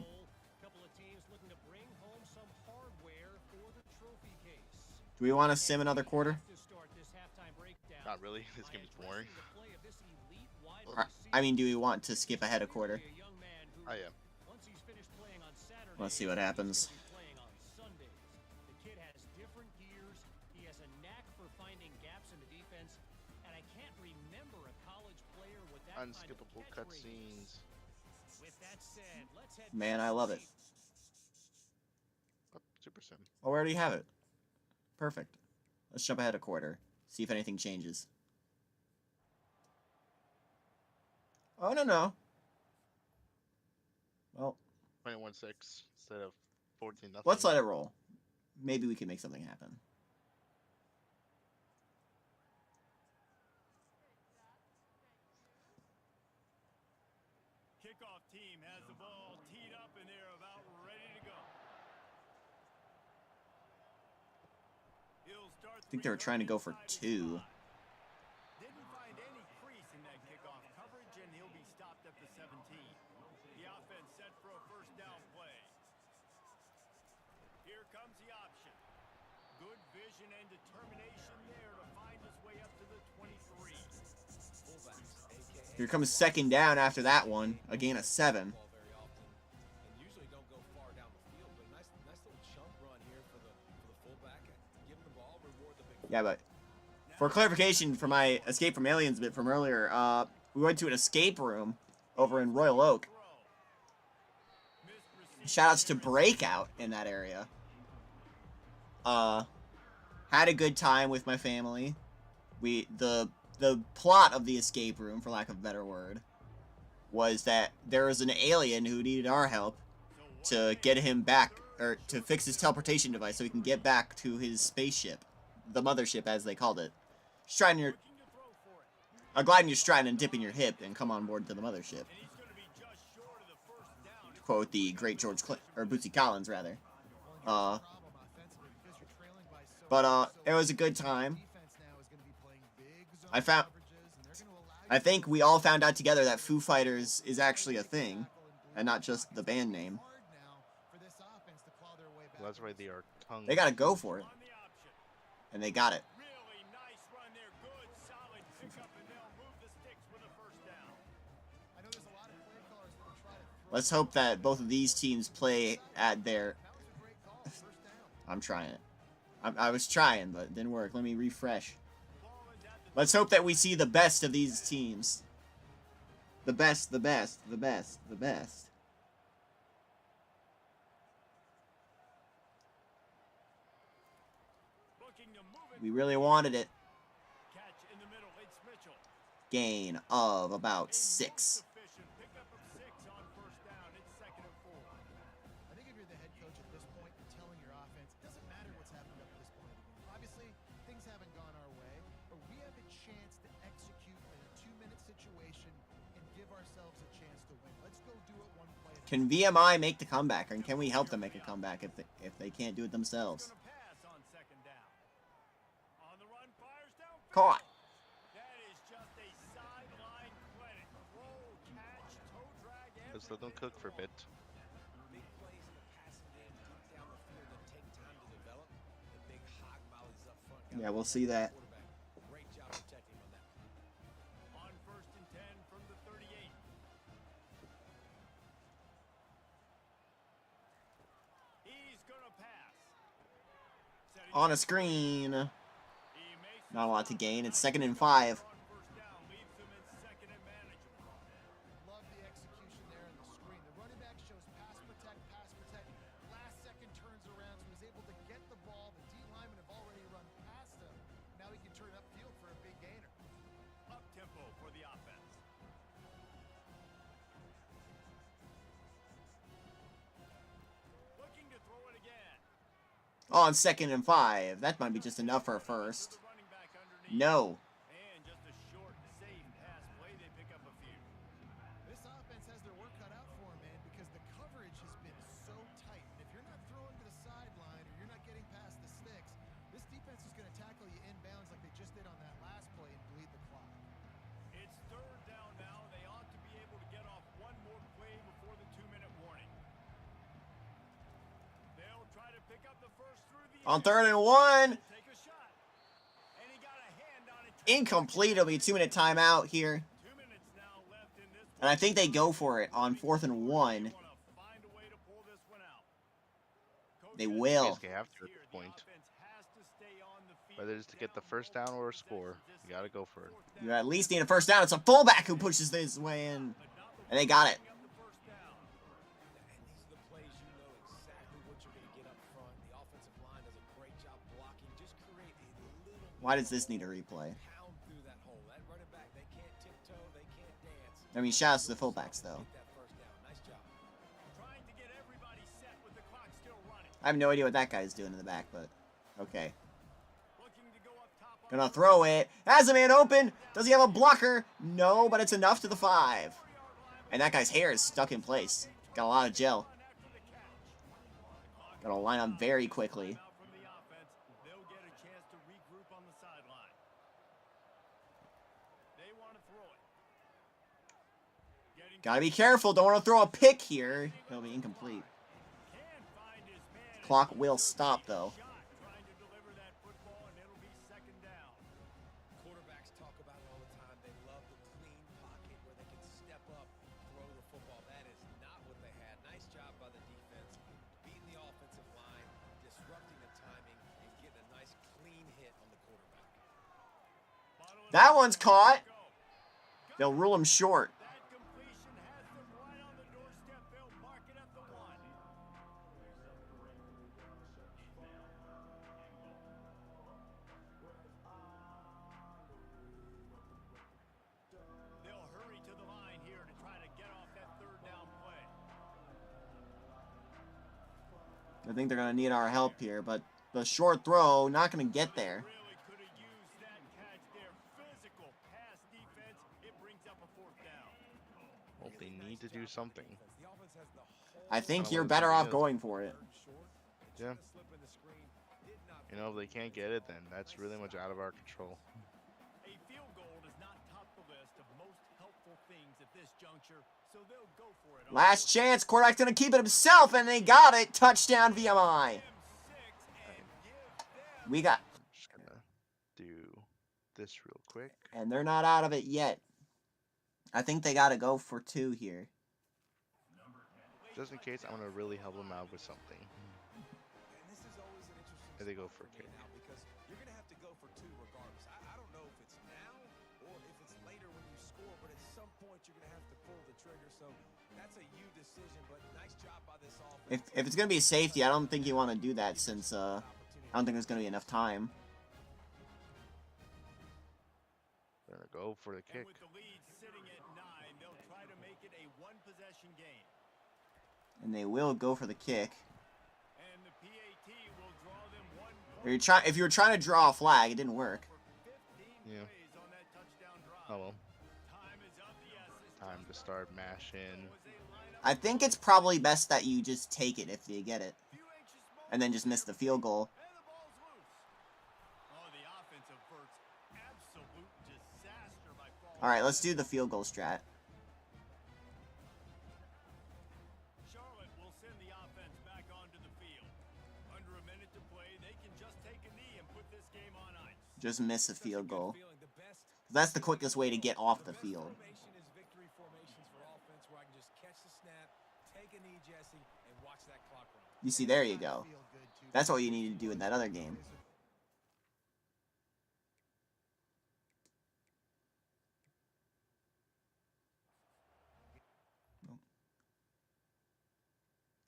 teams looking to bring home some hardware for the trophy case.
Do we want to sim another quarter?
To start this halftime breakdown,
Not really. This game is boring.
the play of this elite wide
Or, I mean, do we want to skip ahead a quarter?
receiver, a young man who,
I am.
once he's finished playing on Saturday,
Let's see what happens.
he's gonna be playing on Sundays. The kid has different gears. He has a knack for finding gaps in the defense, and I can't remember a college player with that
Unskippable
kind of catch radius.
cutscenes.
With that said, let's head
Man,
back
I
to
love
the
it.
Oh, Super Sim.
Oh, we already have it. Perfect. Let's jump ahead a quarter. See if anything changes. Oh, no. Well,
21-6 instead of 14-0.
let's let it roll. Maybe we can make something happen.
kickoff team has the ball teed up and they're about ready to go. He'll start
I think they were trying to go for 2.
Didn't find any crease in that kickoff coverage, and he'll be stopped at the 17. The offense set for a first down play. Here comes the option. Good vision and determination there to find his way up to the 23.
Here comes second down after that one. A gain of 7. Yeah, but for clarification for my escape from aliens bit from earlier, we went to an escape room over in Royal Oak. Shoutouts to Breakout in that area. Had a good time with my family. The plot of the escape room, for lack of a better word, was that there was an alien who needed our help to get him back, or to fix his teleportation device so he can get back to his spaceship. The mothership, as they called it. Gliding your stride and dipping your hip and come on board to the mothership. To quote the great Bootsy Collins, rather. It was a good time. I think we all found out together that Foo Fighters is actually a thing, and not just the band name.
Well, that's why they are tongue.
They gotta go for it. And they got it.
Really nice run there. Good, solid pickup, and they'll move the sticks with a first down.
I know there's a lot of play callers that will try to throw.
Let's hope that both of these teams play at their... I'm trying it. I was trying, but it didn't work. Let me refresh. Let's hope that we see the best of these teams. The best, the best, the best, the best. We really wanted it.
Catch in the middle. It's Mitchell.
Gain of about 6.
Pickup of 6 on first down. It's 2nd and 4.
I think if you're the head coach at this point, you're telling your offense, it doesn't matter what's happened up to this point of the game. Obviously, things haven't gone our way, but we have a chance to execute in a 2-minute situation and give ourselves a chance to win. Let's go do it one play at a
Can VMI make the comeback, or can we help them make a comeback if they can't do it themselves?
Gonna pass on 2nd down. On the run, fires down.
Caught.
That is just a sideline clinic. Roll, catch, toe drag, and
Just let them cook for a bit.
Big plays in the passing game, tuck down the field that take time to develop. The big hog mollies up front.
Yeah, we'll see that.
Great job protecting on that.
on 1st and 10 from the 38. He's gonna pass. Setting
On a screen.
He makes the
Not a lot to
stop.
gain. It's 2nd and 5.
On first down, leaves him in 2nd and manageable.
Love the execution there in the screen. The running back shows pass protect. Last second turns around, so he's able to get the ball. The D linemen have already run past him. Now he can turn upfield for a big gainer.
Up tempo for the offense. Looking to throw it again.
On 2nd and 5. That might be just enough for a first.
The running back underneath.
No.
And just a short, safe pass play. They pick up a few.
This offense has their work cut out for them, man, because the coverage has been so tight. And if you're not throwing to the sideline or you're not getting past the sticks, this defense is going to tackle you inbounds like they just did on that last play and bleed the clock.
It's 3rd down now. They ought to be able to get off one more play before the 2-minute warning. They'll try to pick up the first through the
On
air.
3rd and 1.
Take a shot. And he got a hand on it.
Incomplete. It'll be a 2-minute timeout here.
2 minutes now left in this.
And I think they go for it on 4th and 1.
Wanna find a way to pull this one out.
They
Coaches,
will.
Basically have to at this
the
point.
offense has to stay on the field.
Whether it's to get the first down or a score, you gotta go for it.
You at least need a first down. It's a fullback who pushes this way in. And they got it.
And these are the plays you know exactly what you're going to get up front. The offensive line does a great job blocking. Just create a little
Why does this need a replay?
pound through that hole. That running back, they can't tiptoe, they can't dance.
I mean, shouts to the fullbacks, though.
Get that first down. Nice job.
Trying to get everybody set with the clock still running.
I have no idea what that guy's doing in the back, but okay.
Looking to go up top on
Gonna throw it. Has a man open. Does he have a blocker? No, but it's enough to the 5.
4-yard line
And that guy's hair is stuck in place. Got a lot of gel. Gotta line up very quickly.
They'll get a chance to regroup on the sideline. They want to throw it.
Gotta be careful. Don't want to throw a pick here. It'll be incomplete. Clock will stop, though.
Trying to deliver that football, and it'll be second down.
Quarterbacks talk about it all the time. They love the clean pocket where they can step up, throw the football. That is not what they had. Nice job by the defense, beating the offensive line, disrupting the timing, and getting a nice clean hit on the quarterback.
That one's caught. They'll rule him short.
That completion has them right on the doorstep. They'll mark it at the 1. They'll hurry to the line here to try to get off that third down play.
I think they're gonna need our help here, but the short throw, not gonna get there.
Really could have used that catch there. Physical pass defense. It brings up a 4th down.
Well, they need to do something.
I think you're better off going for it.
Yeah. You know, if they can't get it, then that's really much out of our control.
A field goal does not top the list of most helpful things at this juncture, so they'll go for it.
Last chance. Quarterback's gonna keep it himself, and they got it. Touchdown, VMI. We got...
I'm just gonna do this real quick.
And they're not out of it yet. I think they gotta go for 2 here.
Just in case, I'm gonna really help them out with something.
And this is always an interesting
Here they go
spot
for a kick.
now because you're going to have to go for 2 regardless. I don't know if it's now or if it's later when you score, but at some point you're going to have to pull the trigger. So that's a you decision, but nice job by this offense.
If it's gonna be a safety, I don't think you want to do that since I don't think there's gonna be enough time.
They're gonna go for the
And
kick.
with the lead sitting at 9, they'll try to make it a 1-possession game.
And they will go for the kick.
And the PAT will draw them 1
If you were trying to draw a flag, it didn't work.
for 15
Yeah.
plays on that touchdown drive.
Oh well.
Time is of the essence.
Time to start mashing.
Was a lineup
I think it's probably best that you just take it if you get it.
few anxious moments
And then just miss the field goal.
and the ball's loose. Oh, the offense averts absolute disaster by falling.
Alright, let's do the field goal strat.
Charlotte will send the offense back onto the field. Under a minute to play, they can just take a knee and put this game on ice.
Just miss a field goal.
Feeling the best
That's the quickest way to get off the field.
formation is victory formations for offense where I can just catch the snap, take a knee, Jesse, and watch that clock run.
You see, there you go. That's what you need to do in that other game.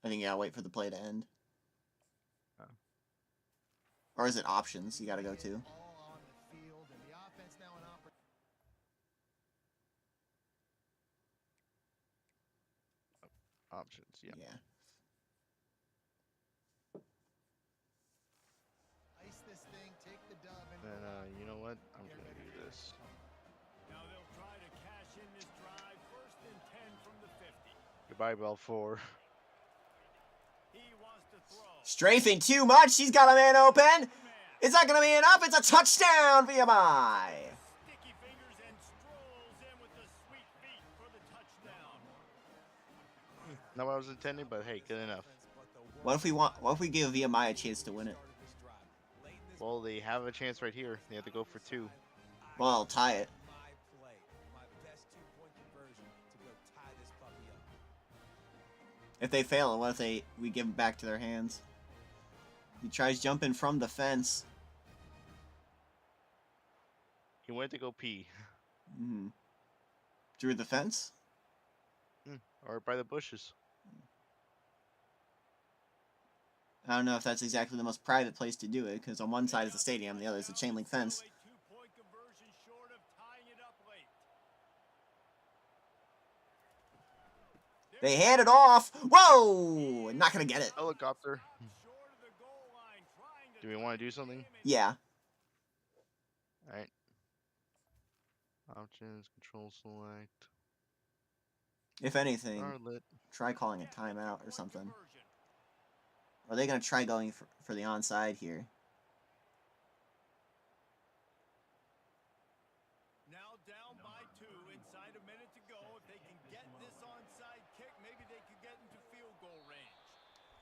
I think you gotta wait for the play to end.
Oh.
Or is it options you gotta go to?
All on the field, and the offense now an
Options, yeah.
Yeah.
ice this thing, take the dub, and
Then you know what? I'm gonna do this.
Now they'll try to cash in this drive. 1st and 10 from the 50.
Goodbye, Bell 4.
He wants to throw.
Strafing too much. He's got a man open. Is that gonna be enough? It's a touchdown, VMI.
Sticky fingers and strolls in with the sweet feet for the touchdown.
Not what I was intending, but hey, good enough.
What if we give VMI a chance to win it?
Well, they have a chance right here. They have to go for 2.
Well, I'll tie it.
My play, my best 2-point conversion to go tie this puppy up.
If they fail, what if we give it back to their hands? He tries jumping from the fence.
He went to go pee.
Through the fence?
Or by the bushes.
I don't know if that's exactly the most private place to do it, because on one side is the stadium, the other is the chain link fence.
A 2-point conversion short of tying it up late.
They hand it off. Whoa! Not gonna get it.
Helicopter.
Short of the goal line, trying to
Do we want to do something?
Yeah.
Alright. Options, control select.
If anything,
Charlotte.
try calling a timeout or something. Are they going to try going for the onside here?
Now down by 2, inside a minute to go. If they can get this onside kick, maybe they could get into field goal range.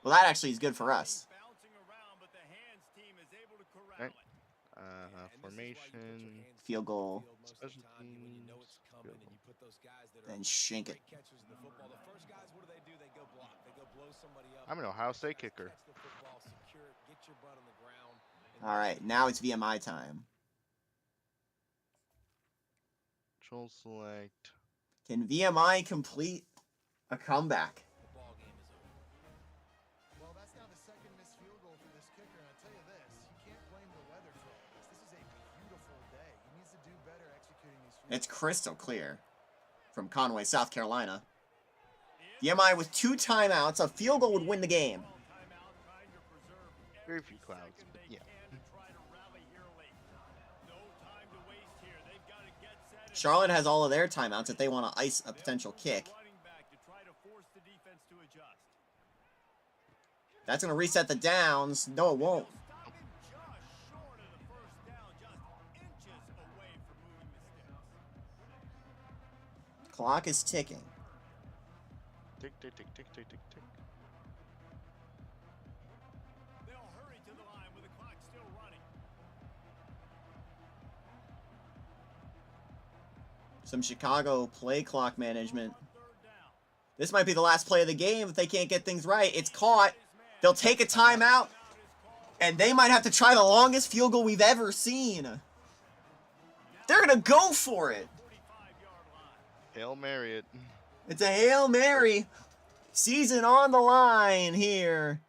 Well, that actually is good for us.
Bouncing around, but the hands team is able to corral
Right.
it.
Formation.
Field goal.
Special teams.
Then shank it.
I'm an Ohio State kicker.
All right, now it's VMI time.
Control select.
Can VMI complete a comeback?
Well, that's now the second missed field goal for this kicker, and I'll tell you this, you can't blame the weather for all this. This is a beautiful day. He needs to do better executing these field
It's crystal clear from Conway, South Carolina. VMI with 2 timeouts, a field goal would win the game.
Very few clouds, but yeah.
Charlotte has all of their timeouts if they want to ice a potential kick. That's going to reset the downs. No, it won't. Clock is ticking.
Tick, tick, tick, tick, tick, tick, tick.
They'll hurry to the line with the clock still running.
Some Chicago play clock management. This might be the last play of the game if they can't get things right. It's caught. They'll take a timeout, and they might have to try the longest field goal we've ever seen. They're going to go for it.
Hail Mary it.
It's a Hail Mary. Season on the line here.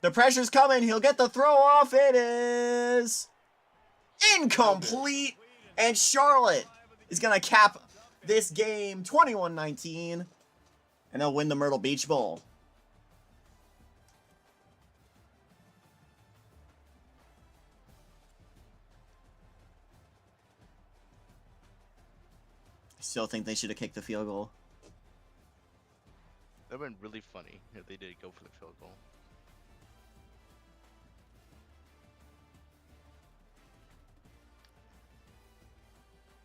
The pressure's coming. He'll get the throw off. It is incomplete. And Charlotte is going to cap this game 21-19. And they'll win the Myrtle Beach Bowl. I still think they should have kicked the field goal.
That would have been really funny if they did go for the field goal.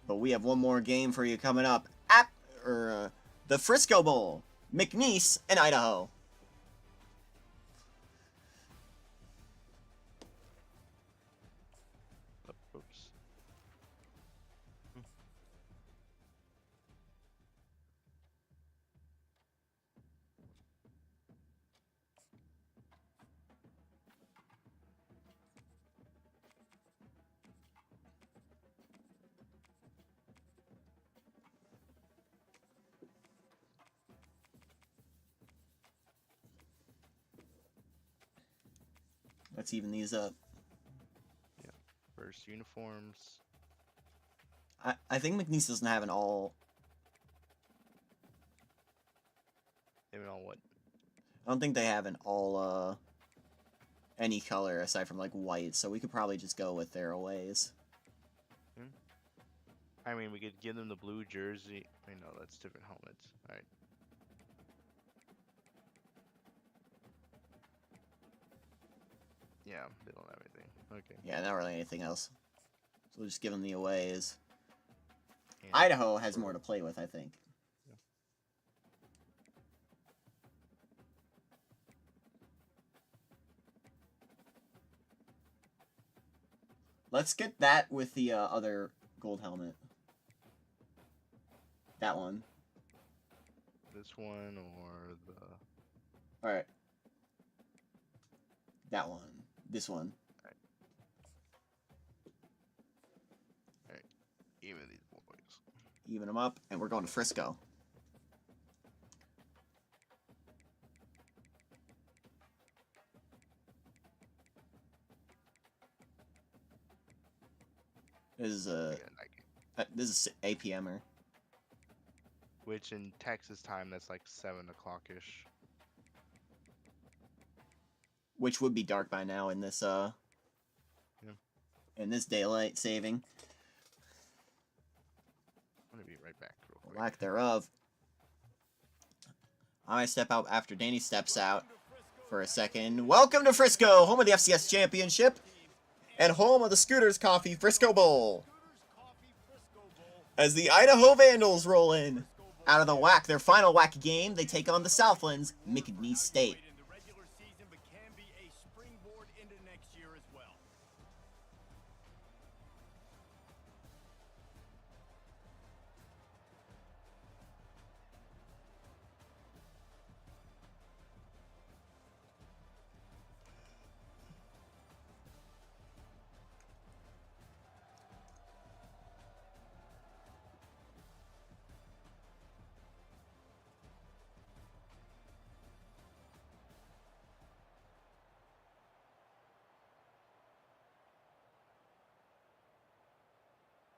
But we have one more game for you coming up. The Frisco Bowl. McNeese and Idaho.
Oops.
Let's even these up.
Yeah. First uniforms.
I think McNeese doesn't have an all.
Even on what?
I don't think they have an all any color aside from like white, so we could probably just go with their aways.
I mean, we could give them the blue jersey. I know that's different helmets. All right. Yeah, they don't have anything. Okay.
Yeah, not really anything else. So we'll just give them the aways.
And
Idaho has more to play with, I think.
Yeah.
Let's get that with the other gold helmet. That one.
This one or the...
Alright. That one. This one.
Alright. Even these boys.
Even them up, and we're going to Frisco. This is this is 8 p.m.er.
Which in Texas time, that's like 7 o'clock-ish.
Which would be dark by now in this in this daylight saving.
I'm gonna be right back real quick.
Lack thereof. I might step out after Danny steps out for a second. Welcome to Frisco, home of the FCS Championship and home of the Scooters Coffee Frisco Bowl. As the Idaho Vandals roll in out of the WAC, their final WAC game, they take on the Southlands, McNeese State.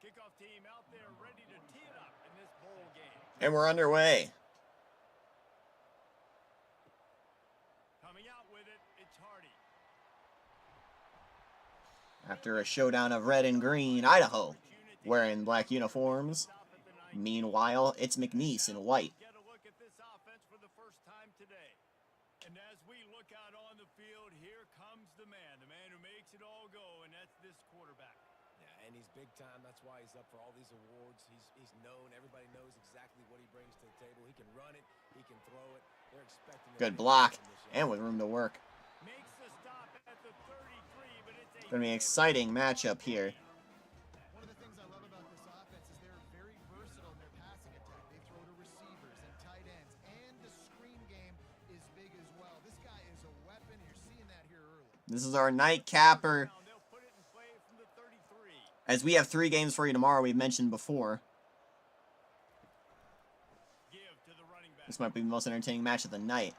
Kickoff team out there ready to tee it up in this bowl game.
And we're underway.
Coming out with it, it's Hardy.
After a showdown of red and green, Idaho wearing black uniforms. Meanwhile, it's McNeese in white.
Get a look at this offense for the first time today. And as we look out on the field, here comes the man who makes it all go, and that's this quarterback.
Yeah, and he's big time. That's why he's up for all these awards. He's known. Everybody knows exactly what he brings to the table. He can run it. He can throw it. They're expecting
Good block, and with room to work.
Makes the stop at the 33, but it's
Gonna be an exciting matchup here.
One of the things I love about this offense is they're very versatile in their passing attack. They throw to receivers and tight ends, and the screen game is big as well. This guy is a weapon. You're seeing that here early.
This is our nightcapper.
They'll put it in play from the 33.
As we have 3 games for you tomorrow, we've mentioned before.
Give to the running back.
This might be the most entertaining match of the night.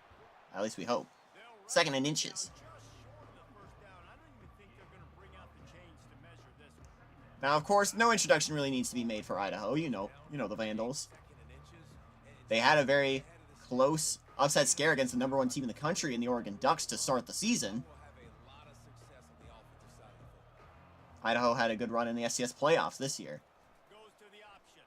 At least we hope.
They'll run
Second and
it
inches.
just short of the first down. I don't even think they're going to bring out the chains to measure this one.
Now, of course, no introduction really needs to be made for Idaho. You know the Vandals. They had a very close upset scare against the #1 team in the country in the Oregon Ducks to start the season. Idaho had a good run in the SCS playoffs this year.
Goes to the option.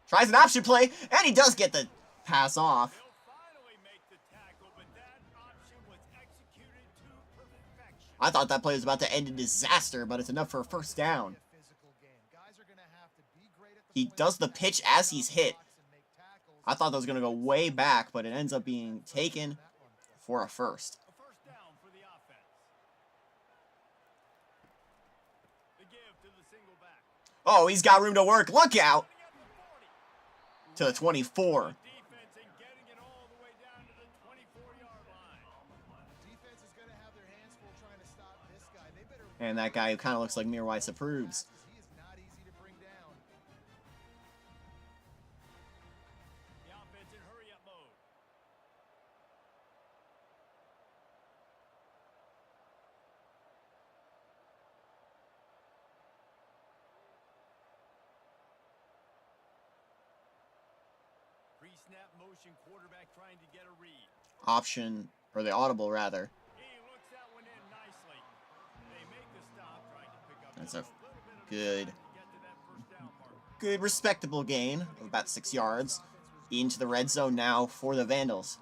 Tries an option play, and he does get the pass off.
They'll finally make the tackle, but that option was executed to perfection.
I thought that play was about to end in disaster, but it's enough for a first down.
A physical game. Guys are going to have to be great at the
He
play
does the
action,
pitch as he's hit.
and make tackles.
I thought that was going to go way back, but it ends up being taken for a first.
A first down for the offense. The give to the single back.
Oh, he's got room to work. Look out!
Getting up to 40.
To the 24.
Defense and getting it all the way down to the 24-yard line.
Defense is going to have their hands full trying to stop this guy. They better
And that guy who kind of looks like Mirwais approves.
He is not easy to bring down.
The offense in hurry-up mode. Pre-snap motion, quarterback trying to get a read.
Option, or the audible rather.
He looks that one in nicely. They make the stop, trying to pick up
That's
just
a
little bit of
good,
to get to that first down mark.
good respectable gain of about 6 yards. Into the red zone now for the Vandals.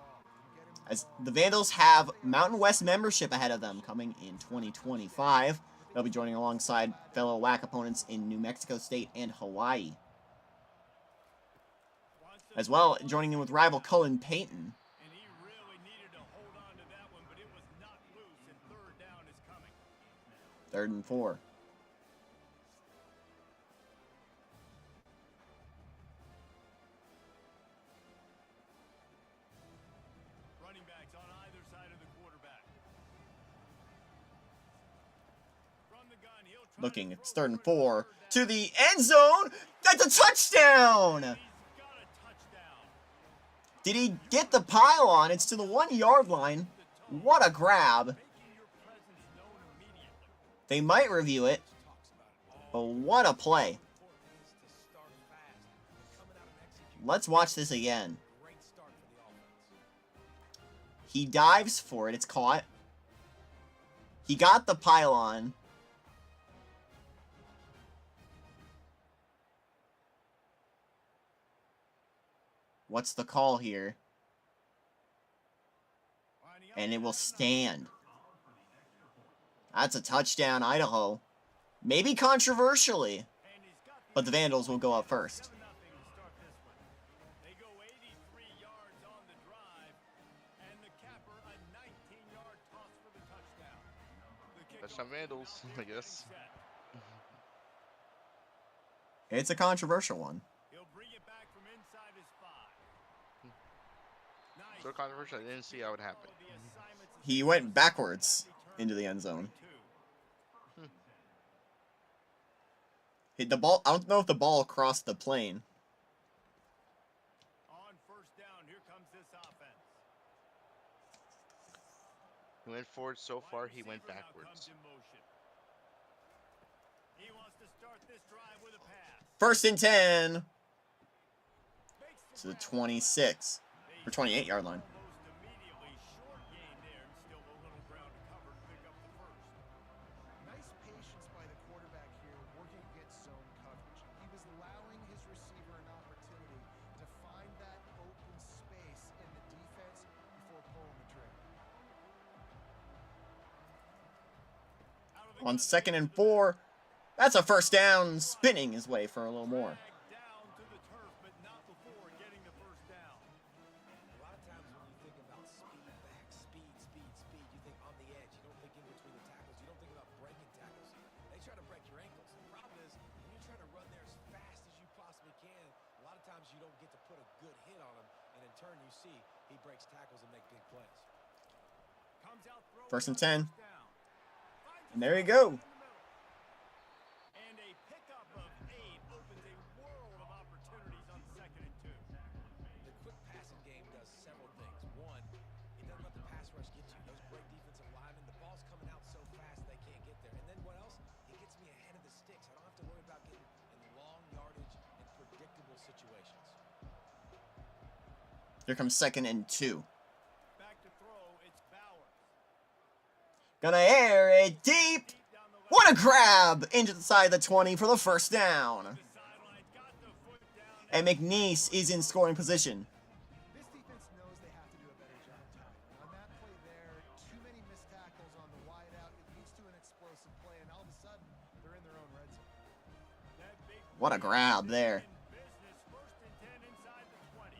As the Vandals have Mountain West membership ahead of them coming in 2025. They'll be joining alongside fellow WAC opponents in New Mexico State and Hawaii. As well, joining in with rival Cullen Payton.
And he really needed to hold on to that one, but it was not loose, and third down is coming.
3rd and 4.
Running backs on either side of the quarterback. From the gun, he'll try
Looking,
to
it's
throw
3rd and
for
4.
third
To
down.
the end zone! That's a touchdown!
He's got a touchdown.
Did he get the pylon? It's to the 1-yard line. What a grab.
Making your presence known immediately.
They might review it, but what a play. Let's watch this again. He dives for it. It's caught. He got the pylon. What's the call here? And it will stand. That's a touchdown, Idaho. Maybe controversially, but the Vandals will go up first.
They go 83 yards on the drive, and the capper a 19-yard toss for the touchdown.
Touchdown Vandals, I guess.
It's a controversial one.
He'll bring it back from inside his 5.
So controversial, I didn't see how it happened.
He went backwards into the end zone. Hit the ball. I don't know if the ball crossed the plane.
On first down, here comes this offense.
He went forward so far, he went backwards.
He wants to start this drive with a pass.
First and 10 to the 26 or 28-yard line.
Almost immediately short gain there, and still a little ground to cover to pick up the first.
Nice patience by the quarterback here, working against zone coverage. He was allowing his receiver an opportunity to find that open space in the defense before pulling the trigger.
On 2nd and 4, that's a first down, spinning his way for a little more.
Down to the turf, but not before getting the first down.
A lot of times when you think about speed back, speed, you think on the edge. You don't think in between the tackles. You don't think about breaking tackles. They try to break your ankles. The problem is when you're trying to run there as fast as you possibly can, a lot of times you don't get to put a good hit on him, and in turn you see he breaks tackles and make big plays.
Comes out throwing
First and
on
10.
first down.
And there you go.
And a pickup of 8 opens a world of opportunities on 2nd and 2.
The quick passing game does several things. One, it doesn't let the pass rush get you. Those great defensive linemen, the ball's coming out so fast they can't get there. And then what else? It gets me ahead of the sticks. I don't have to worry about getting in long yardage and predictable situations.
Here comes 2nd and 2.
Back to throw, it's Bowers.
Gonna air it deep.
Deep down the left
What a grab into the side of the 20 for the first down.
sideline, got the foot down.
And McNeese is in scoring position.
This defense knows they have to do a better job tackling. On that play there, too many missed tackles on the wide out. It leads to an explosive play, and all of a sudden, they're in their own red zone.
That big
What a grab there.
in business, first and 10 inside the 20.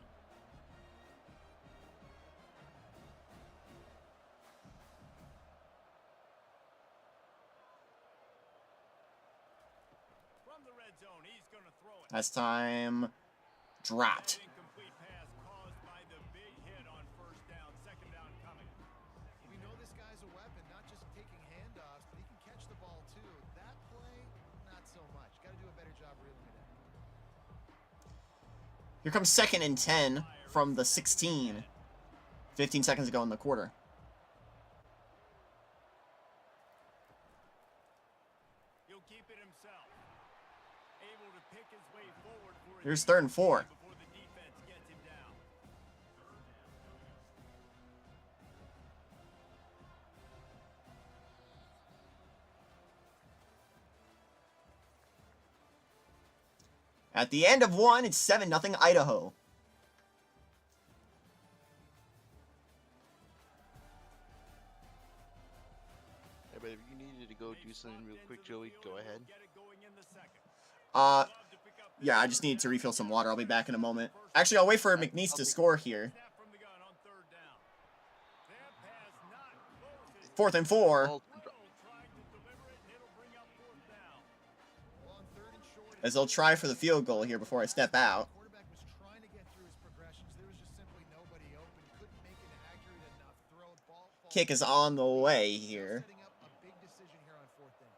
From the red zone, he's going to throw it.
That's time. Dropped.
Incomplete pass caused by the big hit on first down. Second down coming.
We know this guy's a weapon, not just taking handoffs, but he can catch the ball too. That play, not so much. Got to do a better job reeling it in.
Here comes 2nd and 10 from the 16. 15 seconds ago in the quarter.
He'll keep it himself. Able to pick his way forward for a
Here's 3rd and 4.
before the defense gets him down.
At the end of one, it's 7-0 Idaho.
Yeah, but if you needed to go do something real quick, Joey, go ahead.
Get it going in the second.
Yeah, I just need to refill some water. I'll be back in a moment. Actually, I'll wait for McNeese to score here.
Snap from the gun on 3rd down. That pass not close.
4th and 4.
Ball-
Myrtle trying to deliver it, and it'll bring up 4th down.
Well, on 3rd and short,
As they'll try for the field goal here before I step out.
quarterback was trying to get through his progressions. There was just simply nobody open. Couldn't make an accurate enough throw. Ball falls
Kick is on the way here.
setting up a big decision here on 4th down.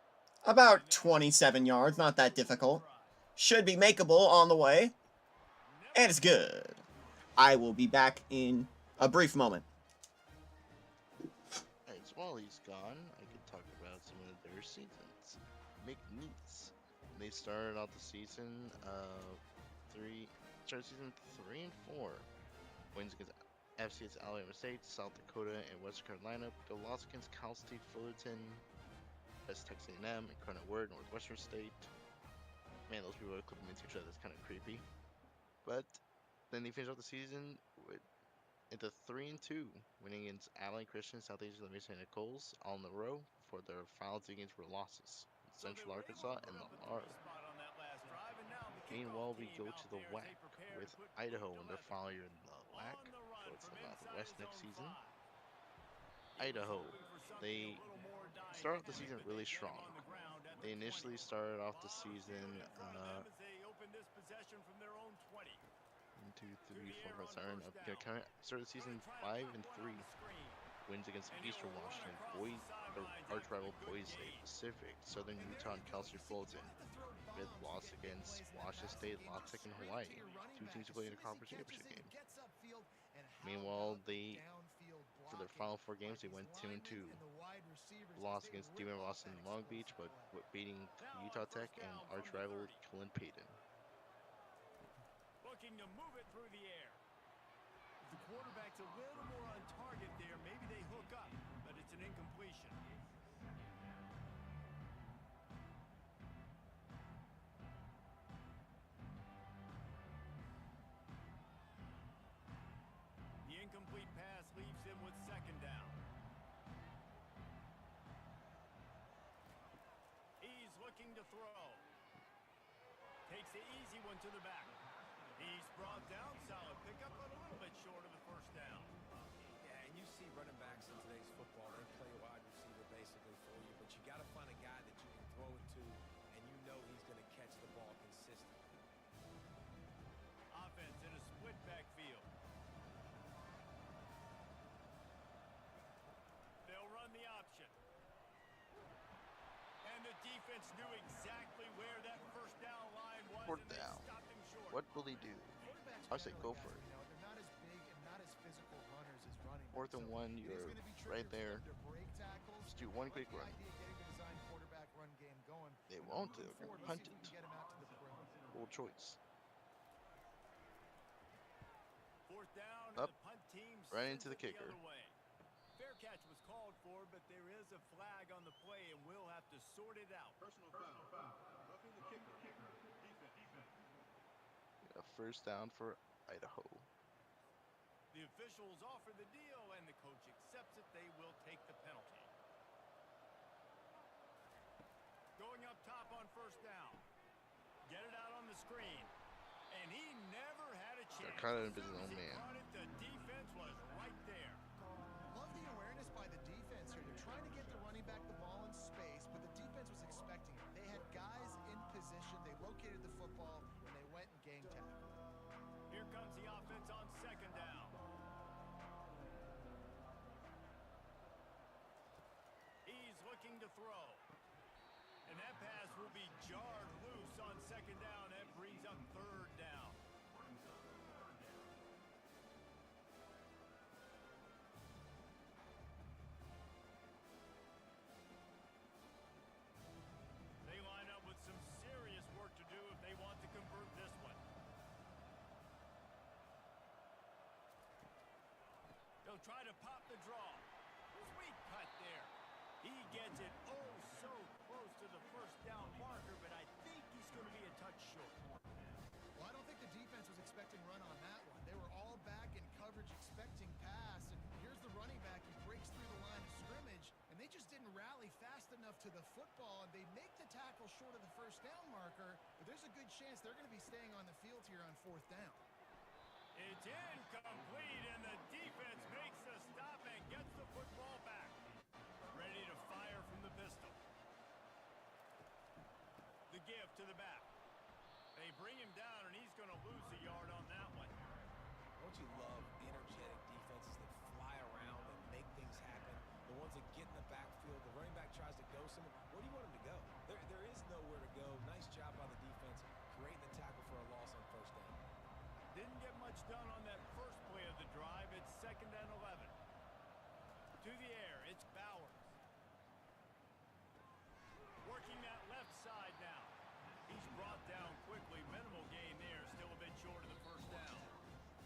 About 27 yards, not that difficult. Should be makeable on the way. And it's good. I will be back in a brief moment.
Alright, so while he's gone, I could talk about some of their seasons. McNeese. They started out the season season 3 and 4. Wins against FCS Alabama State, South Dakota, and Western Carolina. They lost against Cal State Fullerton, West Texas A&M, and Incarnate Word, Northwestern State. Man, those people are clipping into each other. That's kind of creepy. But then they finished off the season with into 3-2, winning against Allen Christian, Southeastern Mission, and Nichols on the row for their final two games were losses.
So they
Central
were able
Arkansas
to put
and
up a
Lamar.
three-spot on that last drive, and now the kickoff
Meanwhile, we
team
go
out
to the
there as they
WAC
prepare
with
to put
Idaho
feet to
in their
leather.
final year in the WAC.
On the run
Go to
from
the Mountain
inside
West
his
next
own
season.
5. He was
Idaho,
hoping for something a
they
little more
start off the
dynamic,
season
but
really
they get him
strong.
on the ground at
They
the 20.
initially started off the
Lots of field
season
in front of them as they open this possession from their own 20.
1, 2,
Through
3,
the
4,
air
5,
on
7.
first
Gonna
down.
kind of start the season
Gonna try to
5
pop
and
one
3.
on the screen.
Wins against
And
Eastern
he'll run
Washington,
across
Boy,
the sidelines
arch
after a
rival
good
Boise State,
gain.
Pacific, Southern
And there
Utah, and
you go.
Kelsey
You see, you
Fulton.
don't have to throw
Fifth
bombs to
loss
get big
against
plays in that
Washington
passing
State,
game.
La
Just
Tech, and
sprint
Hawaii.
to your running
Two
back
teams who
as
played in
soon
a
as he
conference
catches
championship
it, he
game.
gets upfield. And how
Meanwhile,
about the
they,
downfield
for their
blocking
final 4
by
games, they
these
went
linemen
2-2.
and the wide receivers as
Lost
they
against
rip
Demon
off
Boston
that
and Long Beach,
explosive
but
play.
beating
Now
Utah
on
Tech
first
and
down
arch
from the
rival
30.
Cullen Payton.
Looking to move it through the air. If the quarterback's a little more on target there, maybe they hook up, but it's an incompletion. The incomplete pass leaves him with second down. He's looking to throw. Takes the easy one to the back. He's brought down, solid pickup, but a little bit short of the first down.
Yeah, and you see running backs in today's football, they play wide receiver basically for you, but you got to find a guy that you can throw it to, and you know he's going to catch the ball consistently.
Offense in a split backfield. They'll run the option. And the defense knew exactly where that first down line was,
Fourth
and they
down.
stopped him short.
What will he do?
Quarterbacks
I say
generally,
go for it.
you know, they're not as big and not as physical runners as running backs.
Fourth and
So
1,
it is
you're
gonna be
right
trickier for
there.
them to break tackles.
Just do one
Like
quick
the
run.
idea of getting a design quarterback run game going.
They
But
won't
moving
do. They're
forward,
gonna
let's
punt
see if we
it.
can get him out to the perimeter.
Full choice.
Fourth down,
Up.
and the punt team
Right
sends
into the
it the
kicker.
other way. Fair catch was called for, but there is a flag on the play, and we'll have to sort it out.
Personal foul. Roughing the kicker. Defense.
A first down for Idaho.
The officials offer the deal, and the coach accepts it. They will take the penalty. Going up top on first down. Get it out on the screen. And he never had a chance.
They're kind of in
As soon
business,
as he
man.
caught it, the defense was right there.
Love the awareness by the defense here. They're trying to get the running back the ball in space, but the defense was expecting it. They had guys in position. They located the football, and they went and gang tackled.
Here comes the offense on second down. He's looking to throw. And that pass will be jarred loose on second down. That brings up third down. They line up with some serious work to do if they want to convert this one. They'll try to pop the draw. Sweet cut there. He gets it oh so close to the first down marker, but I think he's going to be a touch short.
Well, I don't think the defense was expecting run on that one. They were all back in coverage expecting pass, and here's the running back. He breaks through the line of scrimmage, and they just didn't rally fast enough to the football, and they make the tackle short of the first down marker, but there's a good chance they're going to be staying on the field here on fourth down.
It's incomplete, and the defense makes the stop and gets the football back. Ready to fire from the pistol. The give to the back. They bring him down, and he's going to lose a yard on that one.
Don't you love energetic defenses that fly around and make things happen? The ones that get in the backfield, the running back tries to go somewhere. Where do you want him to go? There is nowhere to go. Nice job by the defense, creating the tackle for a loss on first down.
Didn't get much done on that first play of the drive. It's 2nd and 11. To the air, it's Bowers. Working that left side now. He's brought down quickly. Minimal gain there. Still a bit short of the first down.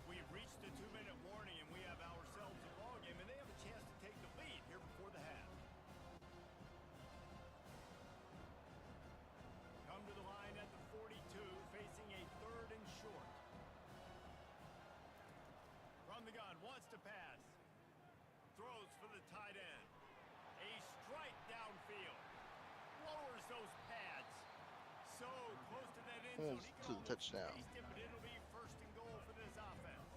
We've reached the 2-minute warning, and we have ourselves a ball game, and they have a chance to take the lead here before the half. Come to the line at the 42, facing a 3rd and short. the tight end. A strike downfield. Lowers those pads. So close to that end zone. He can
To the
almost
touchdown.
taste it, but it'll be first and goal for this offense.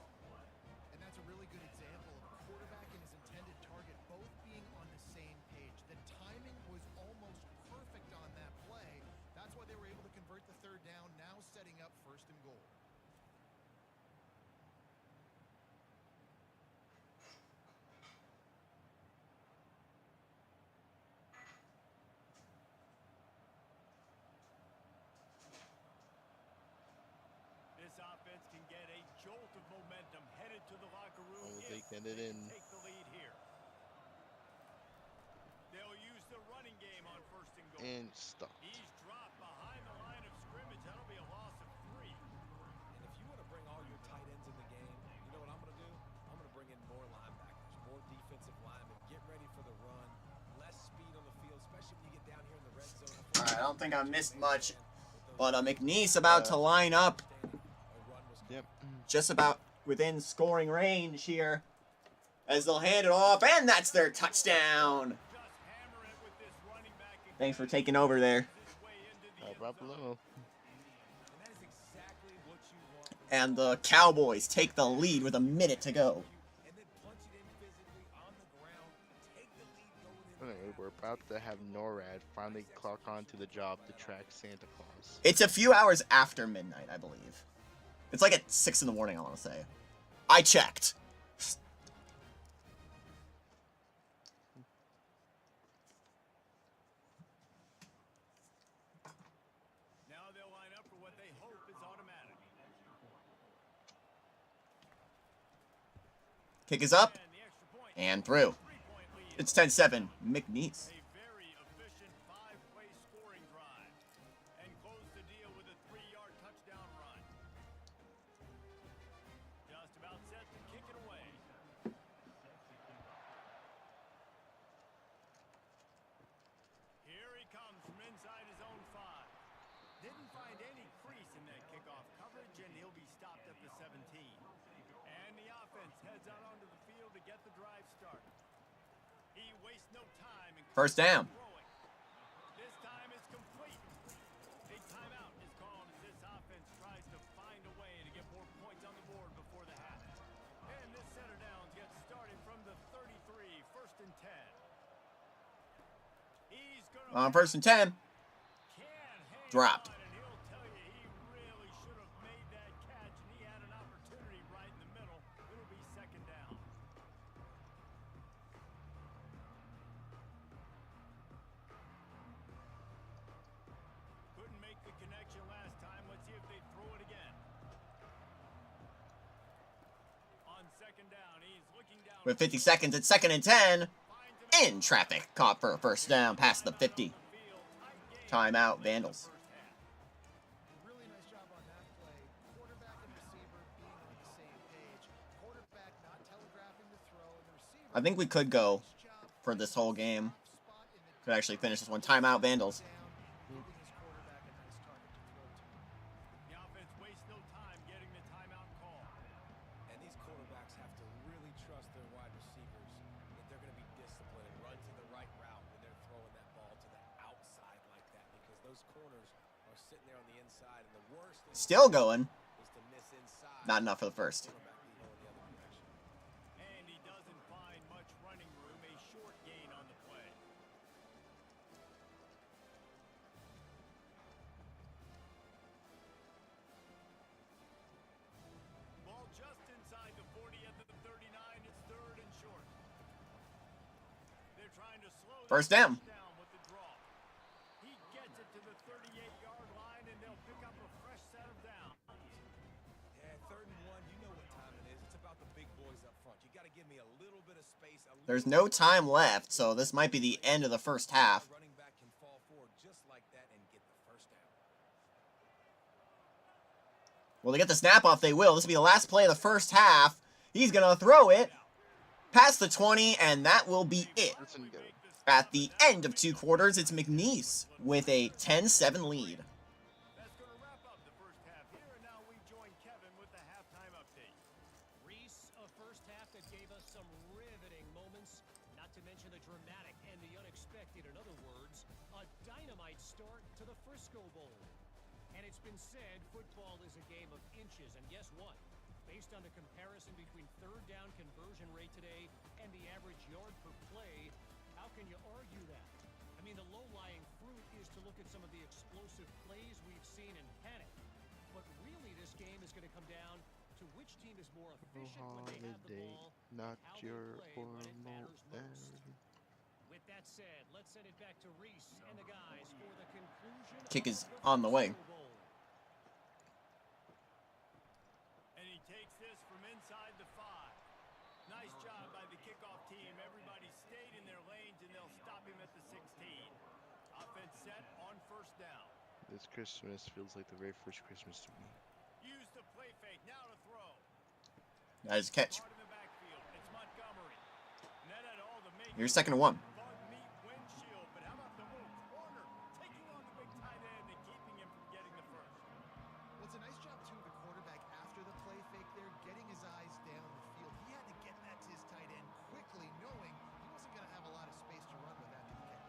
And that's a really good example of a quarterback and his intended target both being on the same page. The timing was almost perfect on that play. That's why they were able to convert the third down, now setting up first and goal.
This offense can get a jolt of momentum headed to the locker room
Oh,
if
they get it
they
in.
take the lead here. They'll use the running game on first and goal.
And stop.
He's dropped behind the line of scrimmage. That'll be a loss of 3.
And if you want to bring all your tight ends in the game, you know what I'm going to do? I'm going to bring in more linebackers, more defensive linemen. Get ready for the run. Less speed on the field, especially when you get down here in the red zone.
All right, I don't think I missed much, but McNeese about to line up,
Yep.
just about within scoring range here, as they'll hand it off, and that's their touchdown.
Just hammer it with this running back.
Thanks for taking over there.
His way into the end
Right
zone.
below.
And that is exactly what you want from
And the Cowboys take the lead with a minute to go.
and then punch it in physically on the ground. Take the lead going in.
Anyway, we're about to have NORAD finally clock on to the job to track Santa Claus.
It's a few hours after midnight, I believe. It's like at 6 in the morning, I want to say. I checked.
Now they'll line up for what they hope is automatic.
Kick is up
And the extra point.
and through.
3-point lead.
It's 10-7. McNeese.
A very efficient 5-play scoring drive. And close the deal with a 3-yard touchdown run. Just about set to kick it away. Here he comes from inside his own 5. Didn't find any crease in that kickoff coverage, and he'll be stopped at the 17. And the offense heads out onto the field to get the drive started. He wastes no time in
First down.
throwing. This time is complete. A timeout is called as this offense tries to find a way to get more points on the board before the half. And this center downs gets started from the 33, first and 10. He's gonna
On first and 10.
can hang
Dropped.
on, and he'll tell you he really should have made that catch, and he had an opportunity right in the middle. It'll be second down. Couldn't make the connection last time. Let's see if they throw it again. On second down, he's looking down.
With 50 seconds, it's second and 10.
Finds him
In traffic. Caught for a first down past the 50.
on the field. Tight game.
Timeout, Vandals.
First half.
Really nice job on that play. Quarterback and receiver being on the same page. Quarterback not telegraphing the throw, and the receiver.
I think we could go
Nice job
for this whole game.
spot in the
Could actually finish this one. Timeout, Vandals.
down, giving his quarterback a nice target to throw to.
The offense wastes no time getting the timeout call.
And these quarterbacks have to really trust their wide receivers that they're going to be disciplined and run to the right route when they're throwing that ball to the outside like that, because those corners are sitting there on the inside, and the worst thing
Still going.
is to miss inside.
Not enough for the first.
Quarterback be going the other direction.
And he doesn't find much running room. A short gain on the play. Ball just inside the 40 at the 39. It's third and short. They're trying to slow the
First down.
down with the draw. He gets it to the 38-yard line, and they'll pick up a fresh set of downs.
Yeah, third and 1, you know what time it is. It's about the big boys up front. You got to give me a little bit of space.
There's no time left, so this might be the end of the first half.
Running back can fall forward just like that and get the first down.
Will they get the snap off? They will. This will be the last play of the first half. He's going to throw it past the 20, and that will be it.
Listen good.
At the end of 2 quarters, it's McNeese with a 10-7 lead.
That's going to wrap up the first half here, and now we join Kevin with the halftime update.
Reese, a first half that gave us some riveting moments. Not to mention the dramatic and the unexpected. In other words, a dynamite start to the Frisco Bowl. And it's been said football is a game of inches. And guess what? Based on the comparison between third down conversion rate today and the average yard per play, how can you argue that? I mean, the low-lying fruit is to look at some of the explosive plays we've seen and panic. But really, this game is going to come down to which team is more efficient when they have the ball,
not
how
your
they play when it
formal
matters most. With that said, let's send it back to Reese and the guys for the conclusion
Kick
of
is
the
on the way.
Frisco Bowl.
And he takes this from inside the 5. Nice job by the kickoff team. Everybody stayed in their lanes, and they'll stop him at the 16. Offense set on first down.
This Christmas feels like the very first Christmas to me.
Use the play fake. Now to throw.
That is a catch.
Hard in the backfield. It's Montgomery. Net at all to make
Here's
it.
2nd and 1.
Bug meet windshield, but how about the little corner? Taking on the big tight end and keeping him from getting the first.
Well, it's a nice job, too, the quarterback after the play fake there, getting his eyes down the field. He had to get that to his tight end quickly, knowing he wasn't going to have a lot of space to run with after the catch.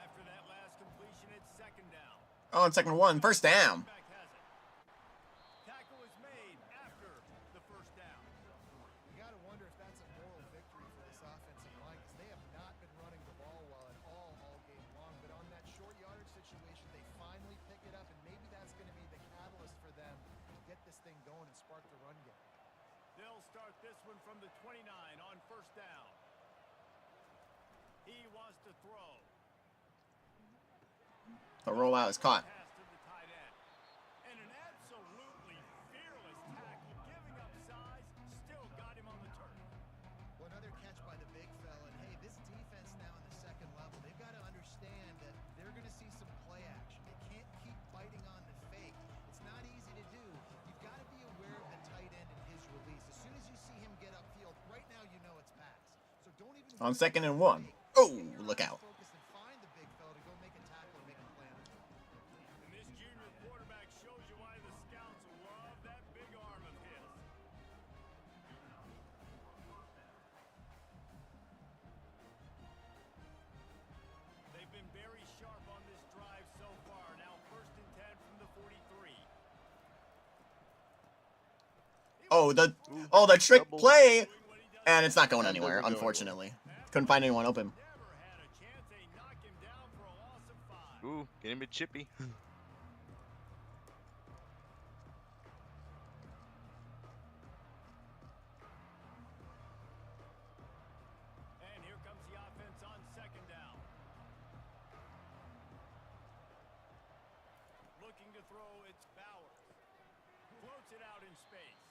After that last completion, it's 2nd down.
Oh, and 2nd and 1. First down.
Back has it. Tackle is made after the first down.
You got to wonder if that's a moral victory for this offensive line, because they have not been running the ball well at all game long. But on that short yardage situation, they finally pick it up, and maybe that's going to be the catalyst for them to get this thing going and spark the run game.
They'll start this one from the 29 on first down. He wants to throw.
The rollout is caught.
Pass to the tight end. And an absolutely fearless tackle, giving up size, still got him on the turf.
Well, another catch by the big fella. And hey, this defense now in the 2nd level, they've got to understand that they're going to see some play action. They can't keep biting on the fake. It's not easy to do. You've got to be aware of the tight end and his release. As soon as you see him get upfield, right now you know it's pass. So don't even
On
worry
2nd and
about
1.
the fake.
Oh,
Get your
look
eyes
out.
focused and find the big fella to go make a tackle and make a play on it.
And this junior quarterback shows you why the scouts love that big arm of his. They've been very sharp on this drive so far. Now 1st and 10 from the 43.
Oh, the trick
Double.
play.
Doing what he does
And it's not going
That
anywhere,
doesn't go
unfortunately. Couldn't find anyone open.
never had a chance. They knock him down for a loss of 5.
Ooh, getting a bit chippy.
And here comes the offense on 2nd down. Looking to throw, it's Bowers. Floats it out in space.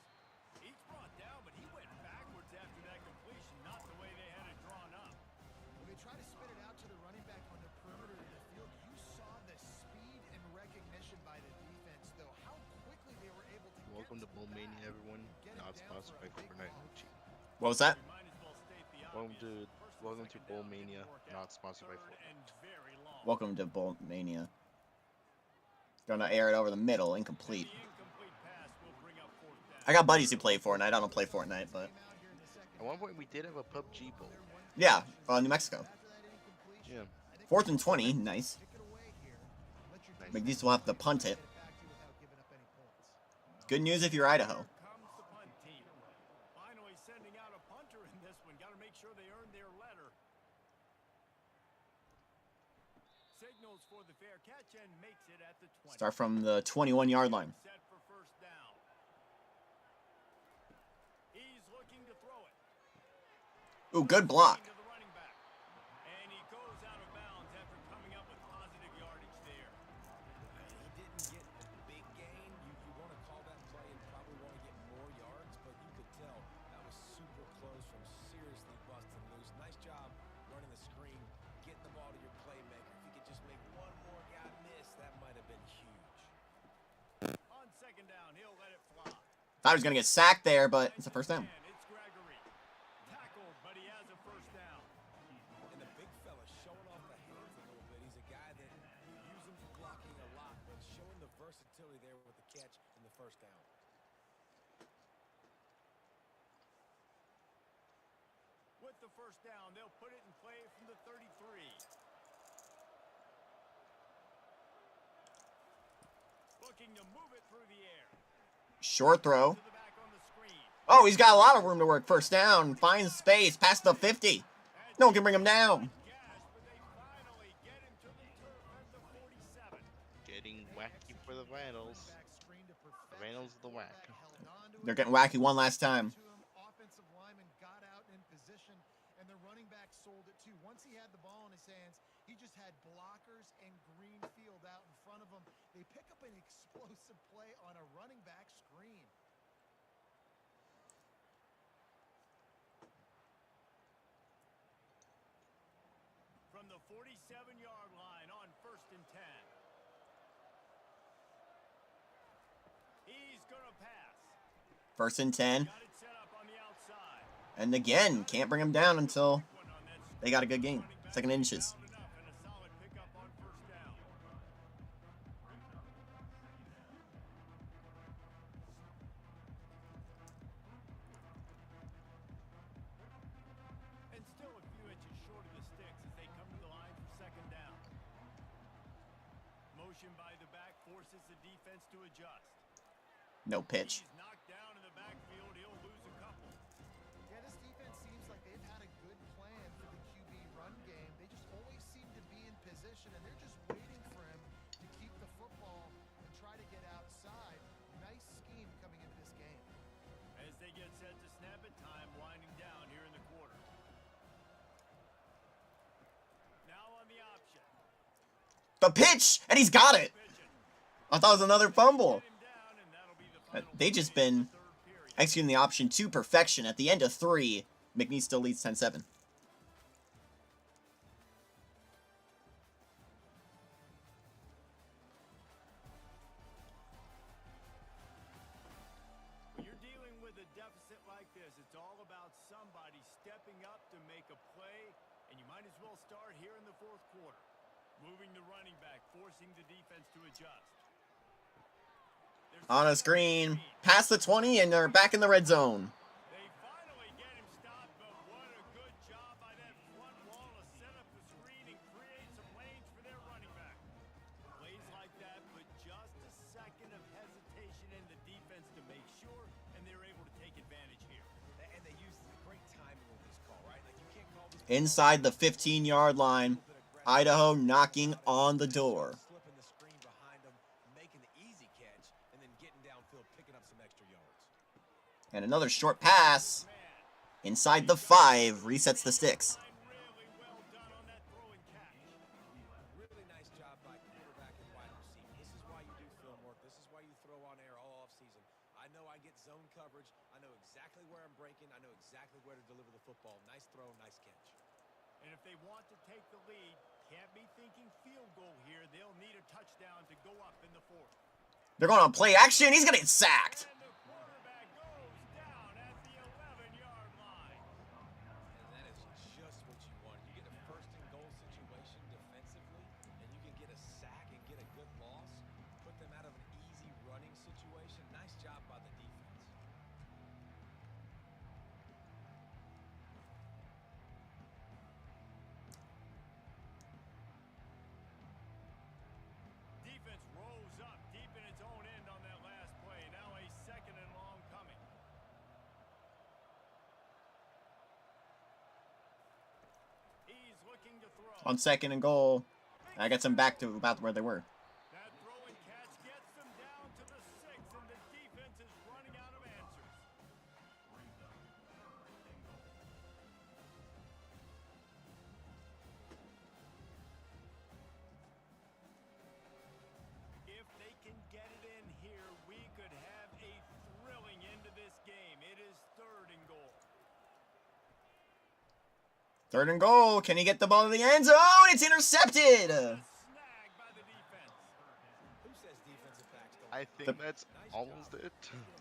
He's brought down, but he went backwards after that completion, not the way they had it drawn up.
When they try to spit it out to the running back on the perimeter of the field, you saw the speed and recognition by the defense, though. How quickly they were able to
Welcome to
get
Bowl
the
Mania,
bag
everyone.
and get it
Not
down
sponsored
for
by
a big
Fortnite.
play.
What was that?
We might as well state the
Welcome
obvious.
to
First and
welcome to
second
Bowl
down
Mania,
didn't work
not
out.
sponsored by
3rd
Fortnite.
and very long.
Welcome to Bolt Mania. Gonna air it over the middle, incomplete.
The incomplete pass will bring up 4th down.
I got buddies who play Fortnite. I don't play Fortnite, but
At one point, we did have a PUBG Bowl.
yeah, New Mexico.
Yeah.
4th and 20, nice.
Nice.
McNeese will have to punt it. Good news if you're Idaho.
Here comes the punt team. Finally sending out a punter in this one. Got to make sure they earn their letter. Signals for the fair catch and makes it at the 20.
Start from the 21-yard line.
Set for 1st down. He's looking to throw it.
Ooh, good block.
To the running back. And he goes out of bounds after coming up with positive yardage there.
He didn't get a big gain. You want to call that play and probably want to get more yards, but you could tell that was super close from seriously busting loose. Nice job running the screen, getting the ball to your playmaker. If you could just make one more guy miss, that might have been huge.
On 2nd down, he'll let it fly.
Thought he was gonna get sacked there, but it's a first down.
And it's Gregory. Tackled, but he has a 1st down.
And the big fella showing off the hands a little bit. He's a guy that you use him for blocking a lot, but showing the versatility there with the catch and the 1st down.
With the first down. They'll put it in play from the 33. Looking to move it through the air.
Short throw.
To the back on the screen.
Oh, he's got a lot of room to work. First down. Finds space. Past the 50. No one can bring him down.
But they finally get him to the turf at the 47.
Getting wacky for the Vandals. The Vandals of the whack.
They're getting wacky one last time.
Offensive lineman got out in position, and the running back sold it too. Once he had the ball in his hands, he just had blockers and green field out in front of him. They pick up an explosive play on a running back screen.
From the 47-yard line on 1st and 10. He's going to pass.
1st and 10.
Got it set up on the outside.
And again, can't bring him down until they got a good game. 2nd inches.
And a solid pickup on 1st down. And still a few inches short of the sticks as they come to the line for 2nd down. Motion by the back forces the defense to adjust.
No pitch.
He's knocked down in the backfield. He'll lose a couple.
Yeah, this defense seems like they've had a good plan for the QB run game. They just always seem to be in position, and they're just waiting for him to keep the football and try to get outside. Nice scheme coming into this game.
As they get set to snap it, time winding down here in the quarter. Now on the option.
The pitch! And he's got it! I thought it was another fumble. They just been executing the option to perfection. At the end of 3, McNeese still leads 10-7.
When you're dealing with a deficit like this, it's all about somebody stepping up to make a play, and you might as well start here in the 4th quarter. Moving the running back, forcing the defense to adjust.
On a screen. Past the 20, and they're back in the red zone.
They finally get him stopped, but what a good job by that front wall to set up the screen and create some lanes for their running back. Plays like that put just a second of hesitation in the defense to make sure, and they're able to take advantage here.
And they used great timing with this call, right? Like you can't call this
Inside the 15-yard line. Idaho knocking on the door.
slipping the screen behind them, making the easy catch, and then getting downfield, picking up some extra yards.
And another short pass. Inside the 5. Resets the sticks.
Really well done on that throw and catch.
Really nice job by quarterback and wide receiver. This is why you do film work. This is why you throw on air all offseason. I know I get zone coverage. I know exactly where I'm breaking. I know exactly where to deliver the football. Nice throw, nice catch.
And if they want to take the lead, can't be thinking field goal here. They'll need a touchdown to go up in the 4th.
They're going on play action. He's going to get sacked.
And the quarterback goes down at the 11-yard line.
And that is just what you want. You get a first and goal situation defensively, and you can get a sack and get a good loss, put them out of an easy running situation. Nice job by the defense.
Defense rolls up deep in its own end on that last play. Now a 2nd and long coming. He's looking to throw.
On 2nd and goal. I got them back to about where they were.
That throw and catch gets them down to the 6, and the defense is running out of answers. If they can get it in here, we could have a thrilling end to this game. It is 3rd and goal.
3rd and goal. Can he get the ball to the end zone? It's intercepted.
Snag by the defense.
Who says defensive backs don't
I think that's almost it.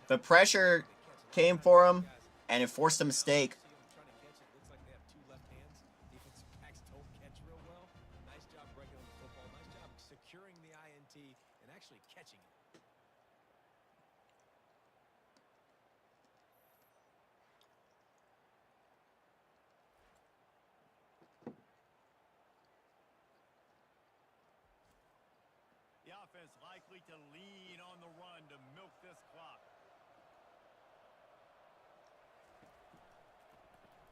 The pressure came for him, and it forced a mistake.
see them trying to catch it? Looks like they have 2 left hands. Defensive backs don't catch real well. Nice job breaking on the football. Nice job securing the INT and actually catching it.
offense likely to lean on the run to milk this clock.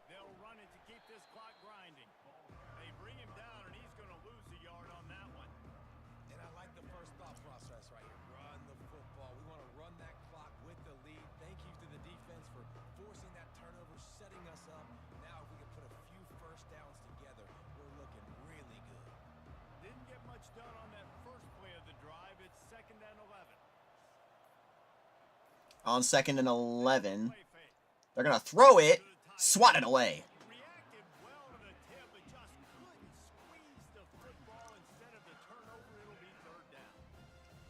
They'll run it to keep this clock grinding. They bring him down, and he's going to lose a yard on that one.
And I like the first thought process right here. Run the football. We want to run that clock with the lead. Thank you to the defense for forcing that turnover, setting us up. Now if we can put a few first downs together, we're looking really good.
Didn't get much done on that first play of the drive. It's 2nd and 11.
On 2nd and 11, they're going to throw it, swat it away.
Reacted well to the tip, but just couldn't squeeze the football. Instead of the turnover, it'll be 3rd down.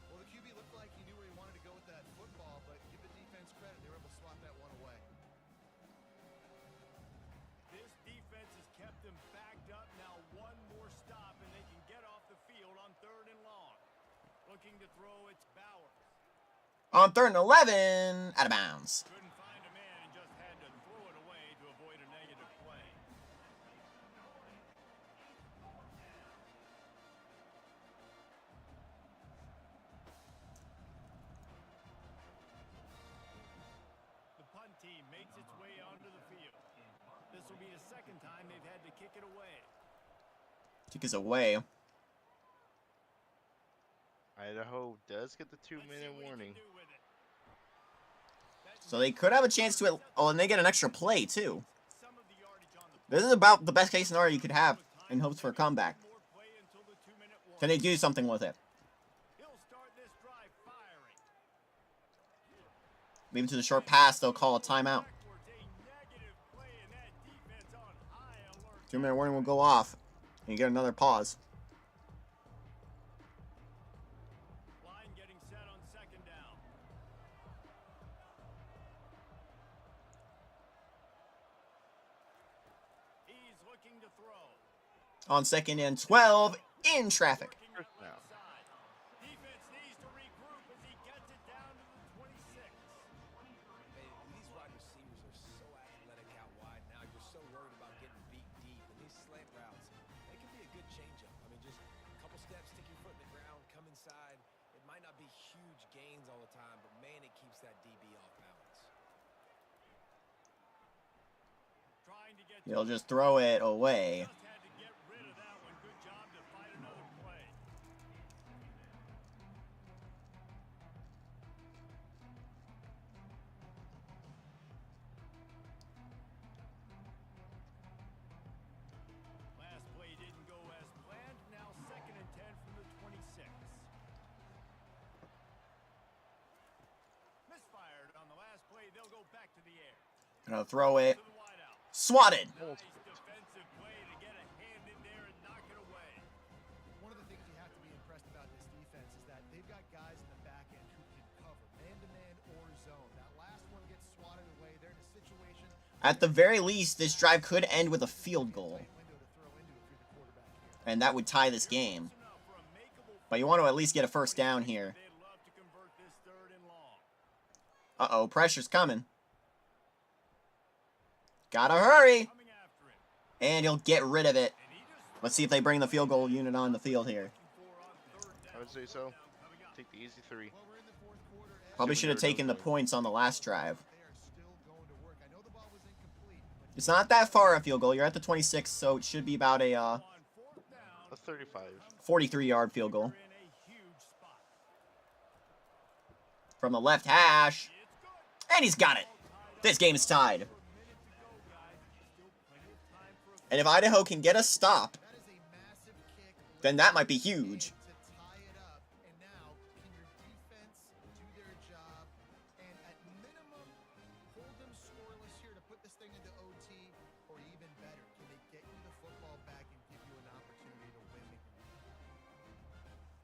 Well, the QB looked like he knew where he wanted to go with that football, but give the defense credit. They were able to swat that one away.
This defense has kept them backed up. Now one more stop, and they can get off the field on 3rd and long. Looking to throw, it's Bowers.
On 3rd and 11, out of bounds.
Couldn't find a man and just had to throw it away to avoid a negative play. The punt team makes its way onto the field. This will be the 2nd time they've had to kick it away.
Kick us away.
Idaho does get the
Let's see
2-minute
what he can
warning.
do with it. That's
So they could have a chance to it. Oh, and they get an extra play, too.
some of the yardage on the
This is about the best case scenario you could have in hopes for a comeback.
more play until the 2-minute warning.
Can they do something with it?
He'll start this drive firing.
Maybe to the short pass, they'll call a timeout.
Backwards, a negative play, and that defense on high alert.
2-minute warning will go off. And you get another pause.
Line getting set on 2nd down. He's looking to throw.
On 2nd and 12, in traffic.
Working
First
the left
down.
side. Defense needs to regroup as he gets it down to the 26.
Hey, these wide receivers are so athletic out wide now. You're so worried about getting beat deep. And these slant routes, they can be a good changeup. I mean, just a couple steps, stick your foot in the ground, come inside. It might not be huge gains all the time, but man, it keeps that DB off balance.
Trying to get
He'll just throw it away.
just had to get rid of that one. Good job to fight another play. Last play didn't go as planned. Now 2nd and 10 from the 26. Misfired on the last play. They'll go back to the air.
Gonna throw it.
To the wideout.
Swatted.
Nice defensive play to get a hand in there and knock it away.
One of the things you have to be impressed about this defense is that they've got guys in the back end who can cover man-to-man or zone. That last one gets swatted away. They're in a situation.
At the very least, this drive could end with a field goal.
Window to throw into if you're the quarterback here.
And that would tie this game.
Enough for a makeable
But you want to at least get a first down here.
They'd love to convert this 3rd and long.
Uh-oh, pressure's coming. Gotta hurry.
Coming after him.
And he'll get rid of it.
And he just
Let's see if they bring the field goal unit on the field here.
looking for on 3rd down.
I would say so.
Coming up.
Take the easy 3.
Well, we're in the 4th quarter.
Probably
See
should
what
have
they're
taken the
doing.
points on the last drive.
They are still going to work. I know the ball was incomplete, but
It's not that far a field goal. You're at the 26, so it should be about a
On 4th down.
A 35.
43-yard field goal.
They're in a huge spot.
From the left hash.
It's good.
And he's got it. This game is tied.
A minute to go, guys. Still plenty of time for a
And if Idaho can get a stop,
that is a massive kick.
then that might be huge.
To tie it up. And now, can your defense do their job and at minimum hold them scoreless here to put this thing into OT, or even better, can they get you the football back and give you an opportunity to win the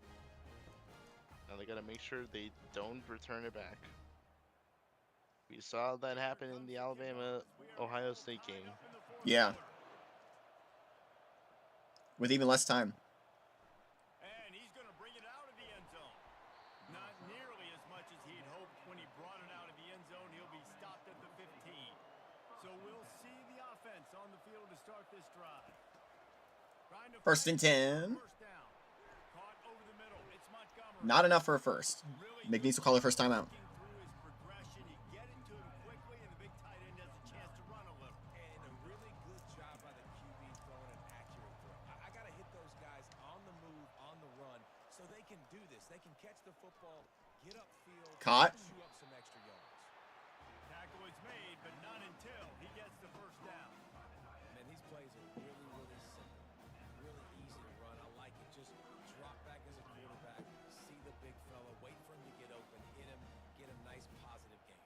game?
Now they gotta make sure they don't return it back. We saw that happen in the Alabama-Ohio State game.
Yeah. With even less time.
And he's going to bring it out of the end zone. Not nearly as much as he'd hoped when he brought it out of the end zone. He'll be stopped at the 15. So we'll see the offense on the field to start this drive. Trying to
1st and 10.
First down. Caught over the middle. It's Montgomery.
Not enough for a first. McNeese will call the first timeout.
Through his progression, you get it to him quickly, and the big tight end has a chance to run a little.
And a really good job by the QB throwing an accurate throw. I got to hit those guys on the move, on the run, so they can do this. They can catch the football, get upfield,
Caught.
chew up some extra yards.
Tackle is made, but not until he gets the first down.
Man, these plays are really, really simple. Really easy to run. I like it. Just drop back as a quarterback, see the big fella, wait for him to get open, hit him, get a nice positive gain.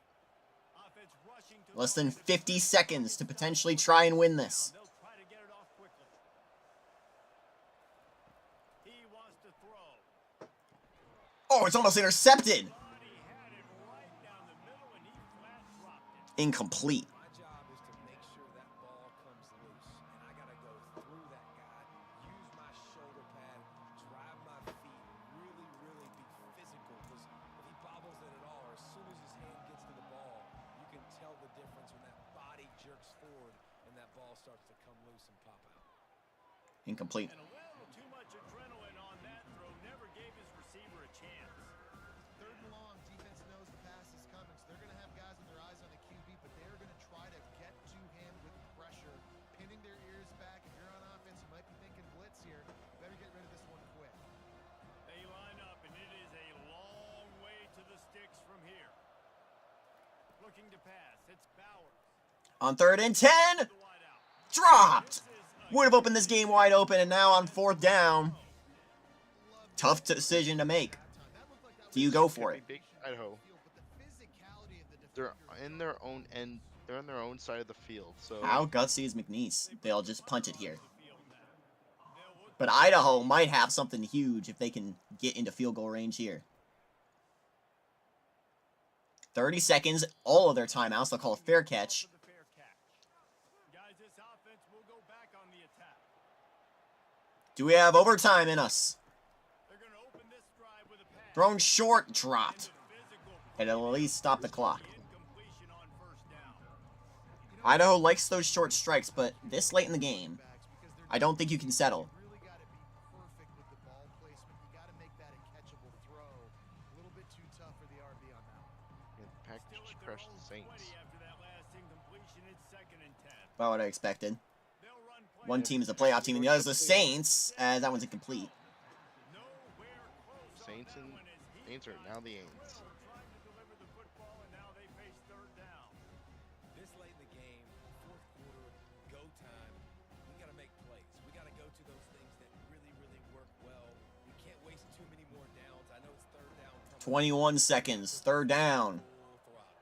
Offense rushing to
Less
the
than
line of
50
scrimmage.
seconds to potentially try and win this.
They'll try to get it off quickly. He wants to throw.
Oh, it's almost intercepted.
But he had it right down the middle, and he flat dropped it.
Incomplete.
My job is to make sure that ball comes loose, and I got to go through that guy, use my shoulder pad, drive my feet, really, really be physical, because if he bobbles it at all, or as soon as his hand gets to the ball, you can tell the difference when that body jerks forward and that ball starts to come loose and pop out.
Incomplete.
And a little too much adrenaline on that throw never gave his receiver a chance.
Third and long, defense knows the pass is coming, so they're going to have guys with their eyes on the QB, but they're going to try to get to him with pressure, pinning their ears back. If you're on offense, you might be thinking blitz here. Better get rid of this one quick.
They line up, and it is a long way to the sticks from here. Looking to pass. It's Bowers.
On 3rd and 10.
The wide out.
Dropped. Would have opened this game wide open, and now on 4th down. Tough decision to make. Do you go for it?
Big Idaho.
But the physicality of the
They're
defender
in their own end. They're on their own side of the field. So
How gutsy is McNeese? They'll just punt it here. But Idaho might have something huge if they can get into field goal range here. 30 seconds, all of their timeouts. They'll call a fair catch.
For the fair catch. Guys, this offense will go back on the attack.
Do we have overtime in us?
They're going to open this drive with a pass.
Thrown short, dropped.
Physical
And at least stop the clock.
incompletion on first down.
Idaho likes those short strikes, but this late in the game, I don't think you can settle.
really got to be perfect with the ball placement. You got to make that a catchable throw. A little bit too tough for the RB on that one.
yeah, the Packers
Still
just
at their
crushed
own
the Saints.
20 after that last incompletion. It's 2nd and 10.
About what I expected.
They'll run play
One team is a playoff team, and the other is the Saints, as that one's incomplete.
nowhere close on
Saints
that
and
one as he
Saints are now the Aints.
trying to deliver the football, and now they face 3rd down.
This late in the game, fourth quarter, go time, we got to make plays. We got to go to those things that really, really work well. We can't waste too many more downs. I know it's 3rd down.
21 seconds, 3rd down.
Full throttle.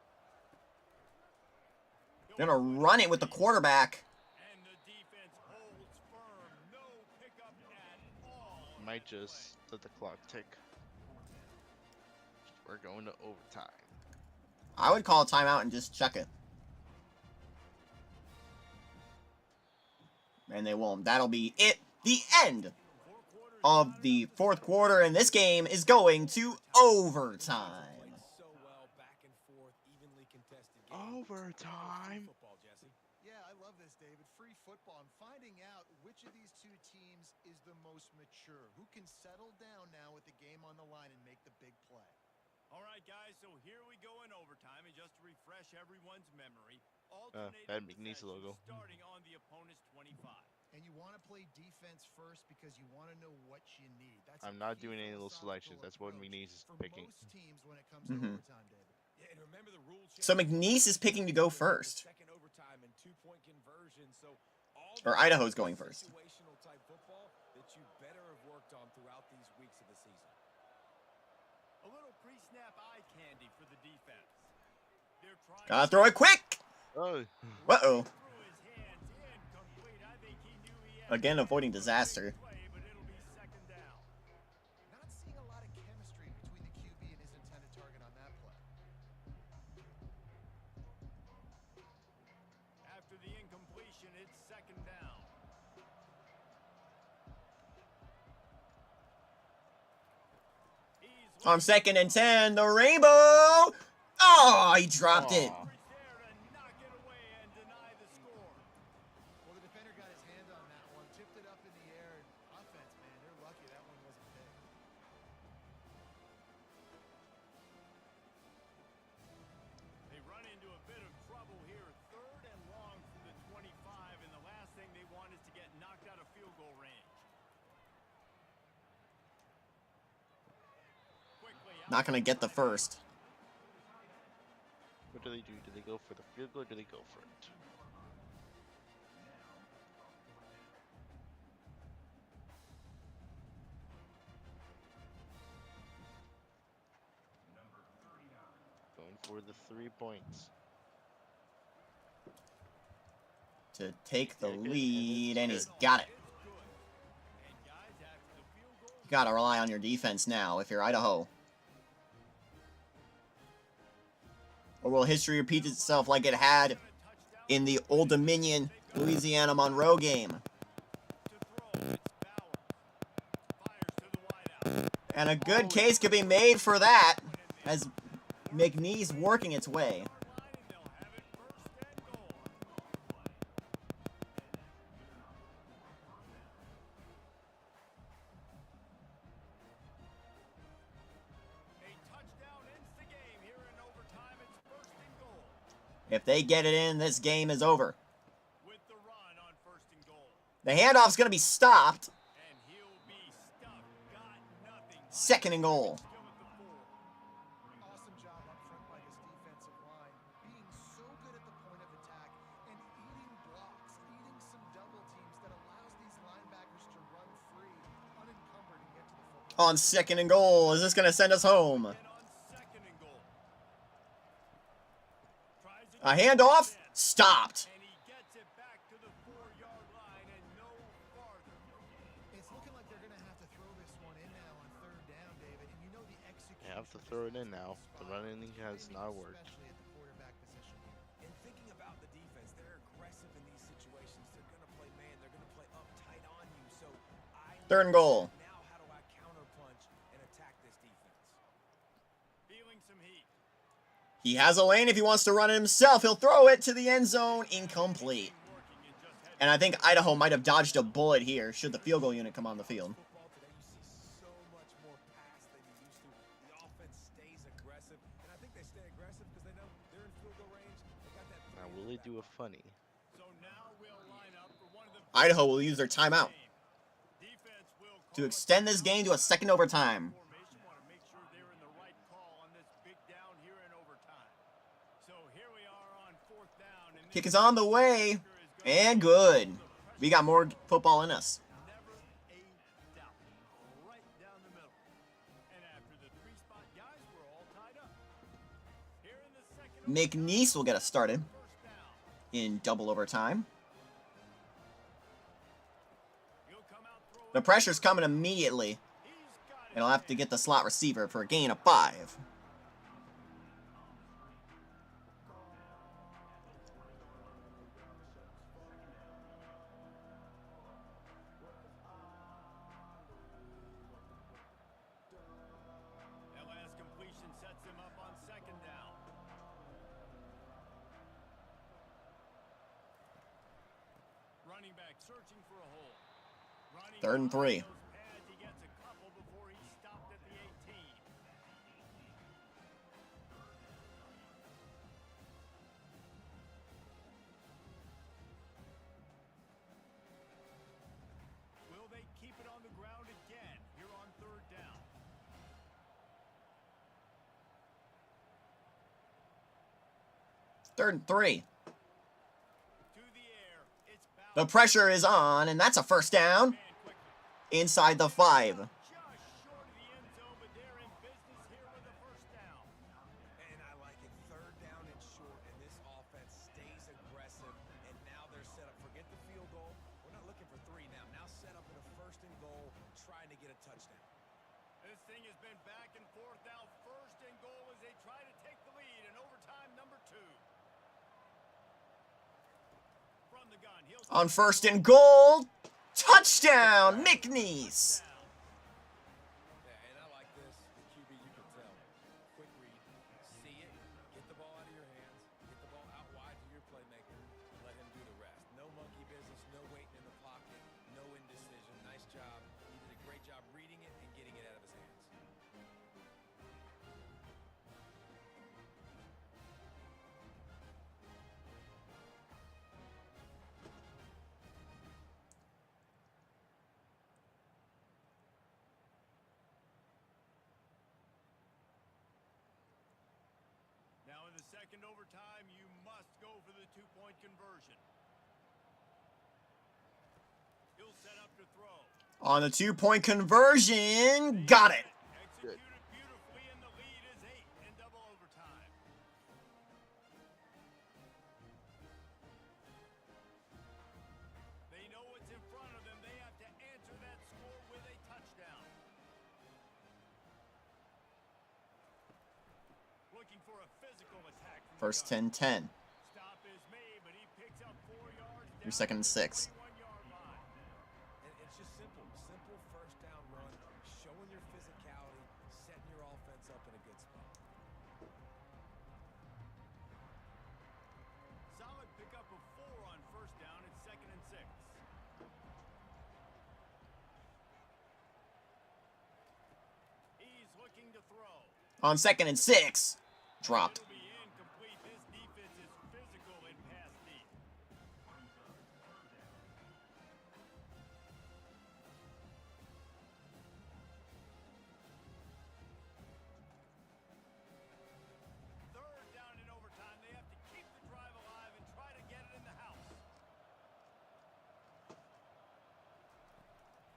They're going to run it with the quarterback.
And the defense holds firm. No pickup at all.
Might just let the clock tick. We're going to overtime.
I would call a timeout and just check it. And they won't. That'll be it. The end of the 4th quarter, and this game is going to overtime.
Played so well, back and forth, evenly contested game.
Overtime.
Football, Jesse.
Yeah, I love this, David. Free football. I'm finding out which of these two teams is the most mature. Who can settle down now with the game on the line and make the big play?
All right, guys, so here we go in overtime, and just to refresh everyone's memory,
that McNeese logo.
starting on the opponent's 25.
And you want to play defense first because you want to know what you need. That's
I'm
a
not
key
doing any of those
philosophical
selections. That's what
approach
McNeese is
for
picking.
most teams when it comes to overtime, David.
Yeah, and remember the rule
So
change.
McNeese is picking to go first.
Second overtime and 2-point conversion. So all
Or
the
Idaho's going first.
situational type football that you better have worked on throughout these weeks of the season.
A little pre-snap eye candy for the defense. They're trying
Gotta throw it quick.
Oh,
Uh-oh.
through his hands, incomplete. I think he knew he had
Again, avoiding disaster.
play, but it'll be 2nd down.
Not seeing a lot of chemistry between the QB and his intended target on that play.
After the incompletion, it's 2nd down. He's
On 2nd and 10, the Rainbow. Oh, he dropped it.
Aw.
right there to knock it away and deny the score.
Well, the defender got his hand on that one, tipped it up in the air. And offense, man, they're lucky that one wasn't big.
Not going to get the first.
What do? Do they go for the field goal or do they go for it? Going for the 3 points.
To take the
Yeah, good, and
lead,
it's
and he's
good.
got it. You got to rely on your defense now if you're Idaho. Or will history repeat itself like it had in the Old Dominion, Louisiana Monroe game? And a good case could be made for that, as McNeese working its way. If they get it in, this game is over. The handoff's going to be stopped. Second and goal.
Awesome job up front by this defensive line, being so good at the point of attack and eating blocks, eating some double teams that allows these linebackers to run free, unencumbered, and get to the football.
On second and goal, is this going to send us home? A handoff, stopped.
It's looking like they're going to have to throw this one in now on third down, David. And you know the execution.
They have to throw it in now. The running has not worked.
Especially at the quarterback position here.
And thinking about the defense, they're aggressive in these situations. They're going to play man. They're going to play up tight on you. So
Third and goal.
now how do I counterpunch and attack this defense?
Feeling some heat.
He has a lane if he wants to run it himself. He'll throw it to the end zone, incomplete. And I think Idaho might have dodged a bullet here should the field goal unit come on the field.
Football today, you see so much more pass than you used to. The offense stays aggressive, and I think they stay aggressive because they know they're in field goal range. They got that.
Now, will they do a funny?
So now we'll line up for one of the
Idaho will use their timeout
defense will
to extend this game to a second overtime.
formation. Want to make sure they're in the right call on this big down here in overtime. So here we are on fourth down, and
Kick is on the way. And good. We got more football in us.
never a doubt, right down the middle. And after the three-spot guys, we're all tied up. Here in the second
McNeese will get us started
first down.
in double overtime.
He'll come out throwing.
The pressure's coming immediately.
He's got it.
And I'll have to get the slot receiver for a gain of 5.
That last completion sets him up on second down. Running back searching for a hole. Running
Third and
behind
3.
those pads, he gets a couple before he stopped at the 18. Will they keep it on the ground again here on third down?
Third and 3.
To the air, it's
The
Bauer.
pressure is on, and that's a first down
Man quickly.
inside the 5.
Just short of the end zone, but they're in business here with a first down.
And I like it. Third down and short, and this offense stays aggressive. And now they're set up. Forget the field goal. We're not looking for 3 now. Now set up in a first and goal, trying to get a touchdown.
This thing has been back and forth now. First and goal as they try to take the lead in overtime number 2. From the gun, he'll
On first and goal, touchdown, McNeese.
Yeah, and I like this. The QB, you can tell. Quick read. See it. Get the ball out of your hands. Get the ball out wide to your playmaker. Let him do the rest. No monkey business. No waiting in the pocket. No indecision. Nice job. He did a great job reading it and getting it out of his hands.
second overtime, you must go for the two-point conversion. He'll set up to throw.
On the 2-point conversion, got it.
Good.
Executed beautifully, and the lead is 8 in double overtime. They know what's in front of them. They have to answer that score with a touchdown. Looking for a physical attack. from the
First
gun.
10-10.
Stop is made, but he picks up 4 yards.
Your
down
second and
to the
6.
21-yard line.
And it's just simple. Simple first down run, showing your physicality, setting your offense up in a good spot.
Solid pickup of 4 on first down. It's second and 6. He's looking to throw.
On second and 6. Dropped.
It'll be incomplete. This defense is physical in pass deep. Third down in overtime. They have to keep the drive alive and try to get it in the house.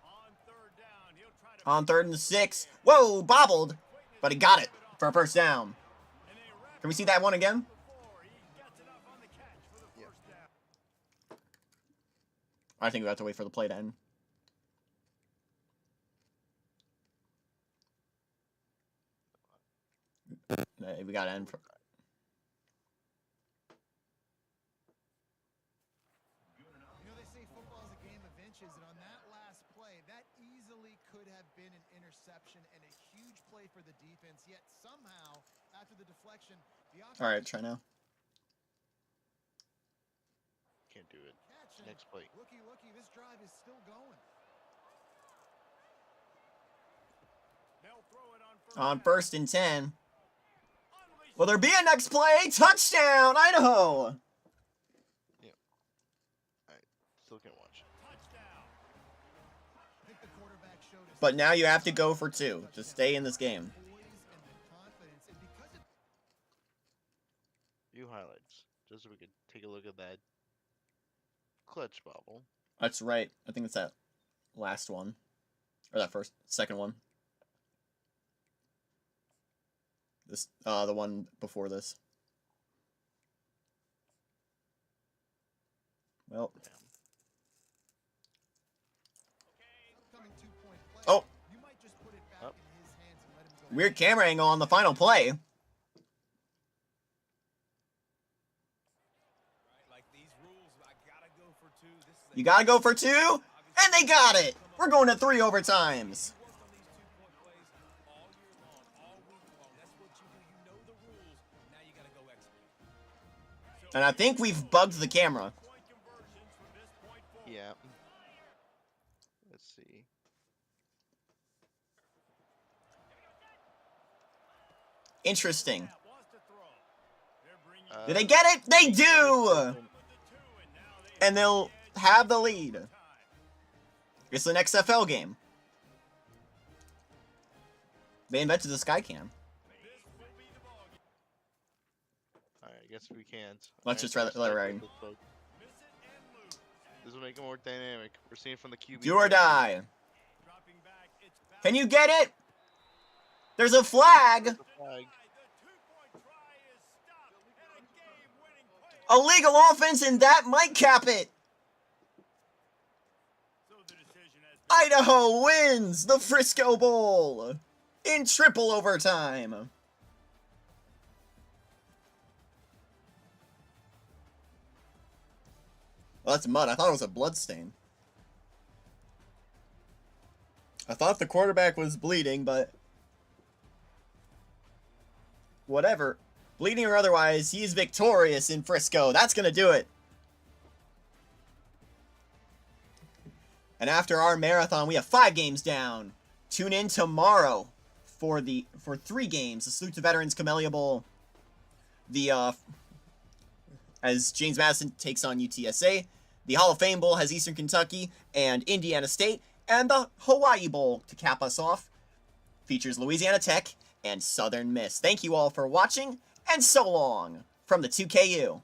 On third down, he'll try to
On third and 6. Whoa, bobbled. But he got it for a first down.
and they wrap
Can we see that one again?
before he gets enough on the catch for the
Yep.
first down.
I think we have to wait for the play to end. We gotta end.
You know, they say football is a game of inches, and on that last play, that easily could have been an interception and a huge play for the defense, yet somehow, after the deflection, the offense
All right, try now.
Can't do it.
catch, and
Next play.
looky, this drive is still going.
They'll throw it on first
On
down.
first and 10.
Unleash
Will there be a next play? Touchdown, Idaho!
Still can't watch.
touchdown.
I think the quarterback showed us
But now you have to go for 2 to stay in this game.
poise and the confidence, and because of
Few highlights. Just so we could take a look at that clutch bobble.
That's right. I think it's that last one. Or that second one. This, the one before this. Well,
upcoming 2-point play,
Oh.
you might just put it back
Up.
in his hands and let him go.
weird camera angle on the final play.
Right? Like these rules, I gotta go for 2. This is
You gotta go for 2, and they got it! We're going to 3 overtimes.
You worked on these 2-point plays all year long, all week long. That's what you do. You know the rules. Now you gotta go execute.
And I think we've bugged the camera.
Point conversions from this point forward.
Yeah. Let's see.
Interesting.
Wants to throw. They're bringing
Uh,
Did they get it? They do!
with the 2, and now they
And they'll have the lead.
time.
It's an XFL game. They invented the Skycam.
This will be the ball game.
Alright, I guess we can't.
Let's just let it ride.
Miss it and lose.
This will make it more dynamic. We're seeing from the QB.
Do or die.
Dropping back, it's back.
Can you get it? There's a flag.
The flag.
The 2-point try is stopped, and a game-winning play.
Illegal offense, and that might cap it.
So the decision has been
Idaho wins the Frisco Bowl in triple overtime. Well, that's mud. I thought it was a blood stain. I thought the quarterback was bleeding, but whatever. Bleeding or otherwise, he's victorious in Frisco. That's going to do it. And after our marathon, we have 5 games down. Tune in tomorrow for 3 games. The Salute to Veterans Camellia Bowl. As James Madison takes on UTSA. The Hall of Fame Bowl has Eastern Kentucky and Indiana State. And the Hawaii Bowl, to cap us off, features Louisiana Tech and Southern Miss. Thank you all for watching, and so long from the 2KU.